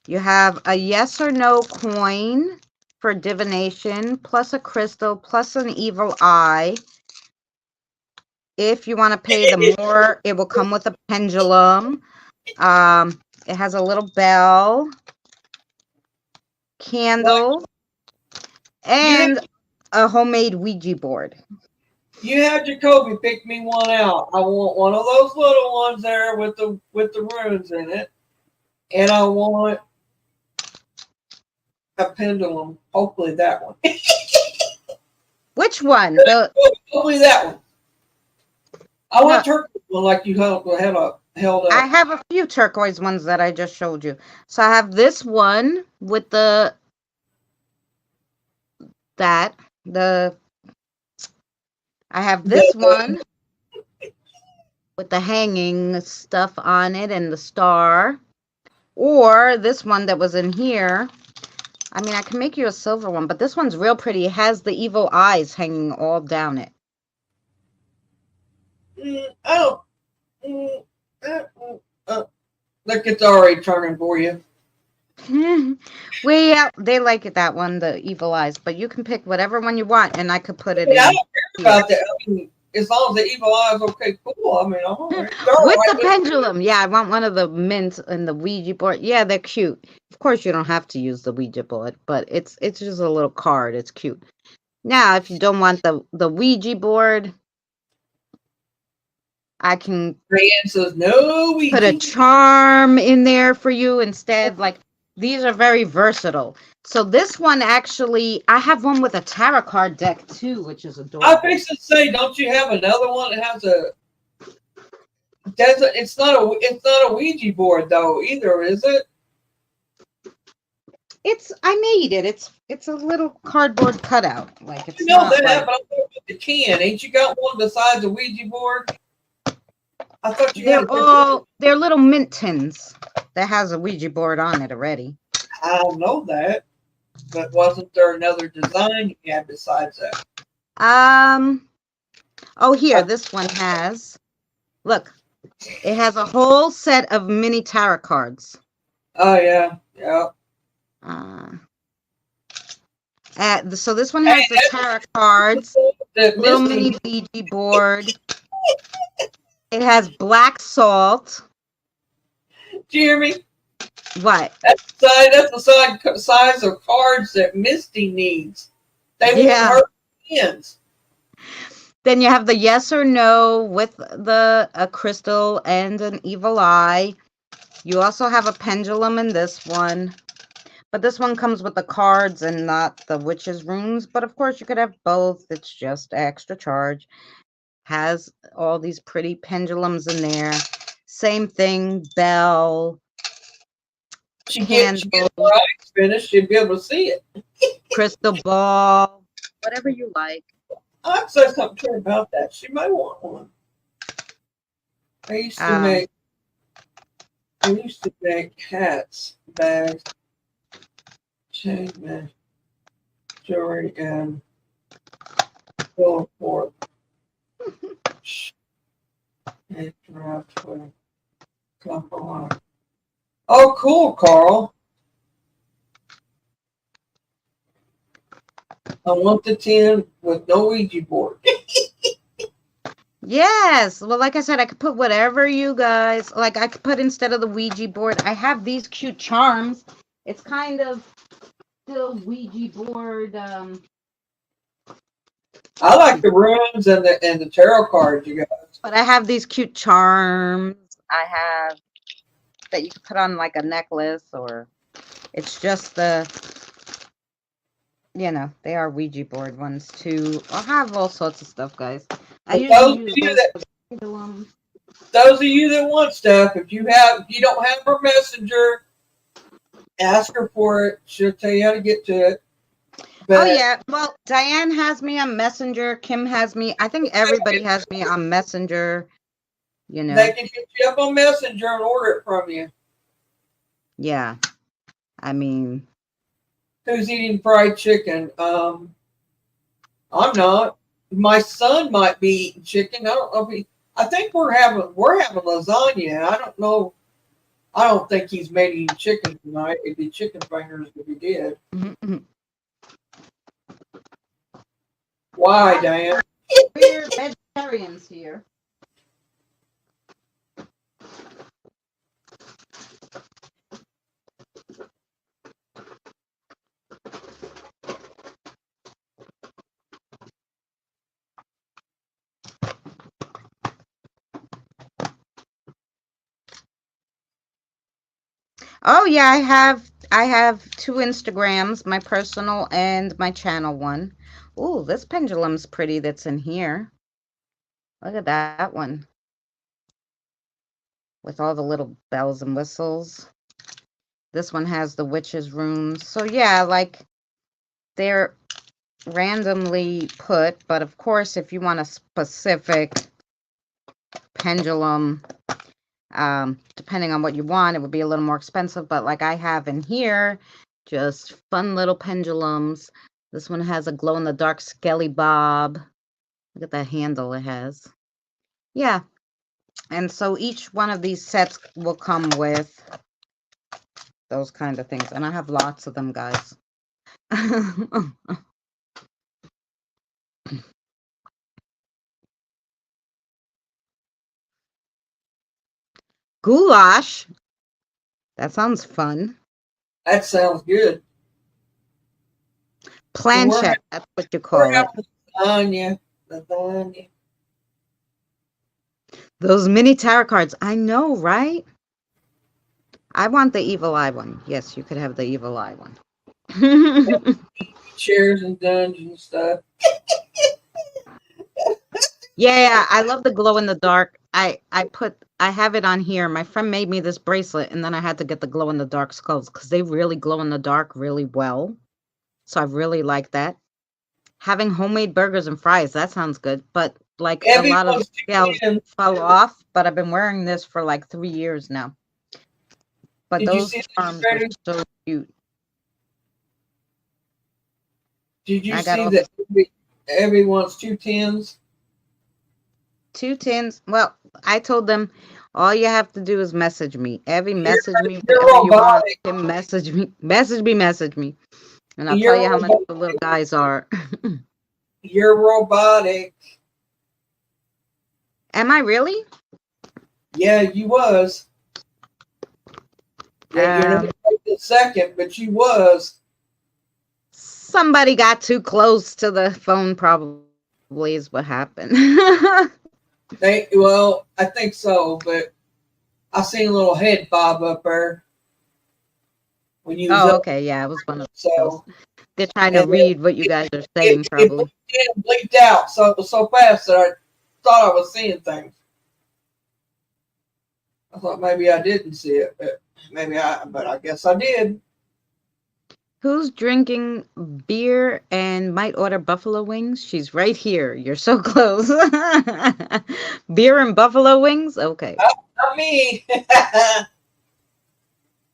You have a yes or no coin for divination, plus a crystal, plus an evil eye. If you want to pay the more, it will come with a pendulum. It has a little bell, Like candle, you, and a homemade Ouija board. you have Jacoby pick me one out. I want one of those little ones there with the runes in it, and I want a pendulum. Hopefully that one. Which one? Hopefully that one. I No, want turkey one like you held I up. have a few turquoise ones that I just showed you. So I have this one with that the I have this The one with the hanging stuff on it and the star, or this one that was in here. I mean, I can make you a silver one, but this one's real pretty. It has the evil eyes hanging all down it. oh, mm, uh, uh, look, it's already turning for you. Way out. They like it, that one, the evil eyes, but you can pick whatever one you want, and I could put I it mean, I in don't care here. about that. I mean, as long as the evil eye is okay, cool. I mean, I'm all right. They're all With right the with me. pendulum. Yeah, I want one of the mint and the Ouija board. Yeah, they're cute. Of course, you don't have to use the Ouija board, but it's just a little card. It's cute. Now, if you don't want the Ouija board, I can Brienne says, no put a Ouija. charm in there for you instead. Like, these are very versatile. So this one actually, I have one with a tarot card deck too, which is I adorable. fix to say, don't you have another one that has a? It's not a Ouija board though either, is it? I made it. It's a little cardboard cutout. Like, You it's know not that, like but I'm talking about the can. Ain't you got one besides a Ouija board? I thought you had a different. they're little mint tins that has a Ouija board on it already. I don't know that, but wasn't there another design you had besides that? Um oh, here, Uh, this one has, look, it has a whole set of mini tarot cards. oh yeah, yeah. Uh so this one Hey, has the tarot cards, that little Misty, mini Ouija board. It has black salt. Jeremy, What? that's the size of cards that Misty needs. They won't Yeah. hurt hands. Then you have the yes or no with the a crystal and an evil eye. You also have a pendulum in this one. But this one comes with the cards and not the witch's runes. But of course, you could have both. It's just extra charge. Has all these pretty pendulums in there. Same thing, bell, She gets her candle, eyes finished, she'd be able to see it. crystal ball, whatever you like. I'd say something to her about that. She may want one. I used to Um, make I used to make hats, bags, chain mail, jewelry, and so forth. And draft with a. Oh, cool, Carl. I want the tin with no Ouija board. yes. Well, like I said, I could put whatever you guys like. I could put instead of the Ouija board. I have these cute charms. It's kind of still Ouija board. I like the runes and the tarot cards, you guys. But I have these cute charms. I have that you could put on like a necklace, or it's just they are Ouija board ones too. I'll have all sorts of stuff, guys. I But usually use those for the pendulum. those of you that want stuff, if you don't have her messenger, ask her for it. She'll tell you how to get to it. Oh But yeah. Well, Diane has me on Messenger. Kim has me. I think everybody has me on Messenger. You they know. can hit you up on Messenger and order it from you. Yeah. I mean, Who's eating fried chicken? I'm not. My son might be eating chicken. I don't know if he. I think we're having lasagna. I don't know. I don't think he's made eating chicken tonight. It'd be chicken fingers if he did. Why, Diane? we're vegetarians here. Oh yeah, I have two Instagrams, my personal and my channel one. Ooh, this pendulum's pretty that's in here. Look at that one. With all the little bells and whistles. This one has the witch's runes. So yeah, like they're randomly put, but of course if you want a specific pendulum, depending on what you want, it would be a little more expensive, but like I have in here, just fun little pendulums. This one has a glow in the dark skelly bob. Look at that handle it has. Yeah. And so each one of these sets will come with those kind of things, and I have lots of them, guys. Goulash. That sounds fun. That sounds good. So Planchette. That's what you we're call it. having lasagna. Lasagna. Those mini tarot cards. I know, right? I want the evil eye one. Yes, you could have the evil eye one. Chairs and dungeon stuff. Yeah, I love the glow in the dark. I have it on here. My friend made me this bracelet, and then I had to get the glow in the dark skulls because they really glow in the dark really well. So I really like that. Having homemade burgers and fries, that sounds good. But like a lot of the Everyone's scales too. fell off, but I've been wearing this for like 3 years now. But Did you those see that, charms are Freddie? so cute. Did you I got see all that the everyone's 2 tens? 2 tins. Well, I told them all you have to do is message me. Every You're, message me you're whatever you want. robotic. Can message me, and I'll tell You're you how much robotic. the little guys are. You're robotic. Am I really? Yeah, you was. Yeah, you're not Um, the second, but you was. Somebody got too close to the phone. Probably is what happened. Well, I think so, but I seen a little head bob up there when you was Oh, up. okay. Yeah, it was one of those. So They're trying to and read what you guys are saying, it probably. blinked out so fast that I thought I was seeing things. I thought maybe I didn't see it, but I guess I did. Who's drinking beer and might order buffalo wings? She's right here. You're so close. Beer and buffalo wings? Okay. Not me.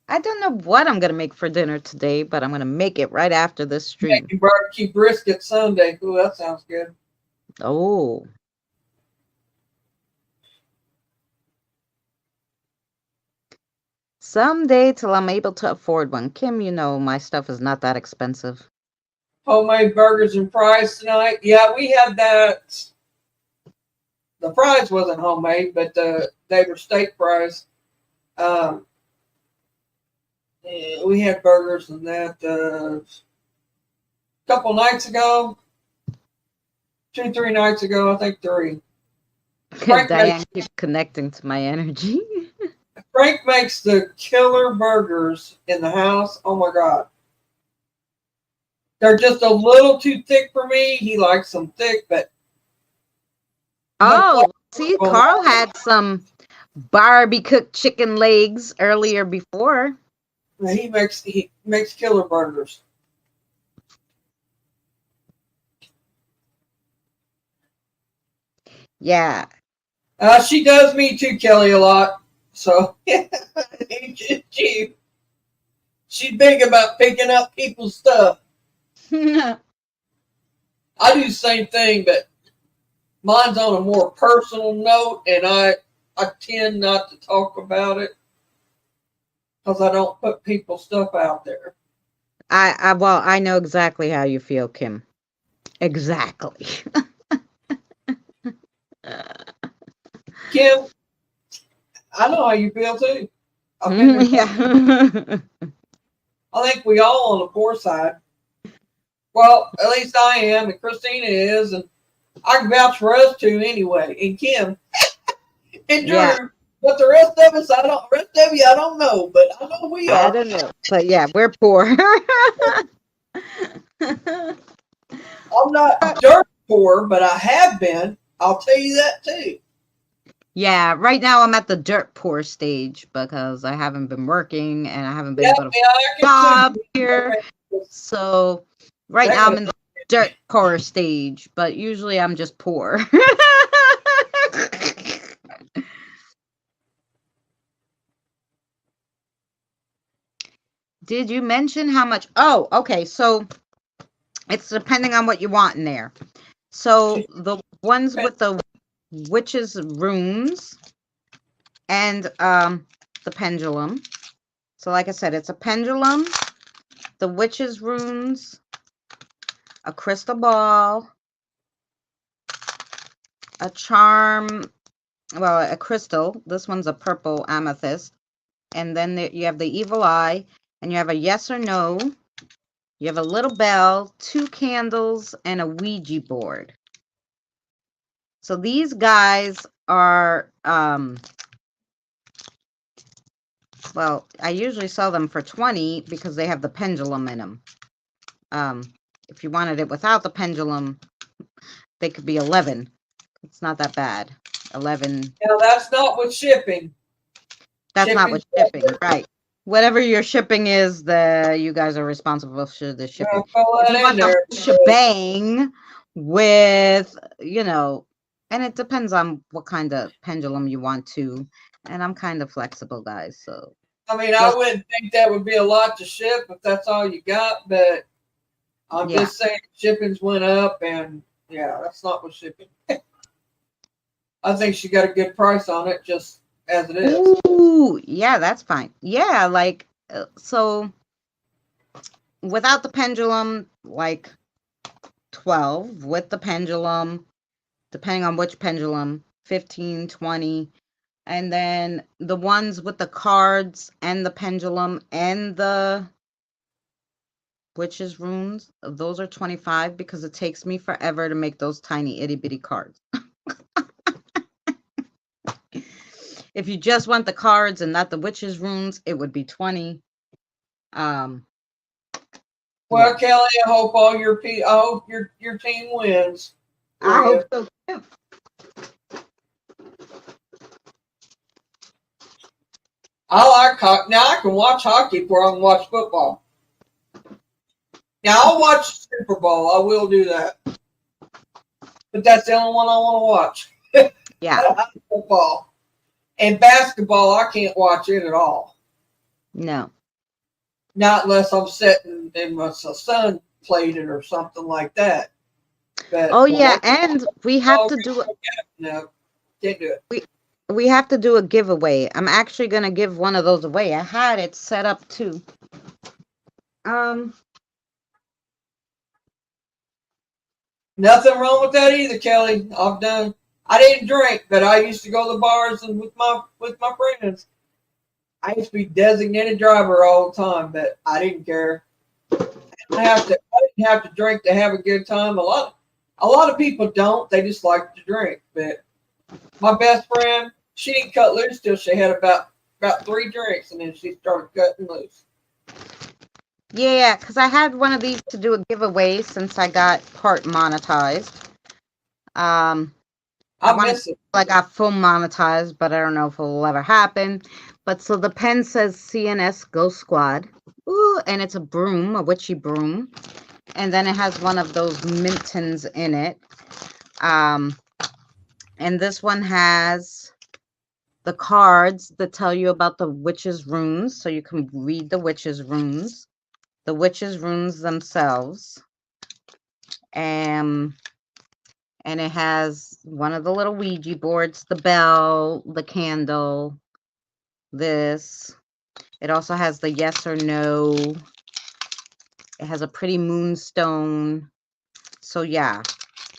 I don't know what I'm going to make for dinner today, but I'm going to make it right after this stream. Making barbecue brisket Sunday. Ooh, that sounds good. Oh. Someday till I'm able to afford one. Kim, you know my stuff is not that expensive. Homemade burgers and fries tonight. Yeah, we had that. The fries wasn't homemade, but they were steak fries. Um, we had burgers and that a couple nights ago, 2, 3 nights ago, I think 3. Diane keeps connecting to my energy. Frank makes the killer burgers in the house. Oh my god. They're just a little too thick for me. He likes them thick, but oh, see, Carl had some Barbie cooked chicken legs earlier before. he makes killer burgers. Yeah. She does me too, Kelly, a lot. So she's big about picking up people's stuff. I do the same thing, but mine's on a more personal note, and I tend not to talk about it because I don't put people's stuff out there. Well, I know exactly how you feel, Kim. Exactly. Kim, I know how you feel too. Yeah. I think we all on the poor side. Well, at least I am, and Christina is, and I can vouch for us two anyway, and Kim and Drew. Yeah. But the rest of us, I don't know, but I know we are. I don't know, but yeah, we're poor. I'm not dirt poor, but I have been. I'll tell you that too. Yeah, right now I'm at the dirt poor stage because I haven't been working and I haven't been able to job here. So right now I'm in the dirt poor stage, but usually I'm just poor. Did you mention how much? Oh, okay. So it's depending on what you want in there. So the ones with the witches' rooms and the pendulum. So like I said, it's a pendulum, the witch's runes, a crystal ball, a charm, well, a crystal. This one's a purple amethyst. And then you have the evil eye, and you have a yes or no. You have a little bell, 2 candles, and a Ouija board. So these guys are, well, I usually sell them for $20 because they have the pendulum in them. If you wanted it without the pendulum, they could be $11. It's not that bad. 11. Now that's not with shipping. That's not with shipping, right? Whatever your shipping is, you guys are responsible for the shipping. If you want the shebang with, and it depends on what kind of pendulum you want to. And I'm kind of flexible, guys. So I mean, I wouldn't think that would be a lot to ship if that's all you got, but I'm just saying shippings went up, and that's not with shipping. I think she got a good price on it, just as it is. Ooh, yeah, that's fine. Yeah, like so without the pendulum, like 12. With the pendulum, depending on which pendulum, 15, 20. And then the ones with the cards and the pendulum and the witch's runes, those are 25 because it takes me forever to make those tiny itty bitty cards. If you just want the cards and not the witch's runes, it would be 20. Well, Kelly, I hope your team wins. I hope so too. I like hockey. Now I can watch hockey before I can watch football. Now I'll watch Super Bowl. I will do that. But that's the only one I want to watch. Yeah. Football. And basketball, I can't watch it at all. No. Not unless I'm sitting and my son played it or something like that. But and we have to do it. No, can't do it. We have to do a giveaway. I'm actually going to give one of those away. I had it set up too. Nothing wrong with that either, Kelly. I didn't drink, but I used to go to the bars and with my friends. I used to be designated driver all the time, but I didn't care. I didn't have to drink to have a good time. A lot of people don't. They just like to drink. But my best friend, she didn't cut loose till she had about 3 drinks, and then she started cutting loose. Yeah, because I had one of these to do a giveaway since I got part monetized. I miss it. I got full monetized, but I don't know if it will ever happen. But so the pen says CNS Ghost Squad. Ooh, and it's a broom, a witchy broom. And then it has one of those Mintons in it. And this one has the cards that tell you about the witch's runes. So you can read the witch's runes. The witch's runes themselves. And it has one of the little Ouija boards, the bell, the candle, this. It also has the yes or no. It has a pretty moonstone. So yeah.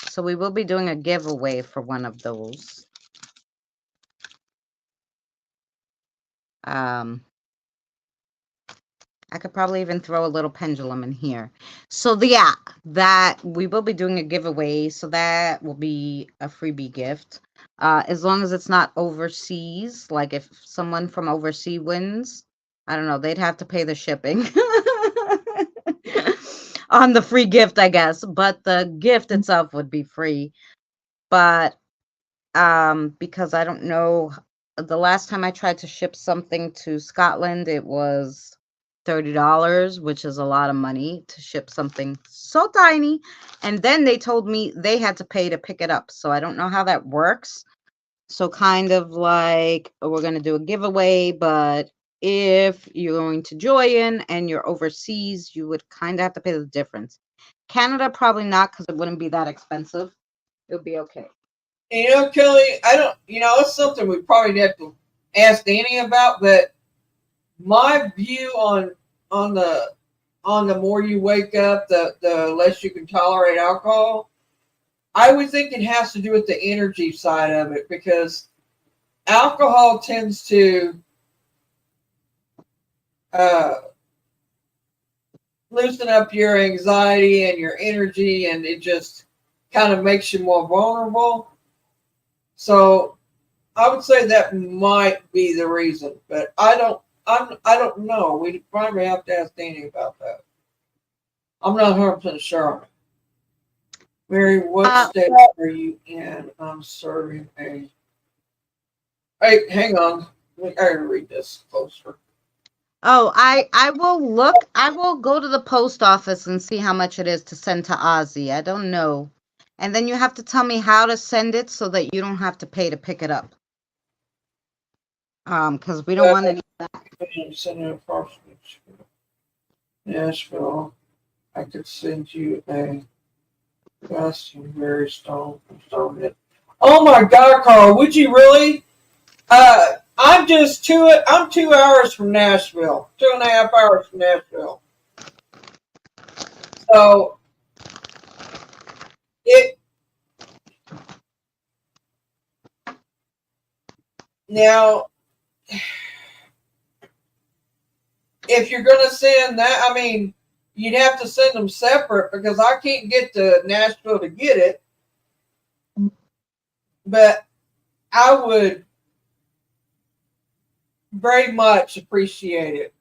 So we will be doing a giveaway for one of those. I could probably even throw a little pendulum in here. So that we will be doing a giveaway. So that will be a freebie gift. As long as it's not overseas. Like if someone from overseas wins, I don't know, they'd have to pay the shipping on the free gift, I guess. But the gift itself would be free. But because I don't know, the last time I tried to ship something to Scotland, it was $30, which is a lot of money to ship something so tiny. And then they told me they had to pay to pick it up. So I don't know how that works. So kind of like we're going to do a giveaway, but if you're going to join and you're overseas, you would kind of have to pay the difference. Canada, probably not, because it wouldn't be that expensive. It would be okay. Kelly, it's something we probably have to ask Danny about, but my view on the on the more you wake up, the less you can tolerate alcohol. I would think it has to do with the energy side of it because alcohol tends to uh, loosen up your anxiety and your energy, and it just kind of makes you more vulnerable. So I would say that might be the reason, but I don't know. We probably have to ask Danny about that. I'm not 100% sure on it. Mary, what Uh, state are you in? I'm serving a. Hey, hang on. I gotta read this closer. oh, I will look. I will go to the post office and see how much it is to send to Ozzy. I don't know. And then you have to tell me how to send it so that you don't have to pay to pick it up. Because we don't want any. Send it across Nashville. I could send you a costume very stone. Oh my God, Carl! Would you really? I'm 2 hours from Nashville, 2.5 hours from Nashville. So it now, if you're gonna send that, I mean, you'd have to send them separate because I can't get to Nashville to get it. But I would very much appreciate it.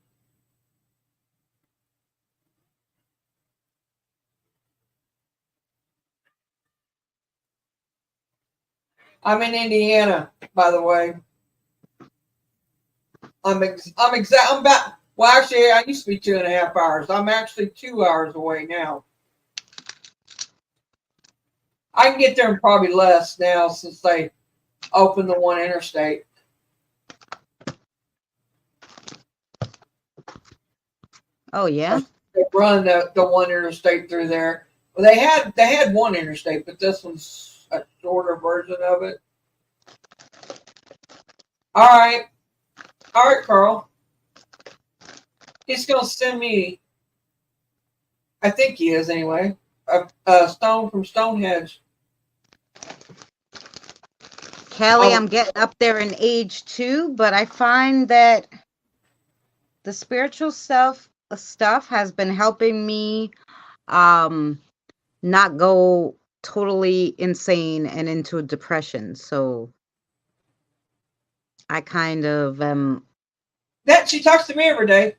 I'm in Indiana, by the way. I'm about. Well, actually, I used to be 2.5 hours. I'm actually 2 hours away now. I can get there in probably less now since they opened the one interstate. Oh yeah. They run the one interstate through there. Well, they had one interstate, but this one's a shorter version of it. All right, all right, Carl. He's gonna send me. I think he is anyway. A stone from Stonehenge. Kelly, Oh, I'm getting up there in age too, but I find that the spiritual stuff has been helping me um not go totally insane and into a depression. So I kind of that she talks to me every day.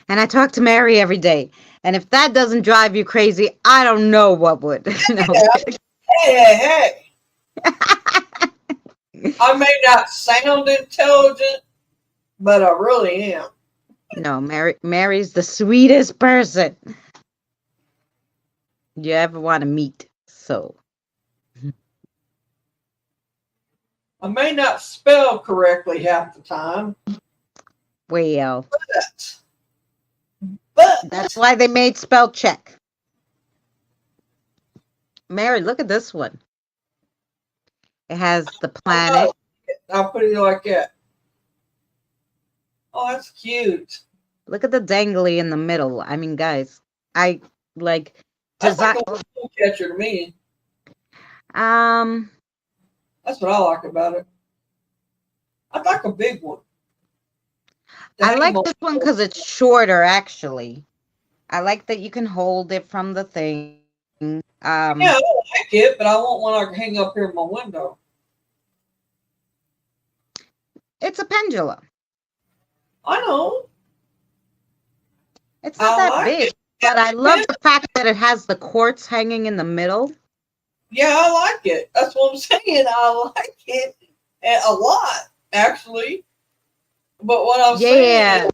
and I talk to Mary every day. And if that doesn't drive you crazy, I don't know what would. No, I'm Yeah. kidding. Hey. I may not sound intelligent, but I really am. No, Mary's the sweetest person you ever want to meet. So, I may not spell correctly half the time, well, but but that's why they made spell check. Mary, look at this one. It has the oh no, planet. I'll put it like that. Oh, that's cute. Look at the dangly in the middle. I mean, guys, I like That's like design. a little catcher to me. Um, That's what I like about it. I'd like a big one to I hang like on. this one because it's shorter. Actually, I like that you can hold it from the thing. Yeah, I don't like it, but I want one I can hang up here in my window. It's a pendulum. I know. It's not I that like big, it. but I Yeah, love the fact that it has the quartz hanging in the middle. yeah, I like it. That's what I'm saying. I like it a lot, actually. But what I'm saying is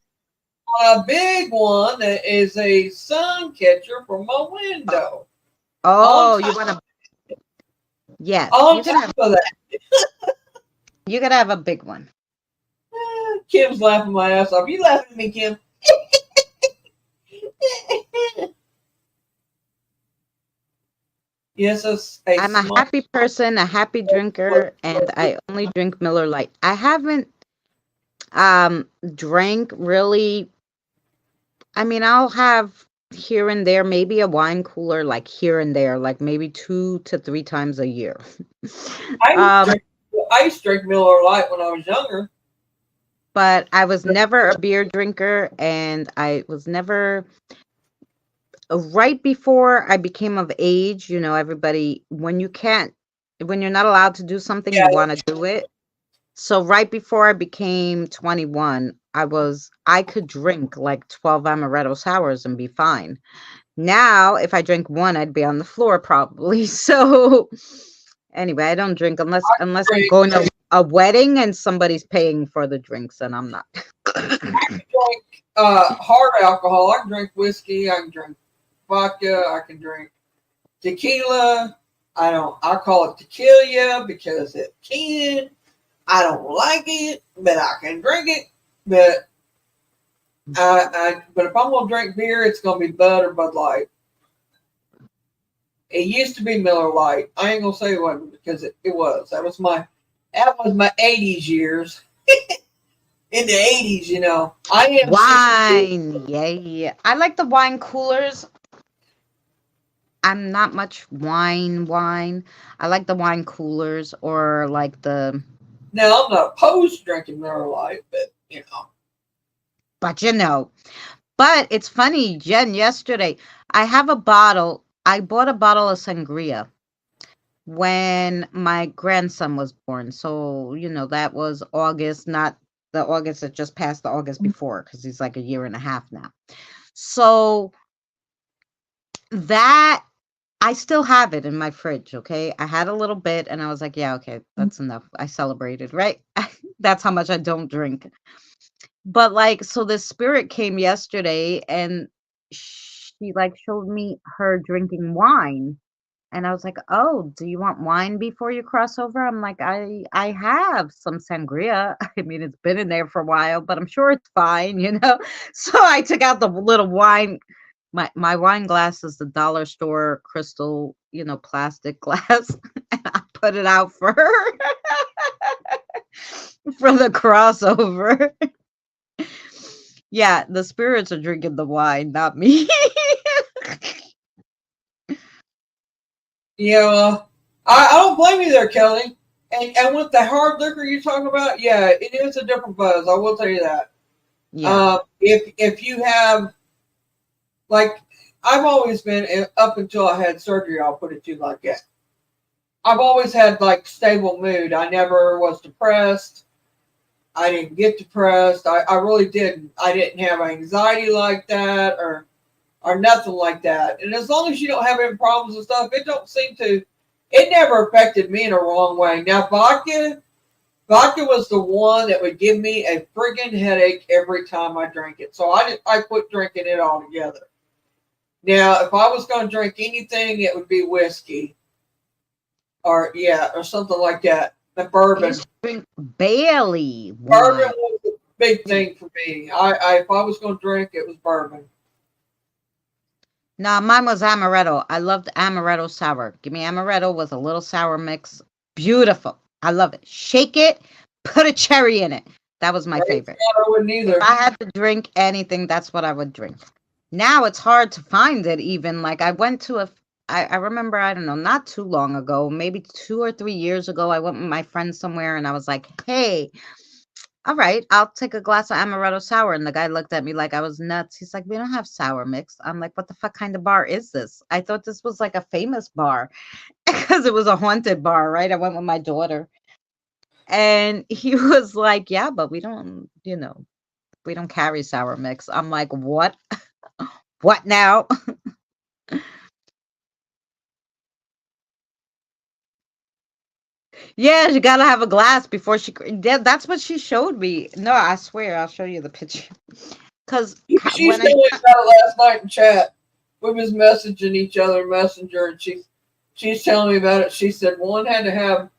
Yeah. a big one that is a sun catcher for my window. On Oh, you top, want to? Yes, on top of that, you could have a big one. Kim's laughing my ass off. You laughing at me, Kim? Yes, it's a I'm a small. happy person, a happy drinker, and I only drink Miller Lite. I haven't. Drink really, I mean, I'll have here and there, maybe a wine cooler, like here and there, like maybe 2 to 3 times a year. I used to um, drink, I used to drink Miller Lite when I was younger. but I was never a beer drinker, and I was never right before I became of age, everybody, when you're not allowed to do something, you Yeah, want to do it. So right before I became 21, I could drink like 12 amaretto sours and be fine. Now, if I drink one, I'd be on the floor probably. So anyway, I don't drink unless I'm drink, going to a wedding and somebody's paying for the drinks and I'm not. drink hard alcohol. I can drink whiskey. I can drink vodka. I can drink tequila. I don't. I call it tequila because it can. I don't like it, but I can drink it. But but if I'm gonna drink beer, it's gonna be Bud or Bud Light. It used to be Miller Lite. I ain't gonna say it wasn't because it was. That was my '80s years. In the '80s, I am 60. Wine. Yeah. I like the wine coolers. I'm not much wine. I like the wine coolers or like the Now I'm not opposed to drinking Miller Lite, but but But it's funny, Jen, yesterday I bought a bottle of sangria when my grandson was born. So, that was August, not the August that just passed, the August before, because he's like a year and a half now. So that I still have it in my fridge, okay? I had a little bit and I was like, yeah, okay, that's enough. I celebrated, right? That's how much I don't drink. But like, so the spirit came yesterday and she like showed me her drinking wine. And I was like, "Oh, do you want wine before you cross over?" I'm like, I have some sangria. I mean, it's been in there for a while, but I'm sure it's fine. So I took out the little wine. My wine glass is the dollar store crystal, plastic glass, and I put it out for her for the crossover. Yeah, the spirits are drinking the wine, not me. yeah. I don't blame you there, Kelly. And with the hard liquor you talk about, yeah, it is a different buzz. I will tell you that. Yeah. If you have like, I've always been up until I had surgery. I'll put it to you like that. I've always had like stable mood. I never was depressed. I didn't get depressed. I really didn't. I didn't have anxiety like that or nothing like that. And as long as you don't have any problems and stuff, it never affected me in a wrong way. Now vodka was the one that would give me a friggin' headache every time I drank it. So I quit drinking it altogether. Now, if I was going to drink anything, it would be whiskey or something like that. The I bourbon. used to drink Bailey Bourbon wine. was a big thing for me. If I was going to drink, it was bourbon. No, mine was amaretto. I loved amaretto sour. Give me amaretto with a little sour mix. Beautiful. I love it. Shake it, put a cherry in it. That was my Right? favorite. I wouldn't If either. I had to drink anything, that's what I would drink. Now it's hard to find it even. Like I went to I remember, I don't know, not too long ago, maybe 2 or 3 years ago, I went with my friend somewhere and I was like, hey, all right, I'll take a glass of amaretto sour. And the guy looked at me like I was nuts. He's like, we don't have sour mix. I'm like, what the fuck kind of bar is this? I thought this was like a famous bar because it was a haunted bar, right? I went with my daughter. And he was like, yeah, but we don't carry sour mix. I'm like, what? What now? Yeah, you gotta have a glass before that's what she showed me. No, I swear, I'll show you the picture. Because She's when I telling me about it last night in chat. We was messaging each other messenger, and she's telling me about it. She said one had to have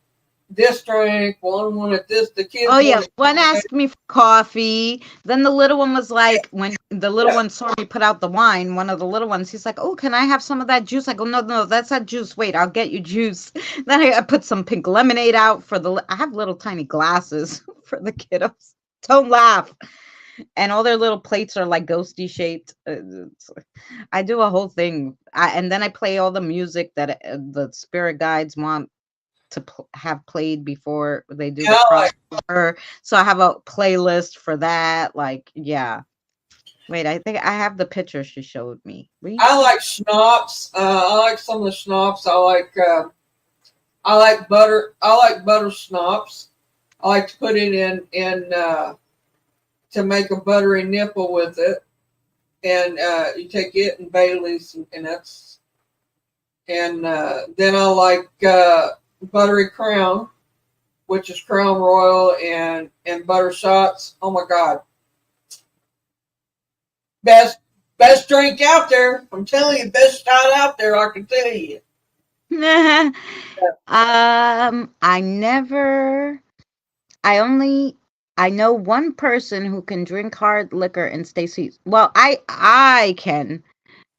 this drink, one wanted this, the kids Oh yeah, wanted one this. asked me for coffee. Then the little one was like, when the little Yeah. one saw me put out the wine, one of the little ones, he's like, "Oh, can I have some of that juice?" I go, "No, no, that's not juice. Wait, I'll get you juice." Then I put some pink lemonade out for I have little tiny glasses for the kiddos. Don't laugh. And all their little plates are like ghosty shaped. I do a whole thing. And then I play all the music that the spirit guides want to have played before they do Yeah, the like crossover. So I have a playlist for that. Like, yeah. Wait, I think I have the picture she showed me. Will you I see? like schnapps. I like some of the schnapps. I like butter. I like butter schnapps. I like to put it in to make a buttery nipple with it, and you take it and Bailey's, and that's and then I like buttery crown, which is Crown Royal and butter shots. Oh my God, best best drink out there. I'm telling you, best shot out there. I can tell you. I never I only I know one person who can drink hard liquor and stay sweet. Well, I can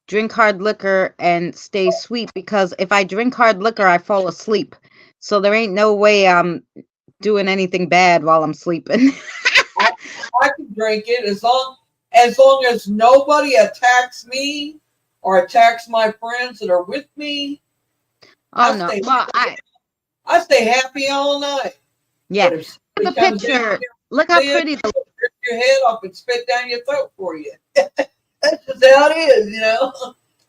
drink hard liquor and stay sweet because if I drink hard liquor, I fall asleep. So there ain't no way I'm doing anything bad while I'm sleeping. I, I can drink it as long as nobody attacks me or attacks my friends that are with me. Oh I no. stay Well, I stay happy all night. yeah. But if The somebody comes down picture. here Look how then pretty the rip your head off and spit down your throat for you. That's just how it is.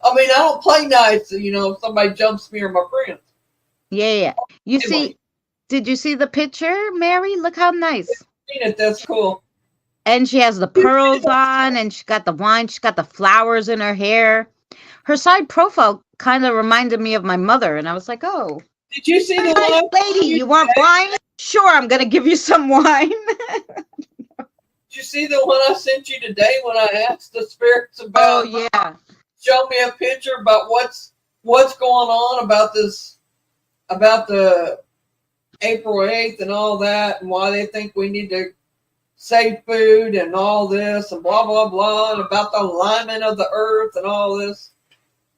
I mean, I don't play nice, if somebody jumps me or my friends. Yeah, yeah. You Anyway, see, did you see the picture, Mary? Look how nice. seen it, that's cool. And she has the pearls on and she got the wine, she got the flowers in her hair. Her side profile kind of reminded me of my mother, and I was like, "Oh, Did you see a the one nice I lady. sent you You want today? wine? Sure, I'm gonna give you some wine." Did you see the one I sent you today when I asked the spirits Oh about yeah. show me a picture about what's going on about the April 8th and all that, and why they think we need to save food and all this and blah blah blah, and about the alignment of the earth and all this.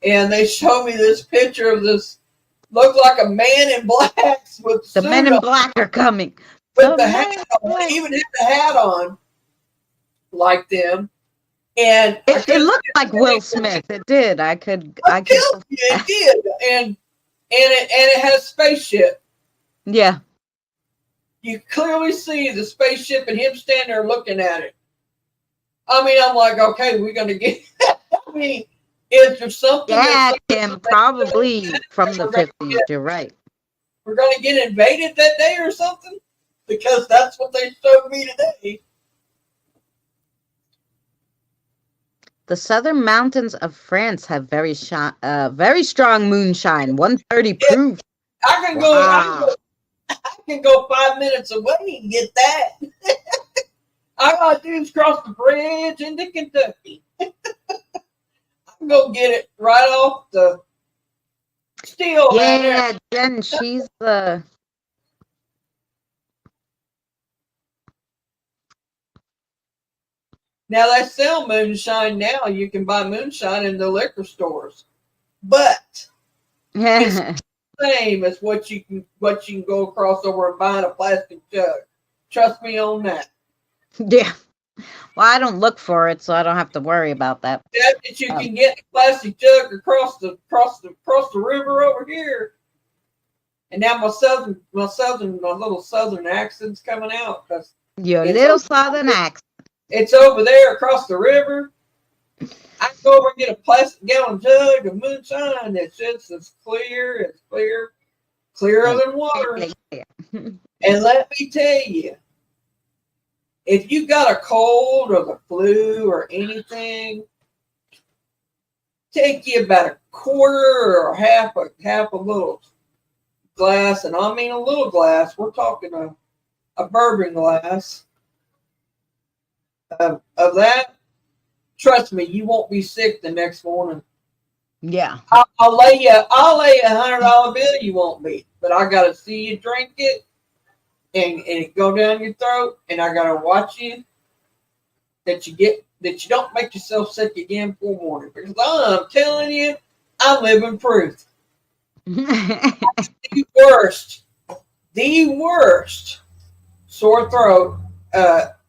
And they show me this picture of this looked like a man in blacks with a The men suit in on, black are coming. with The the hat men in on. They black. even had the hat on like them. And I It couldn't looked like Will Smith. It did. I'm I could telling you, it did. And it had a spaceship. yeah. You clearly see the spaceship and him standing there looking at it. I mean, I'm like, okay, we're gonna get. I mean, is there something Yeah, that's Tim, probably from the we're gonna 50s. get You're right. we're gonna get invaded that day or something? Because that's what they showed me today. The southern mountains of France have very strong moonshine, 130 Yeah, proof. I can go. I can Wow. go. I can go 5 minutes away and get that. I gotta do is cross the bridge into Kentucky. I can go get it right off the steel down there. Yeah, Jen, she's the Now they sell moonshine now. You can buy moonshine in the liquor stores, but it's yeah. the same as what you can go across over and buy in a plastic jug. Trust me on that. Yeah. Well, I don't look for it, so I don't have to worry about that. That you Um, can get a plastic jug across the river over here. And now my little southern accent's coming out because your it's little over, southern accent. it's over there across the river. I can go over and get a plastic gallon jug of moonshine that's just as clearer Yeah, than yeah, water. yeah, yeah. And let me tell you, if you got a cold or the flu or anything, take you about a quarter or half a little glass, and I mean a little glass. We're talking a bourbon glass of that. Trust me, you won't be sick the next morning. Yeah. I'll lay you $100 bill. You won't be, but I gotta see you drink it and it go down your throat, and I gotta watch you that you don't make yourself sick again before morning. Because I'm telling you, I'm living proof. The worst, the worst sore throat.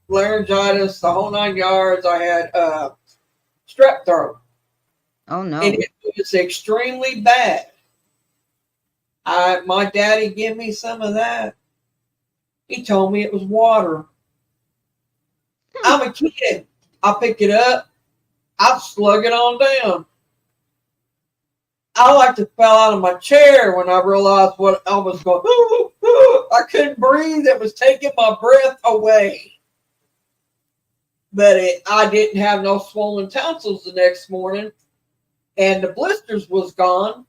laryngitis, the whole 9 yards. I had strep throat, Oh and no. it was extremely bad. My daddy gave me some of that. He told me it was water. Hmm. I'm a kid. I pick it up. I slug it on down. I like to fell out of my chair when I realized what I was going. I couldn't breathe. It was taking my breath away. But I didn't have no swollen tonsils the next morning, and the blisters was gone,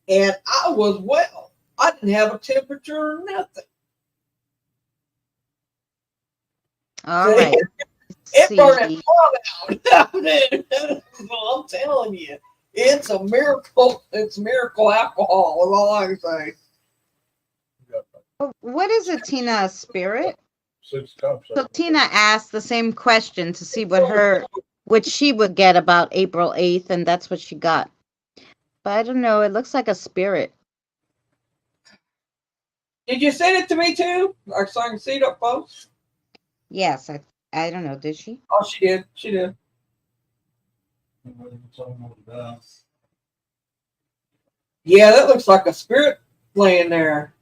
and I was well. I didn't have a temperature or nothing. All So right. it burned See. it out. I'm telling you, it's a miracle. It's miracle alcohol. Is all I can say. What is it, Tina? A spirit? 6 cups. So Tina asked the same question to see what she would get about April 8th, and that's what she got. But I don't know. It looks like a spirit. Did you send it to me too? So I can see it up close. Yes, I don't know. Did she? Oh, she did. She did. Yeah, that looks like a spirit laying there.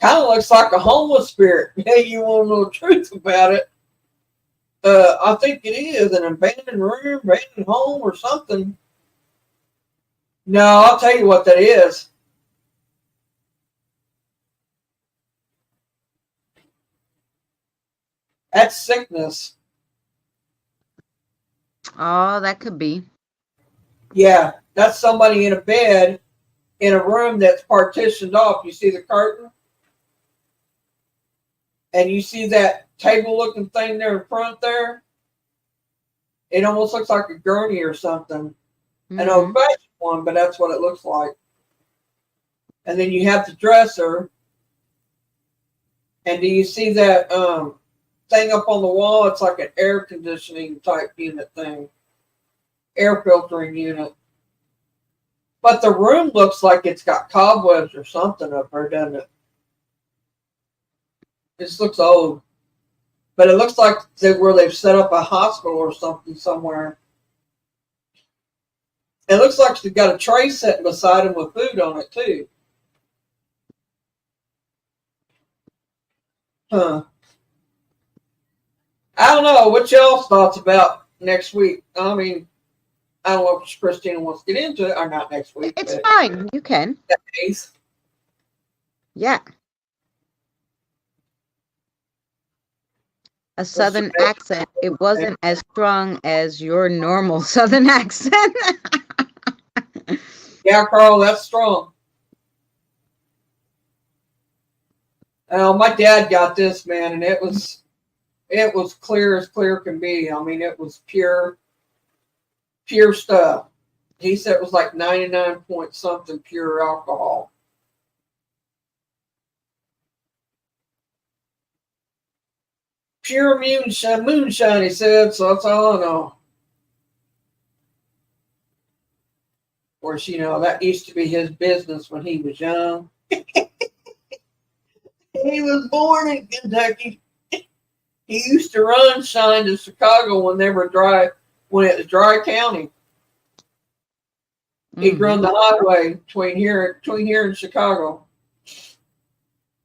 Kind of looks like a homeless spirit. Hey, you want to know the truth about it? I think it is an abandoned room, abandoned home, or something. No, I'll tell you what that is. That's sickness. Oh, that could be. Yeah, that's somebody in a bed in a room that's partitioned off. You see the curtain? And you see that table looking thing there in front there? It almost looks like a gurney or something. An Mm-hmm. old fashioned one, but that's what it looks like. And then you have the dresser. And do you see that thing up on the wall? It's like an air conditioning type unit thing, air filtering unit. But the room looks like it's got cobwebs or something up there, doesn't it? It just looks old. But it looks like where they've set up a hospital or something somewhere. It looks like they've got a tray sitting beside them with food on it, too. Huh. I don't know. What y'all's thoughts about next week? I mean, I don't know if Christina wants to get into it or not next week. It's But fine. You can. days. Yeah. A What's southern accent. It wasn't as strong as your normal southern accent. Yeah, Carl, that's strong. My dad got this, man, and it was clear as clear can be. I mean, it was pure stuff. He said it was like 99 point something pure alcohol. Pure moonshine, he said, so that's all I know. Of course, that used to be his business when he was young. He was born in Kentucky. He used to run shine to Chicago when they were dry, when it was dry county. He'd run the highway between here and Chicago.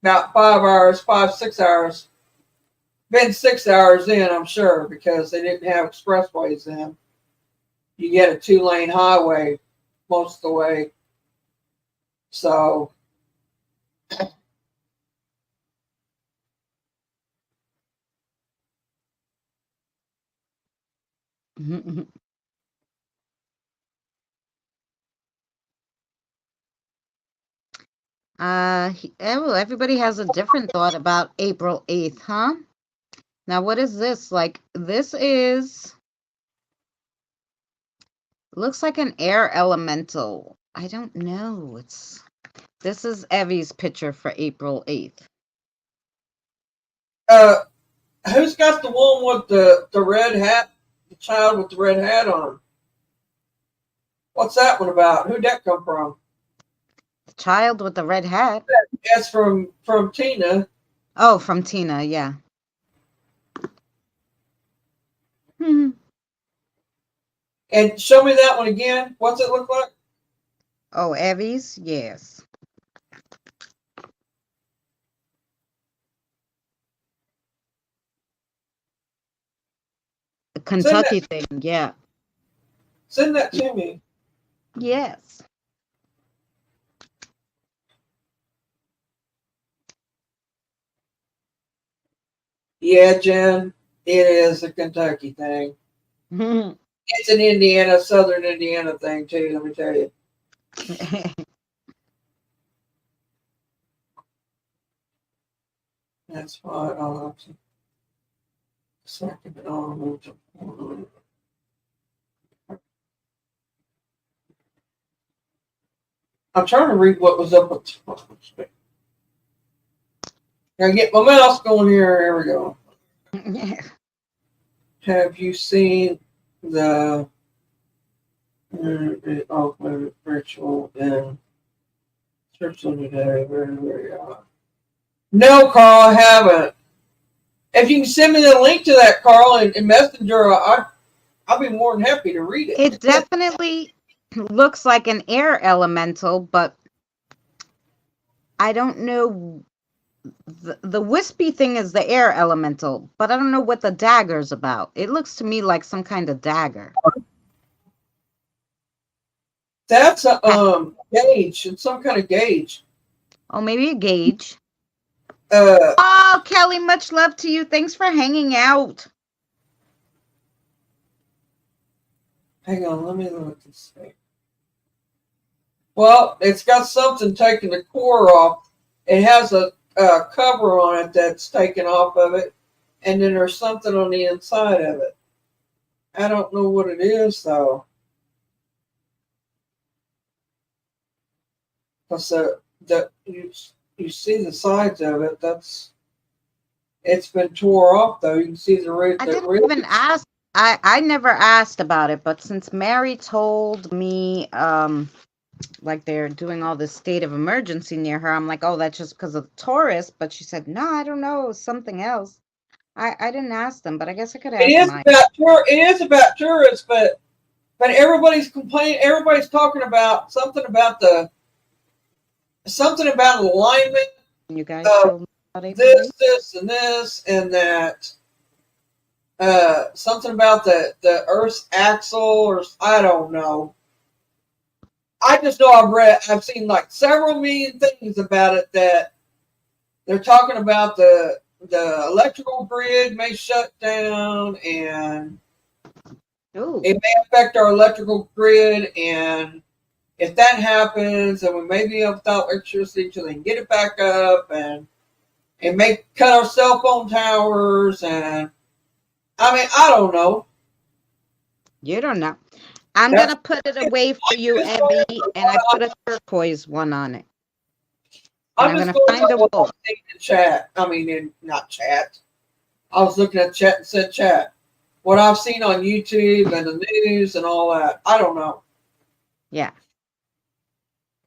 About 6 hours. Been 6 hours in, I'm sure, because they didn't have expressways then. You get a 2-lane highway most of the way. So Everybody has a different thought about April 8th, huh? Now, what is this? Like, this looks like an air elemental. I don't know. This is Evie's picture for April 8th. who's got the one with the red hat? The child with the red hat on. What's that one about? Who'd that come from? The child with the red hat. That's from Tina. Oh, from Tina, yeah. Hmm. And show me that one again. What's it look like? Oh, Evie's? Yes. The Send that, Kentucky thing, yeah. send that to me. Yes. Yeah, Jen, it is a Kentucky thing. Hmm. It's an Indiana, Southern Indiana thing too. Let me tell you. That's why I'll have to second. I'm trying to read what was up at the top. Gotta get my mouse going here. Here we go. Have you seen the ritual in Switzerland today? No, Carl, I haven't. If you can send me the link to that, Carl, in Messenger, I'll be more than happy to read it. It definitely looks like an air elemental, but I don't know. The wispy thing is the air elemental, but I don't know what the dagger's about. It looks to me like some kind of dagger. That's a gauge. It's some kind of gauge. Oh, maybe a gauge. Uh, Oh, Kelly, much love to you. Thanks for hanging out. hang on, let me look at this thing. Well, it's got something taking the core off. It has a cover on it that's taken off of it, and then there's something on the inside of it. I don't know what it is though. Because you see the sides of it. It's been tore off though. You can see the I the didn't even ask. I never asked about it, but since Mary told me like they're doing all this state of emergency near her, I'm like, oh, that's just because of tourists. But she said, no, I don't know, something else. I didn't ask them, but I guess I could It ask is Mike. about It is about tourists, but everybody's complaining. Everybody's talking about something about alignment You guys of told me about April 8th? this, and that. Something about the Earth's axle, or I don't know. I just know I've seen like several million things about it that they're talking about the electrical grid may shut down, and Ooh. it may affect our electrical grid, and if that happens, then we may be without electricity until they can get it back up, and it may cut our cell phone towers, and I mean, I don't know. You don't know. I'm That's gonna put it away for you, Evie, and I put a turquoise one on it. And I'm I'm just gonna going find by a what wolf. I'm seeing in chat. I mean, not chat. I was looking at chat and said chat. What I've seen on YouTube and the news and all that. I don't know. Yeah.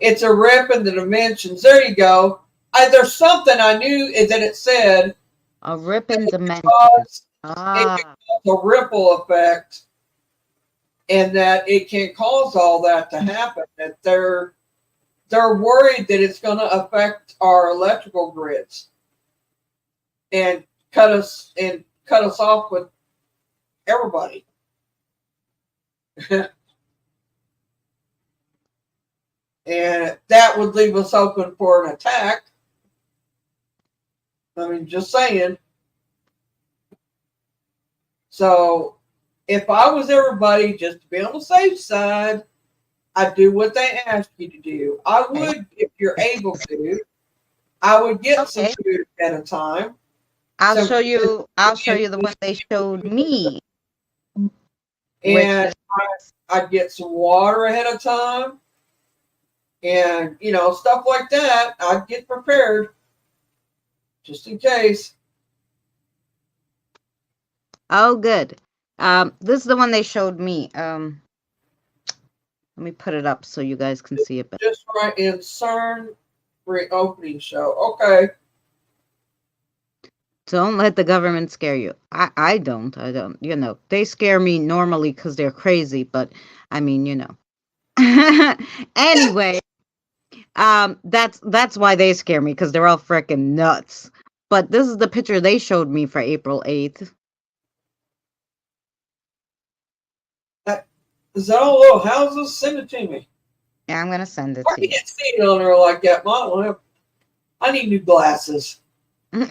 It's a rip in the dimensions. There you go. There's something I knew that it said A rip in dimension. it Ah. cause a ripple effect, and that it can cause all that to happen. That they're worried that it's going to affect our electrical grids and cut us off with everybody. And that would leave us open for an attack. I mean, just saying. So, if I was everybody, just to be on the safe side, I'd do what they ask you to do. I Okay. would, if you're able to, I would get some Okay. food at a time. I'll Some show you. I'll show and, you the one they showed me, which and is I'd get some water ahead of time, and stuff like that. I'd get prepared just in case. oh good. This is the one they showed me. Let me put it up so you guys can see it better. Just right in CERN reopening show. Okay. Don't let the government scare you. I don't. I don't. They scare me normally because they're crazy, but I mean, anyway, that's why they scare me because they're all freaking nuts. But this is the picture they showed me for April 8th. Is that all little houses? Send it to me. Yeah, I'm gonna send it I to can't see it on there like that. I need new glasses. you.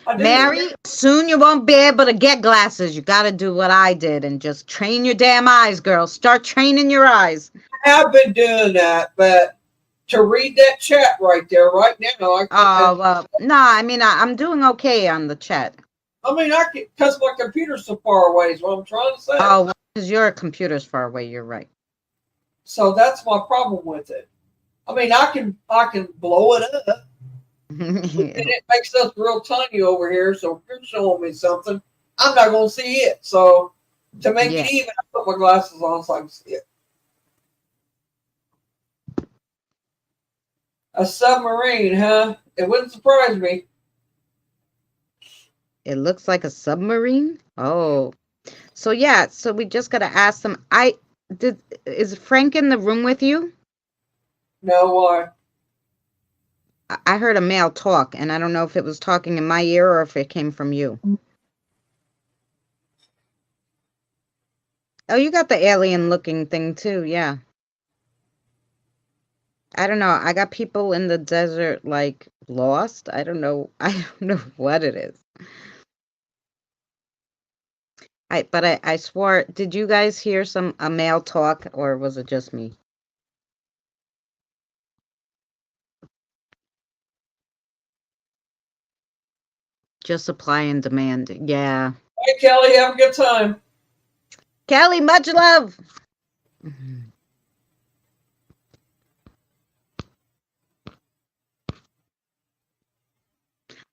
I do. Mary, soon you won't be able to get glasses. You gotta do what I did and just train your damn eyes, girl. Start training your eyes. I have been doing that, but to read that chat right there, right now, I can't. Oh, well, no, I mean, I'm doing okay on the chat. I mean, I can because my computer's so far away. Is what I'm trying to say. Oh, because your computer's far away. You're right. So that's my problem with it. I mean, I can blow it up, and it makes us real tiny over here. So if you're showing me something, I'm not going to see it. So to make Yeah, it even, I put my glasses on so I can see it. A submarine, huh? It wouldn't surprise me. it looks like a submarine. Oh, so yeah, so we just gotta ask them. I did. Is Frank in the room with you? No, why? I heard a male talk, and I don't know if it was talking in my ear or if it came from you. Oh, you got the alien-looking thing too. Yeah. I don't know. I got people in the desert like lost. I don't know. I don't know what it is. But I swore. Did you guys hear a male talk or was it just me? Just supply and demand. Yeah. Hey, Kelly, have a good time. Kelly, much love. Mhm.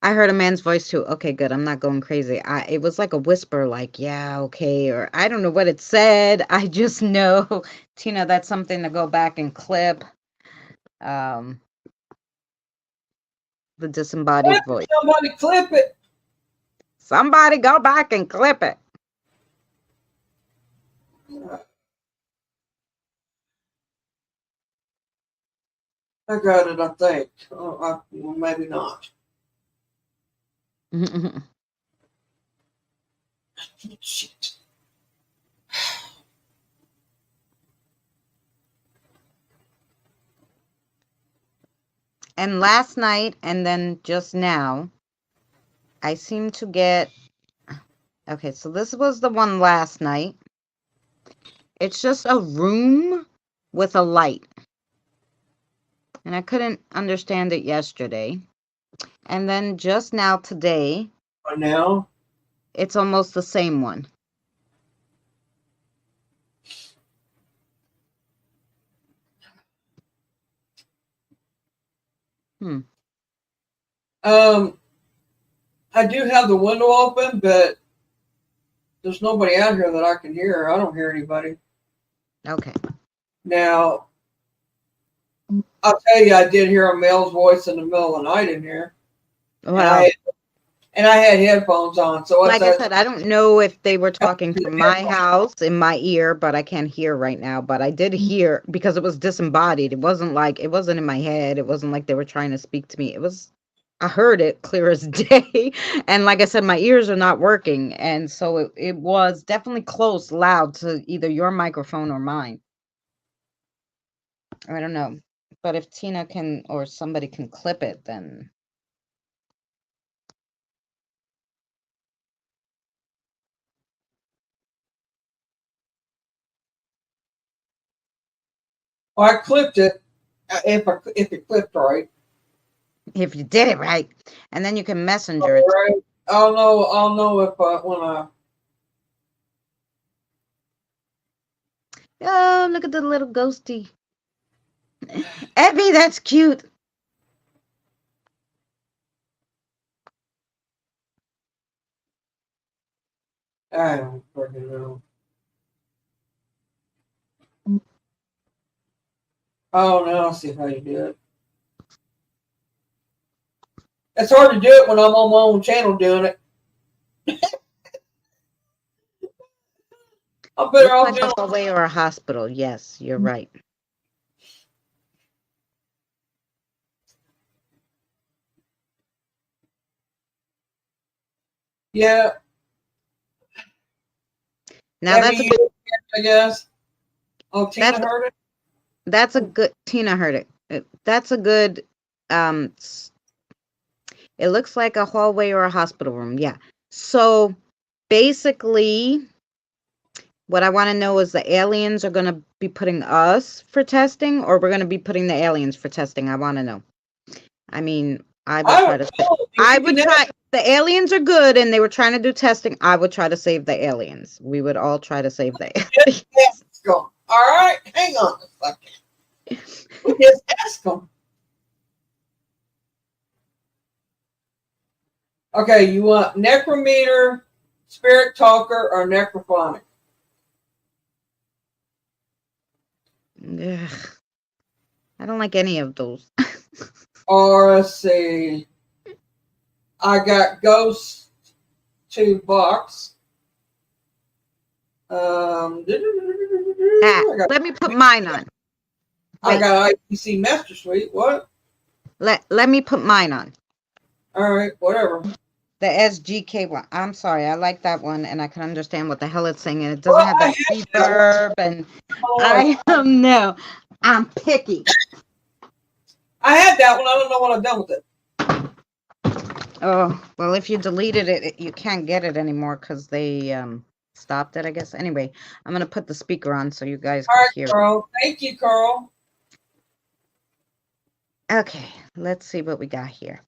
I heard a man's voice too. Okay, good. I'm not going crazy. It was like a whisper, like, yeah, okay, or I don't know what it said. I just know, Tina, that's something to go back and clip. Um, the disembodied voice. Somebody clip it. Somebody go back and clip it. I got it, I think. Well, maybe not. Shit. And last night and then just now, I seem to get. Okay, so this was the one last night. It's just a room with a light. And I couldn't understand it yesterday. And then just now today, Right now, it's almost the same one. Hmm. um, I do have the window open, but there's nobody out here that I can hear. I don't hear anybody. Okay. Now, I'll tell you, I did hear a male's voice in the middle of the night in here, and Well, I had headphones on. So what's like I that? said, I don't know if they were talking from my house in my ear, but I can't hear right now. But I did hear because it was disembodied. It wasn't in my head. It wasn't like they were trying to speak to me. I heard it clear as day. And like I said, my ears are not working. And so it was definitely close, loud to either your microphone or mine. I don't know. But if Tina can or somebody can clip it, then. Well, I clipped it. If it clipped right. If you did it right, and then you can messenger All it. right. I'll know. I'll know if when I. Oh, look at the little ghosty. Evie, that's cute. I don't freaking know. Oh, now I'll see how you do it. It's hard to do it when I'm on my own channel doing it. I'm better Looks off like doing a it. hallway or a hospital. Yes, you're right. Yeah. Now that's a MEU, good. I guess. Oh, Tina That's heard it? that's a good. Tina heard it. That's a good. Um, it looks like a hallway or a hospital room. Yeah. So basically, what I want to know is the aliens are going to be putting us for testing, or we're going to be putting the aliens for testing. I want to know. I mean, I would I try don't to. know. I You would can try. The aliens are good, and they were trying to do testing. I would try to save the aliens. We would all try to save the aliens. ask them. All right, hang on a second. We just ask them. Okay, you want necrometer, spirit talker, or necrophonic? Ugh, I don't like any of those. Or let's see. I got ghost to box. Let me put mine on. I Wait, got IPC Master Suite. What? let me put mine on. All right, whatever. The SGK one. I'm sorry, I like that one, and I can understand what the hell it's saying, and it doesn't Well, have I that had that reverb. And one. I don't know. I'm picky. I had that one. I don't know what I've done with it. Oh well, if you deleted it, you can't get it anymore because they stopped it, I guess. Anyway, I'm gonna put the speaker on so you guys All can right, hear. Carl. Thank you, Carl. Okay, let's see what we got here.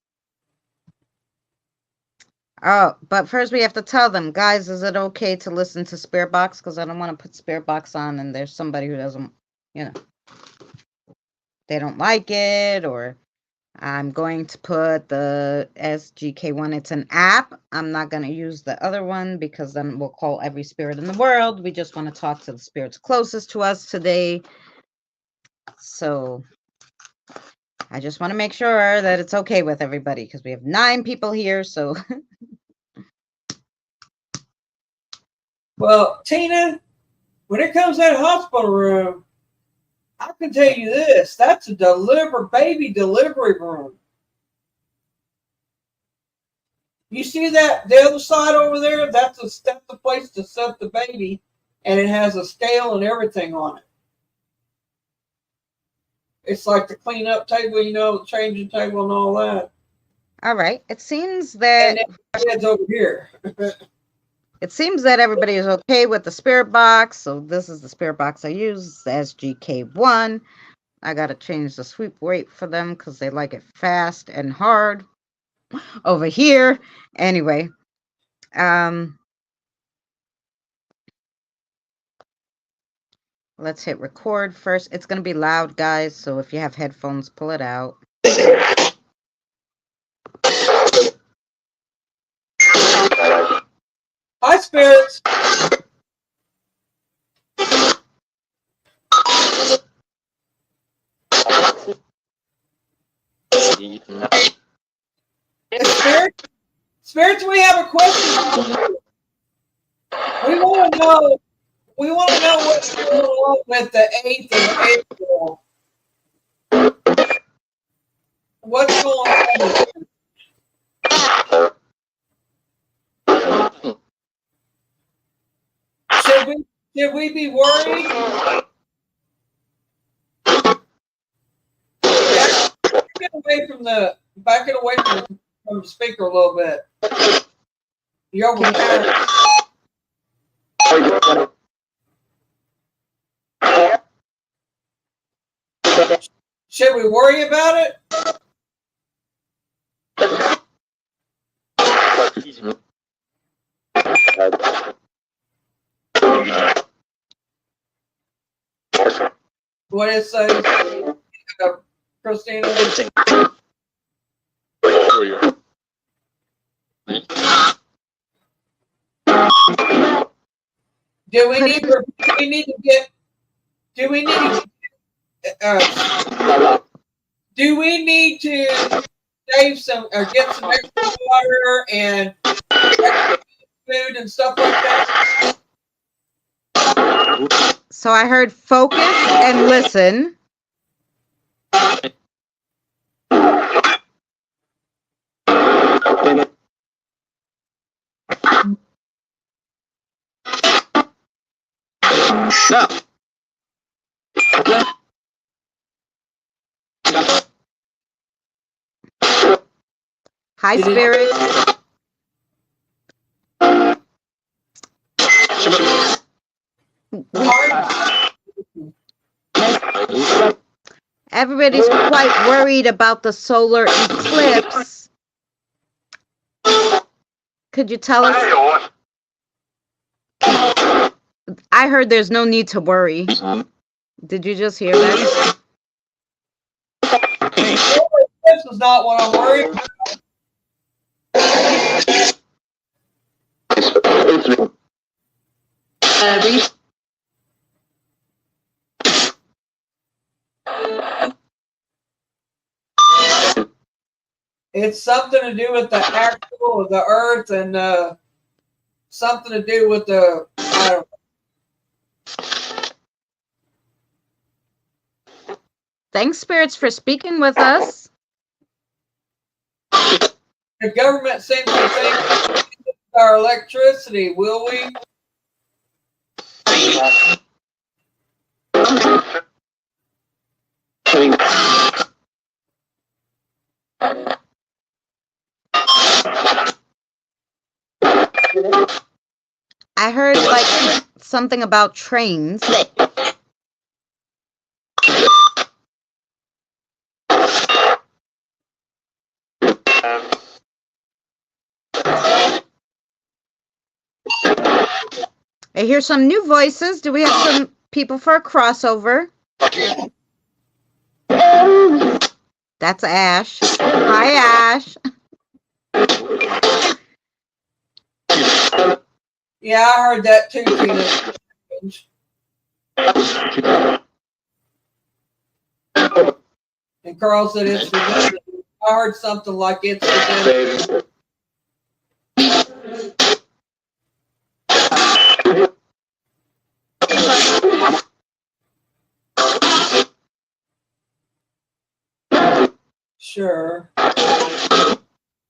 Oh, but first we have to tell them, guys, is it okay to listen to Spirit Box? Because I don't want to put Spirit Box on and there's somebody who doesn't, you know, they don't like it, or I'm going to put the SGK one. It's an app. I'm not going to use the other one because then we'll call every spirit in the world. We just want to talk to the spirits closest to us today. So I just want to make sure that it's okay with everybody because we have 9 people here. So Well, Tina, when it comes to that hospital room, I can tell you this: that's a baby delivery room. You see that the other side over there? That's the place to set the baby, and it has a scale and everything on it. It's like the cleanup table, the changing table and all that. all right. It seems that And then it's over here. everybody is okay with the spirit box. So this is the spirit box I use, the SGK1. I got to change the sweep rate for them because they like it fast and hard over here. Anyway, let's hit record first. It's going to be loud, guys. So if you have headphones, pull it out. Hi, spirits. Spirits, we have a question. We want to know. We want to know what's going on with the 8th of April. What's going on? Should we be worried? Back it away from the speaker a little bit. You're over there. Should we worry about it? What is Christina? Do we need to get? Do we need? Do we need to save some or get some extra water and extra food and stuff like that? So I heard focus and listen. Hi, Spirit. Everybody's quite worried about the solar eclipse. Could you tell us? I heard there's no need to worry. Did you just hear that? This is not what I'm worried about. It's something to do with the actual of the earth and something to do with the, I don't know. Thanks, spirits, for speaking with us. The government seems to think our electricity, will we? I heard like something about trains. I hear some new voices. Do we have some people for a crossover? That's Ash. Hi, Ash. Yeah, I heard that too, Tina. And Carl said it's I heard something like it's Sure.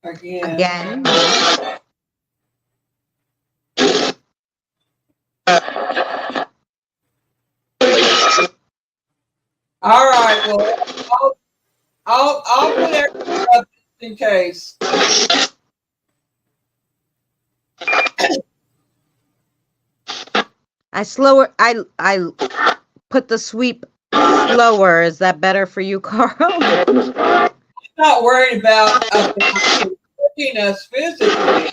Again. All right. Well, I'll put everything up just in case. I put the sweep slower. Is that better for you, Carl? I'm not worried about affecting us physically.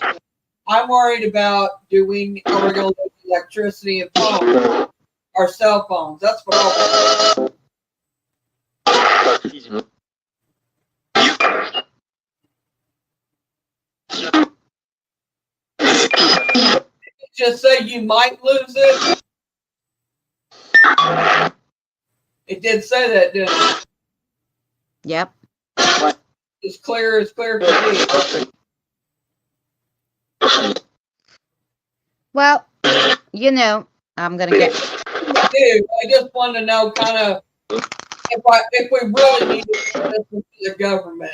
I'm worried about are we going to lose electricity and phones, our cell phones. That's what I just say you might lose it. It did say that, didn't it? Yep. As clear could be. Well, you know, I'm gonna get. I just want to know kind of if we really need to listen to the government.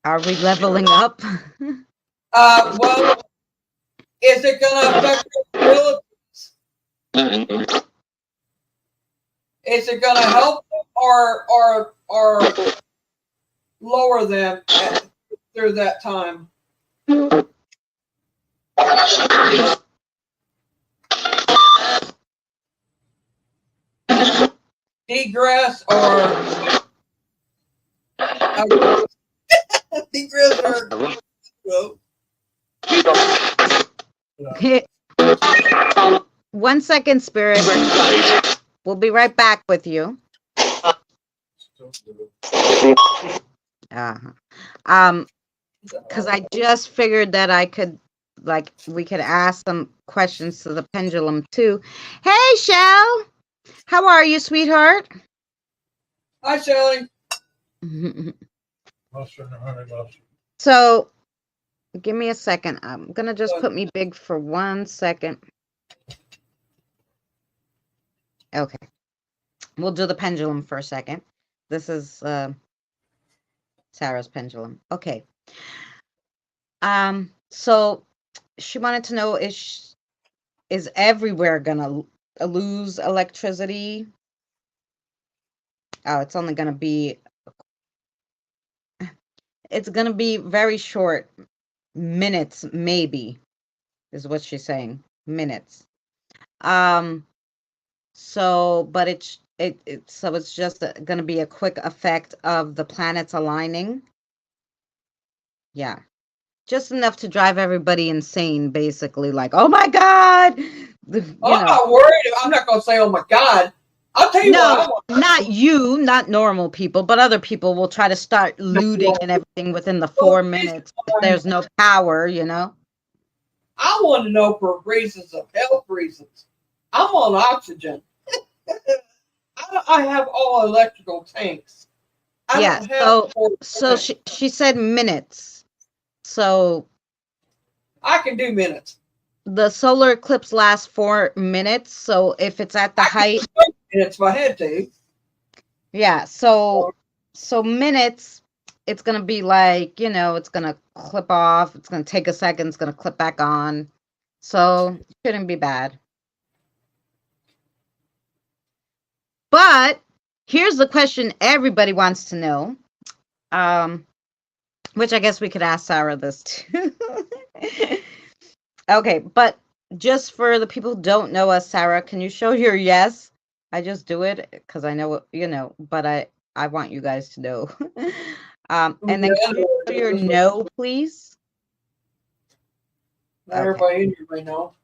Are we leveling up? Well, is it going to affect our abilities? Is it going to help them or lower them through that time? Degress or degress or 1 second, Spirit. We'll be right back with you. Because I just figured that I could, we could ask some questions to the pendulum too. Hey, Shell, how are you, sweetheart? Hi, Shelly. So, give me a second. I'm going to just put me big for 1 second. Okay. We'll do the pendulum for a second. This is Sarah's pendulum. Okay. So she wanted to know, is everywhere gonna lose electricity? Oh, it's only gonna be very short, minutes maybe, is what she's saying. Minutes. So, but it's just gonna be a quick effect of the planets aligning. Yeah. Just enough to drive everybody insane, basically. Like, oh my God! I'm not worried. I'm not going to say, oh my God. I'll tell you what. Not you, not normal people, but other people will try to start looting and everything within the 4 minutes if there's no power, I want to know for reasons of health reasons. I'm on oxygen. I have all electrical tanks. I don't have so she said minutes. So I can do minutes. The solar eclipse lasts 4 minutes. So if it's at the height, minutes if I had to. Yeah. So minutes, it's gonna be like, it's gonna clip off. It's gonna take a second. It's gonna clip back on. So it shouldn't be bad. But here's the question everybody wants to know. Which I guess we could ask Sarah this too. Okay, but just for the people who don't know us, Sarah, can you show your yes? I just do it because I know, but I want you guys to know. And then can you show your no, please? Not everybody in here may know.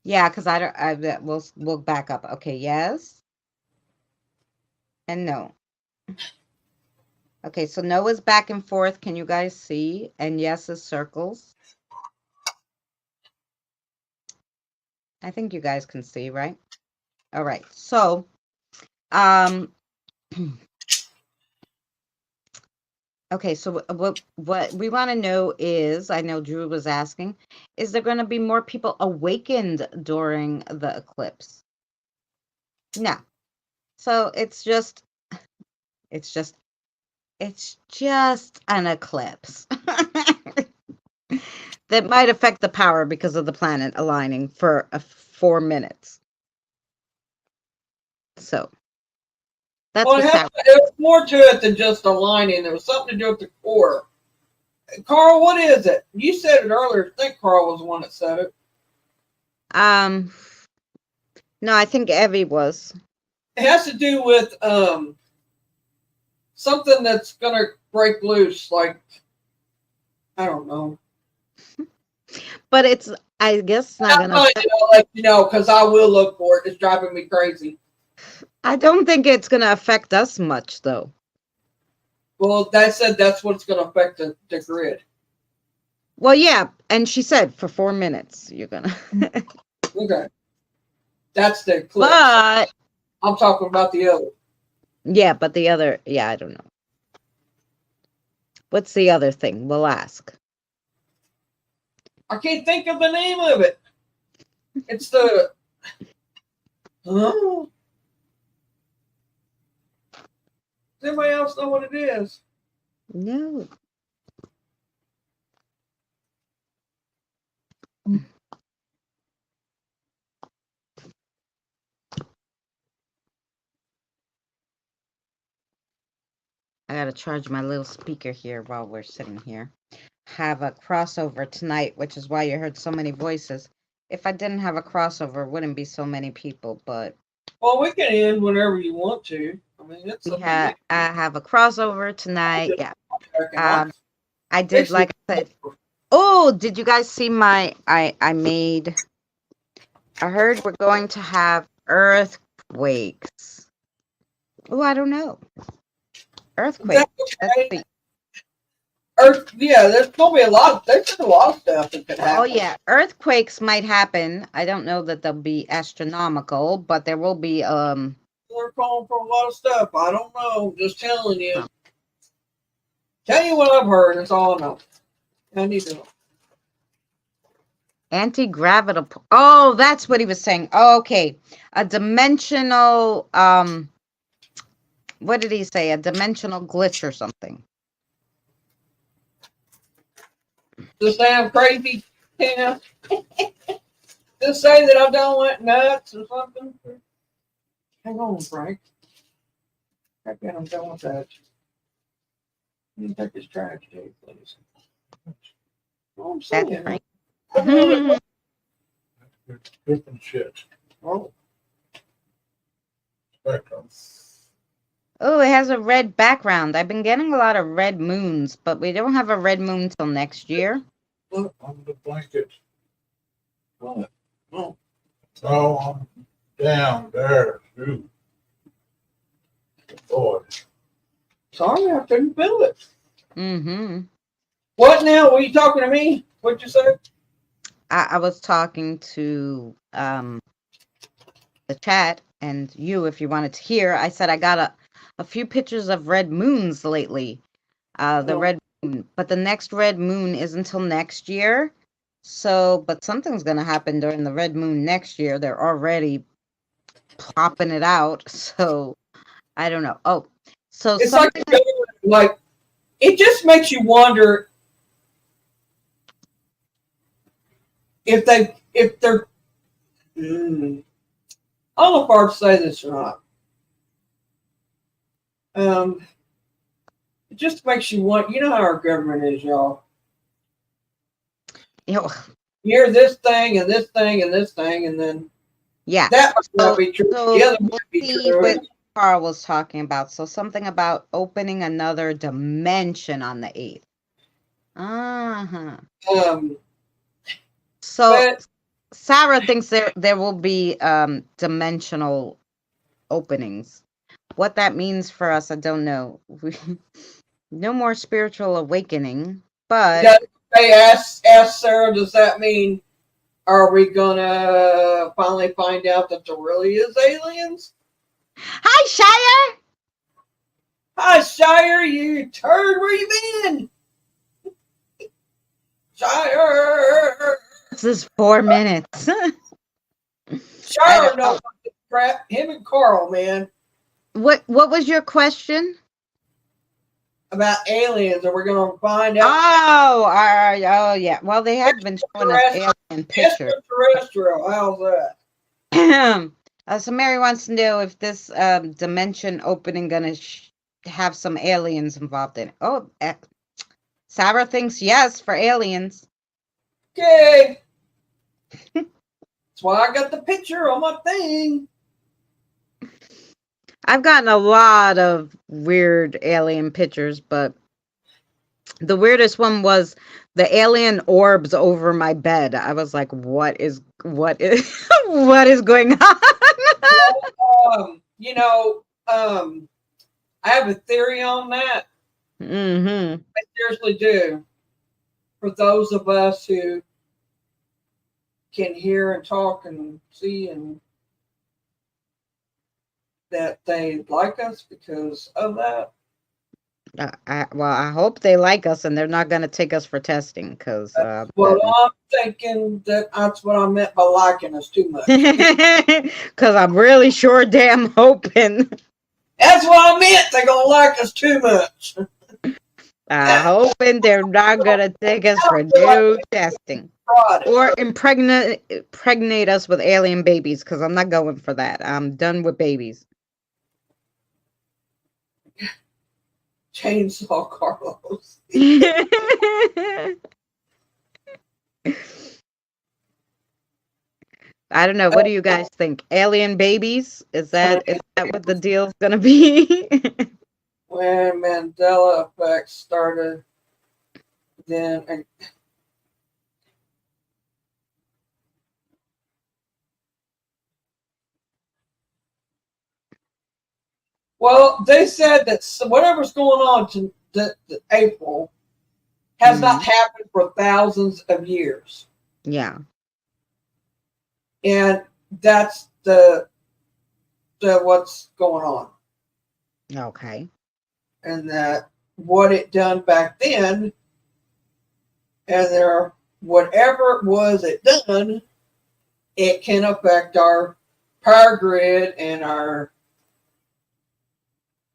Yeah, because we'll back up. Okay, yes. And no. Okay, so no is back and forth. Can you guys see? And yes is circles. I think you guys can see, right? All right. So, okay, so what we want to know is, I know Drew was asking, is there going to be more people awakened during the eclipse? No. So it's just an eclipse that might affect the power because of the planet aligning for 4 minutes. So that's it was more to it than just aligning. There was something to do with the core. Carl, what is it? You said it earlier. I think Carl was the one that said it. No, I think Evie was. It has to do with something that's gonna break loose, like I don't know. But it's, I guess, not gonna. I'll let you know because I will look for it. It's driving me crazy. I don't think it's gonna affect us much, though. Well, that said, that's what's gonna affect the grid. Well, yeah, and she said for 4 minutes you're gonna. Okay, that's the eclipse. But I'm talking about the other. Yeah, but the other, I don't know. What's the other thing? We'll ask. I can't think of the name of it. It's the. Huh? Does anybody else know what it is? No. I gotta charge my little speaker here while we're sitting here. Have a crossover tonight, which is why you heard so many voices. If I didn't have a crossover, it wouldn't be so many people, but. Well, we can end whenever you want to. I mean, it's I have a crossover tonight. Yeah. I did, like I said. Oh, did you guys see I heard we're going to have earthquakes. Oh, I don't know. Earthquake. Okay. There's gonna be a lot of stuff that could happen. Oh yeah, earthquakes might happen. I don't know that they'll be astronomical, but there will be they're calling for a lot of stuff. I don't know. Just telling you. Tell you what I've heard. That's all I know. I need to know. Anti-gravitable. Oh, that's what he was saying. Oh, okay. A dimensional, what did he say? A dimensional glitch or something. Just say I'm crazy. Yeah. Just say that I done went nuts or something. Hang on, Frank. Okay, I'm done with that. Let me take this trash, Jay, please. Oh, I'm That's saying. right. Different shit. Oh, Spectrum. Oh, it has a red background. I've been getting a lot of red moons, but we don't have a red moon till next year. look. On the blanket. What? Oh, No, I'm down there, too. Boy. sorry, I couldn't feel it. Mm-hmm. What now? Were you talking to me? What'd you say? I was talking to the chat and you, if you wanted to hear. I said I got a few pictures of red moons lately. The Oh. red moon, but the next red moon is until next year. So, but something's gonna happen during the red moon next year. They're already plopping it out. So I don't know. Oh, so It's like, something. like, it just makes you wonder if they're. I don't know if I should say this or not. It just makes you want. You know how our government is, y'all. You know, You hear this thing and this thing and this thing, and then yeah. that might not be true. So The other we'll might be see true. what Carl was talking about. So something about opening another dimension on the 8th. Uh-huh. So But Sarah thinks there will be dimensional openings. What that means for us, I don't know. No more spiritual awakening, but they asked Sarah, does that mean are we gonna finally find out that there really is aliens? hi Shire. Hi, Shire, you turd, where you been? Shire! This is 4 minutes. Shire knows crap. Him and Carl, man, What was your question? about aliens, and we're gonna find out. Oh, oh yeah. Well, they have been showing us alien pictures. Extraterrestrial, how's that? So Mary wants to know if this dimension opening gonna have some aliens involved in it. Oh, Sarah thinks yes for aliens. Okay. That's why I got the picture on my thing. I've gotten a lot of weird alien pictures, but the weirdest one was the alien orbs over my bed. I was like, what is what is going on? I have a theory on that. Mm-hmm. I seriously do. For those of us who can hear and talk and see, and that they like us because of that. I hope they like us and they're not going to take us for testing because Well, I'm thinking that's what I meant by liking us too much. because I'm really sure damn hoping. That's what I meant. They're gonna like us too much. I'm hoping they're not going to take us for new testing or impregnate us with alien babies because I'm not going for that. I'm done with babies. Chainsaw Carlos. I don't know. What do you guys think? Alien babies? Is that what the deal's gonna be? When Mandela effect started, then well, they said that whatever's going on to April has not happened for thousands of years. Yeah. And that's the what's going on, Okay. and that what it done back then, and there whatever it was it done, it can affect our power grid and our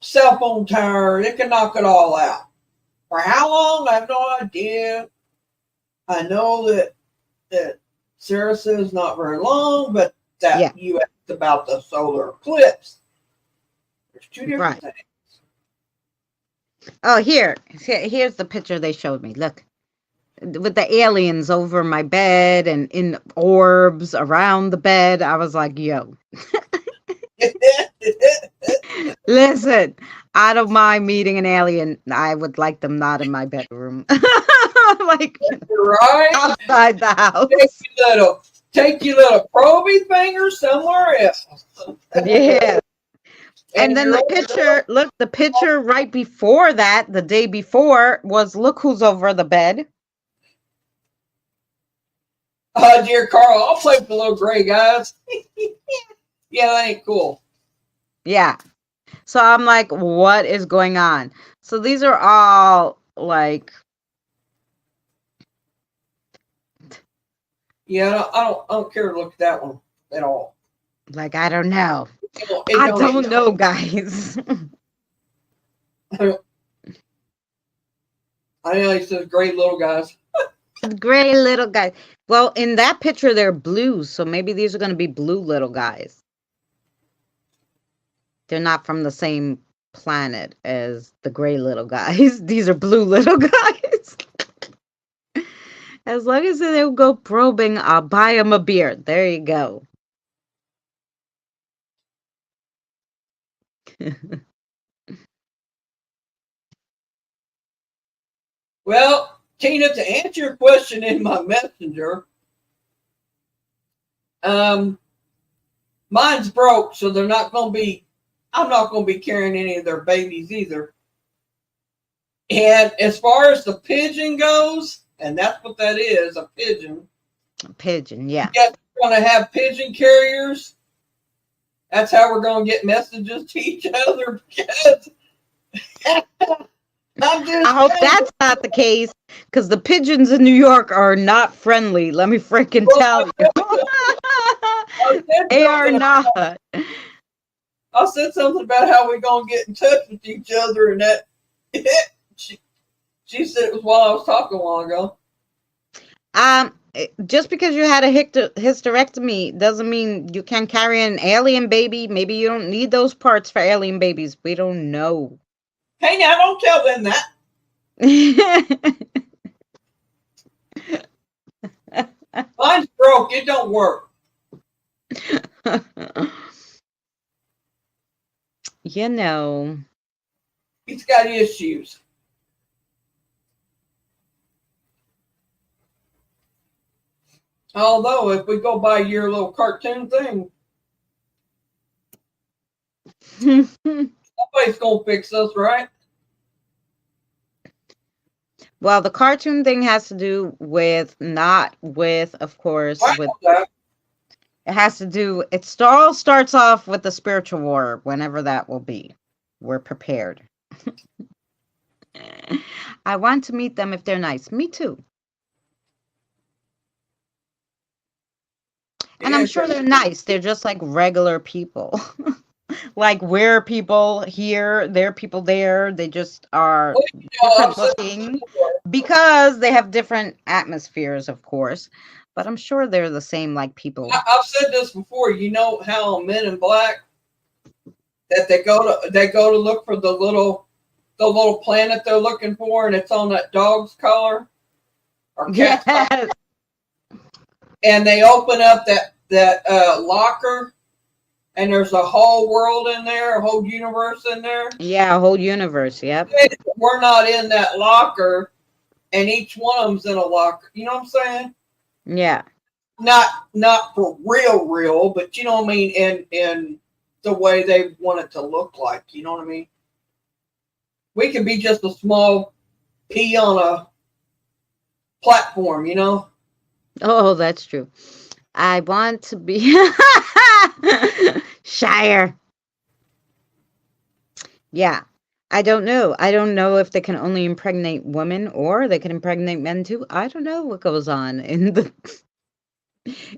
cell phone tower. It can knock it all out. For how long? I have no idea. I know that Sarah says not very long, but that Yeah. you asked about the solar eclipse. There's two different Right. things. Oh, here's the picture they showed me. Look, with the aliens over my bed and in orbs around the bed. I was like, yo, listen, I don't mind meeting an alien. I would like them not in my bedroom. Like Right? outside the Take house. your little proby finger somewhere else. Yeah. And And then you're the picture, look, the picture right before that, the day before, was look who's over the bed. dear Carl, I'll play with the little gray guys. Yeah, that ain't cool. Yeah. So I'm like, what is going on? So these are all like, Yeah, I don't care to look at that one at all. I don't know. It I don't. don't know, guys. I know he says great little guys. Gray little guys. Well, in that picture, they're blue, so maybe these are going to be blue little guys. They're not from the same planet as the gray little guys. These are blue little guys. As long as they don't go probing, I'll buy them a beer. There you go. Well, Tina, to answer your question in my messenger, mine's broke, so they're not going to be. I'm not going to be carrying any of their babies either. And as far as the pigeon goes, and that's what that is, a pigeon. A pigeon, yeah. Yes, we're going to have pigeon carriers. That's how we're going to get messages to each other. Because I hope that's not the case, because the pigeons in New York are not friendly. Let me freaking tell you. They are not. I said something about how we're going to get in touch with each other, and that she said it was while I was talking a while ago. Just because you had a hysterectomy doesn't mean you can carry an alien baby. Maybe you don't need those parts for alien babies. We don't know. Hey, now don't tell them that. Mine's broke. It don't work. You know. He's got issues. Although, if we go by your little cartoon thing, somebody's going to fix us, right? Well, the cartoon thing has to do with, not with, of course, I with, know that. it has to do, it all starts off with the spiritual war, whenever that will be. We're prepared. I want to meet them if they're nice. Me too. And I'm sure they're nice. They're just like regular people. Like we're people here, they're people there. They just are different looking because they have different atmospheres, of course. But I'm sure they're the same like people. I've said this before. You know how Men in Black that they go to look for the little planet they're looking for, and it's on that dog's collar or cat collar. Yes. And they open up that locker, and there's a whole world in there, a whole universe in there. Yeah, a whole universe. Yep. We're not in that locker, and each one of them's in a locker. You know what I'm saying? Yeah. Not for real, but you know what I mean. In the way they want it to look like. You know what I mean? We could be just a small pea on a platform. You know? Oh, that's true. I want to be Shire. Yeah. I don't know. I don't know if they can only impregnate women or they can impregnate men too. I don't know what goes on in the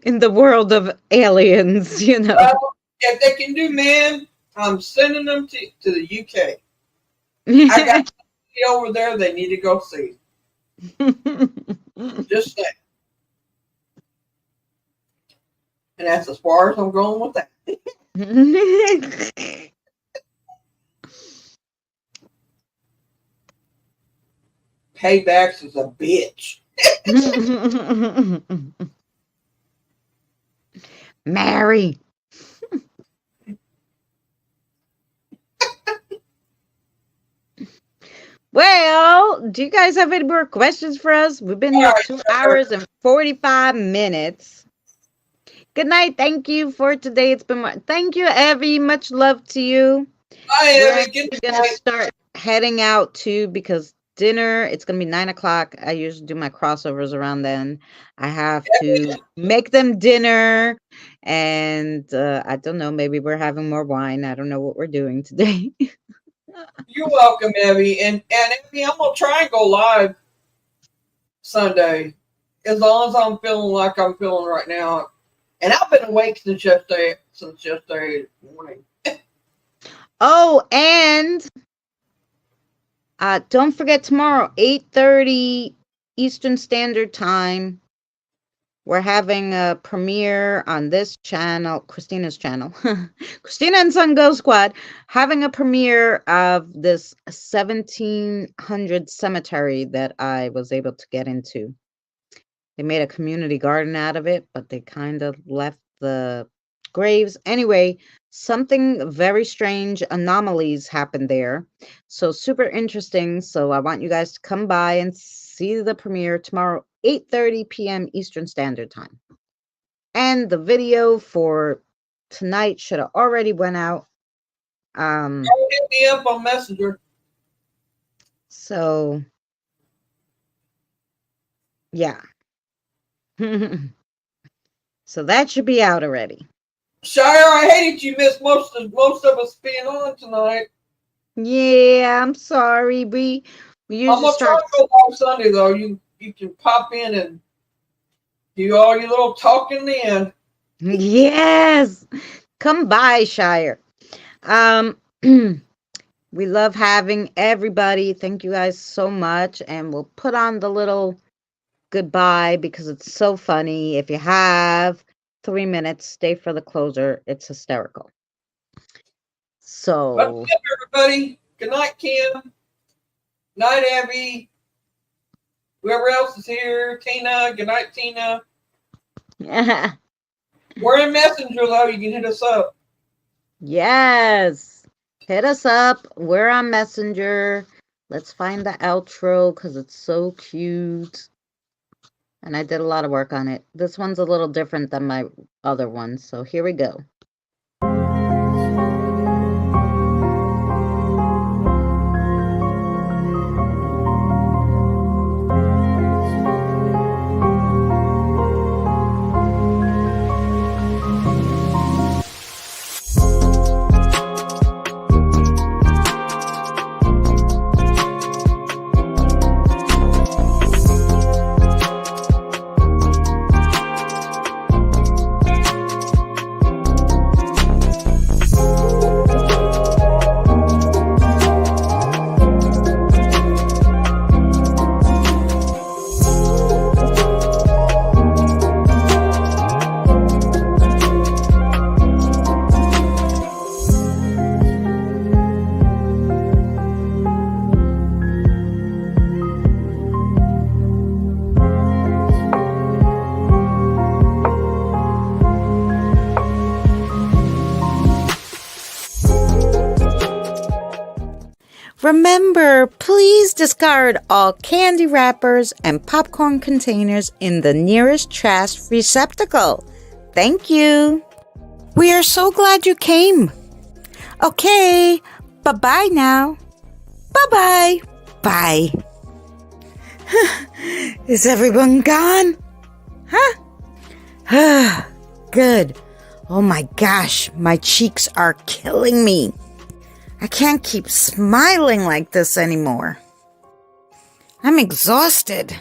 in the world of aliens, you know. Well, if they can do men, I'm sending them to the UK. I got somebody over there they need to go see. Just saying. And that's as far as I'm going with that. Paybacks is a bitch. Mary. Well, do you guys have any more questions for us? We've been All here right, 2 hours and 45 minutes. Good night. Thank you for today. It's been thank you, Evie. Much love to you. We're Hi, Abby. actually Good gonna night. start heading out too because dinner. It's gonna be 9 o'clock. I usually do my crossovers around then. I have to make them dinner, and I don't know. Maybe we're having more wine. I don't know what we're doing today. You're welcome, Abby. And Abby, I'm gonna try and go live Sunday, as long as I'm feeling like I'm feeling right now. And I've been awake since yesterday morning. Oh, and don't forget tomorrow, 8:30 Eastern Standard Time. We're having a premiere on this channel, Christina's channel. Christina and Sun Go Squad having a premiere of this 1700 cemetery that I was able to get into. They made a community garden out of it, but they kind of left the graves. Anyway, something very strange anomalies happened there. So super interesting. So I want you guys to come by and see the premiere tomorrow, 8:30 p.m. Eastern Standard Time. And the video for tonight should have already went out. Hit me up on Messenger. So yeah. So that should be out already. Shire, I hated you missed most of us being on tonight. Yeah, I'm sorry. We I'm usually gonna try start. to go live Sunday though. You can pop in and do all your little talking in the end. Yes, come by, Shire. Um, we love having everybody. Thank you guys so much, and we'll put on the little goodbye because it's so funny. If you have 3 minutes, stay for the closer. It's hysterical. But So, everybody, good night, Kim. Night, Abby. Whoever else is here, Tina. Good night, Tina. We're in Messenger though. You can hit us up. yes, hit us up. We're on Messenger. Let's find the outro because it's so cute. And I did a lot of work on it. This one's a little different than my other one. So here we go. Remember, please discard all candy wrappers and popcorn containers in the nearest trash receptacle. Thank you. We are so glad you came. Okay, bye-bye now. Bye-bye. Bye. Is everyone gone? Huh? Good. Oh my gosh, my cheeks are killing me. I can't keep smiling like this anymore. I'm exhausted.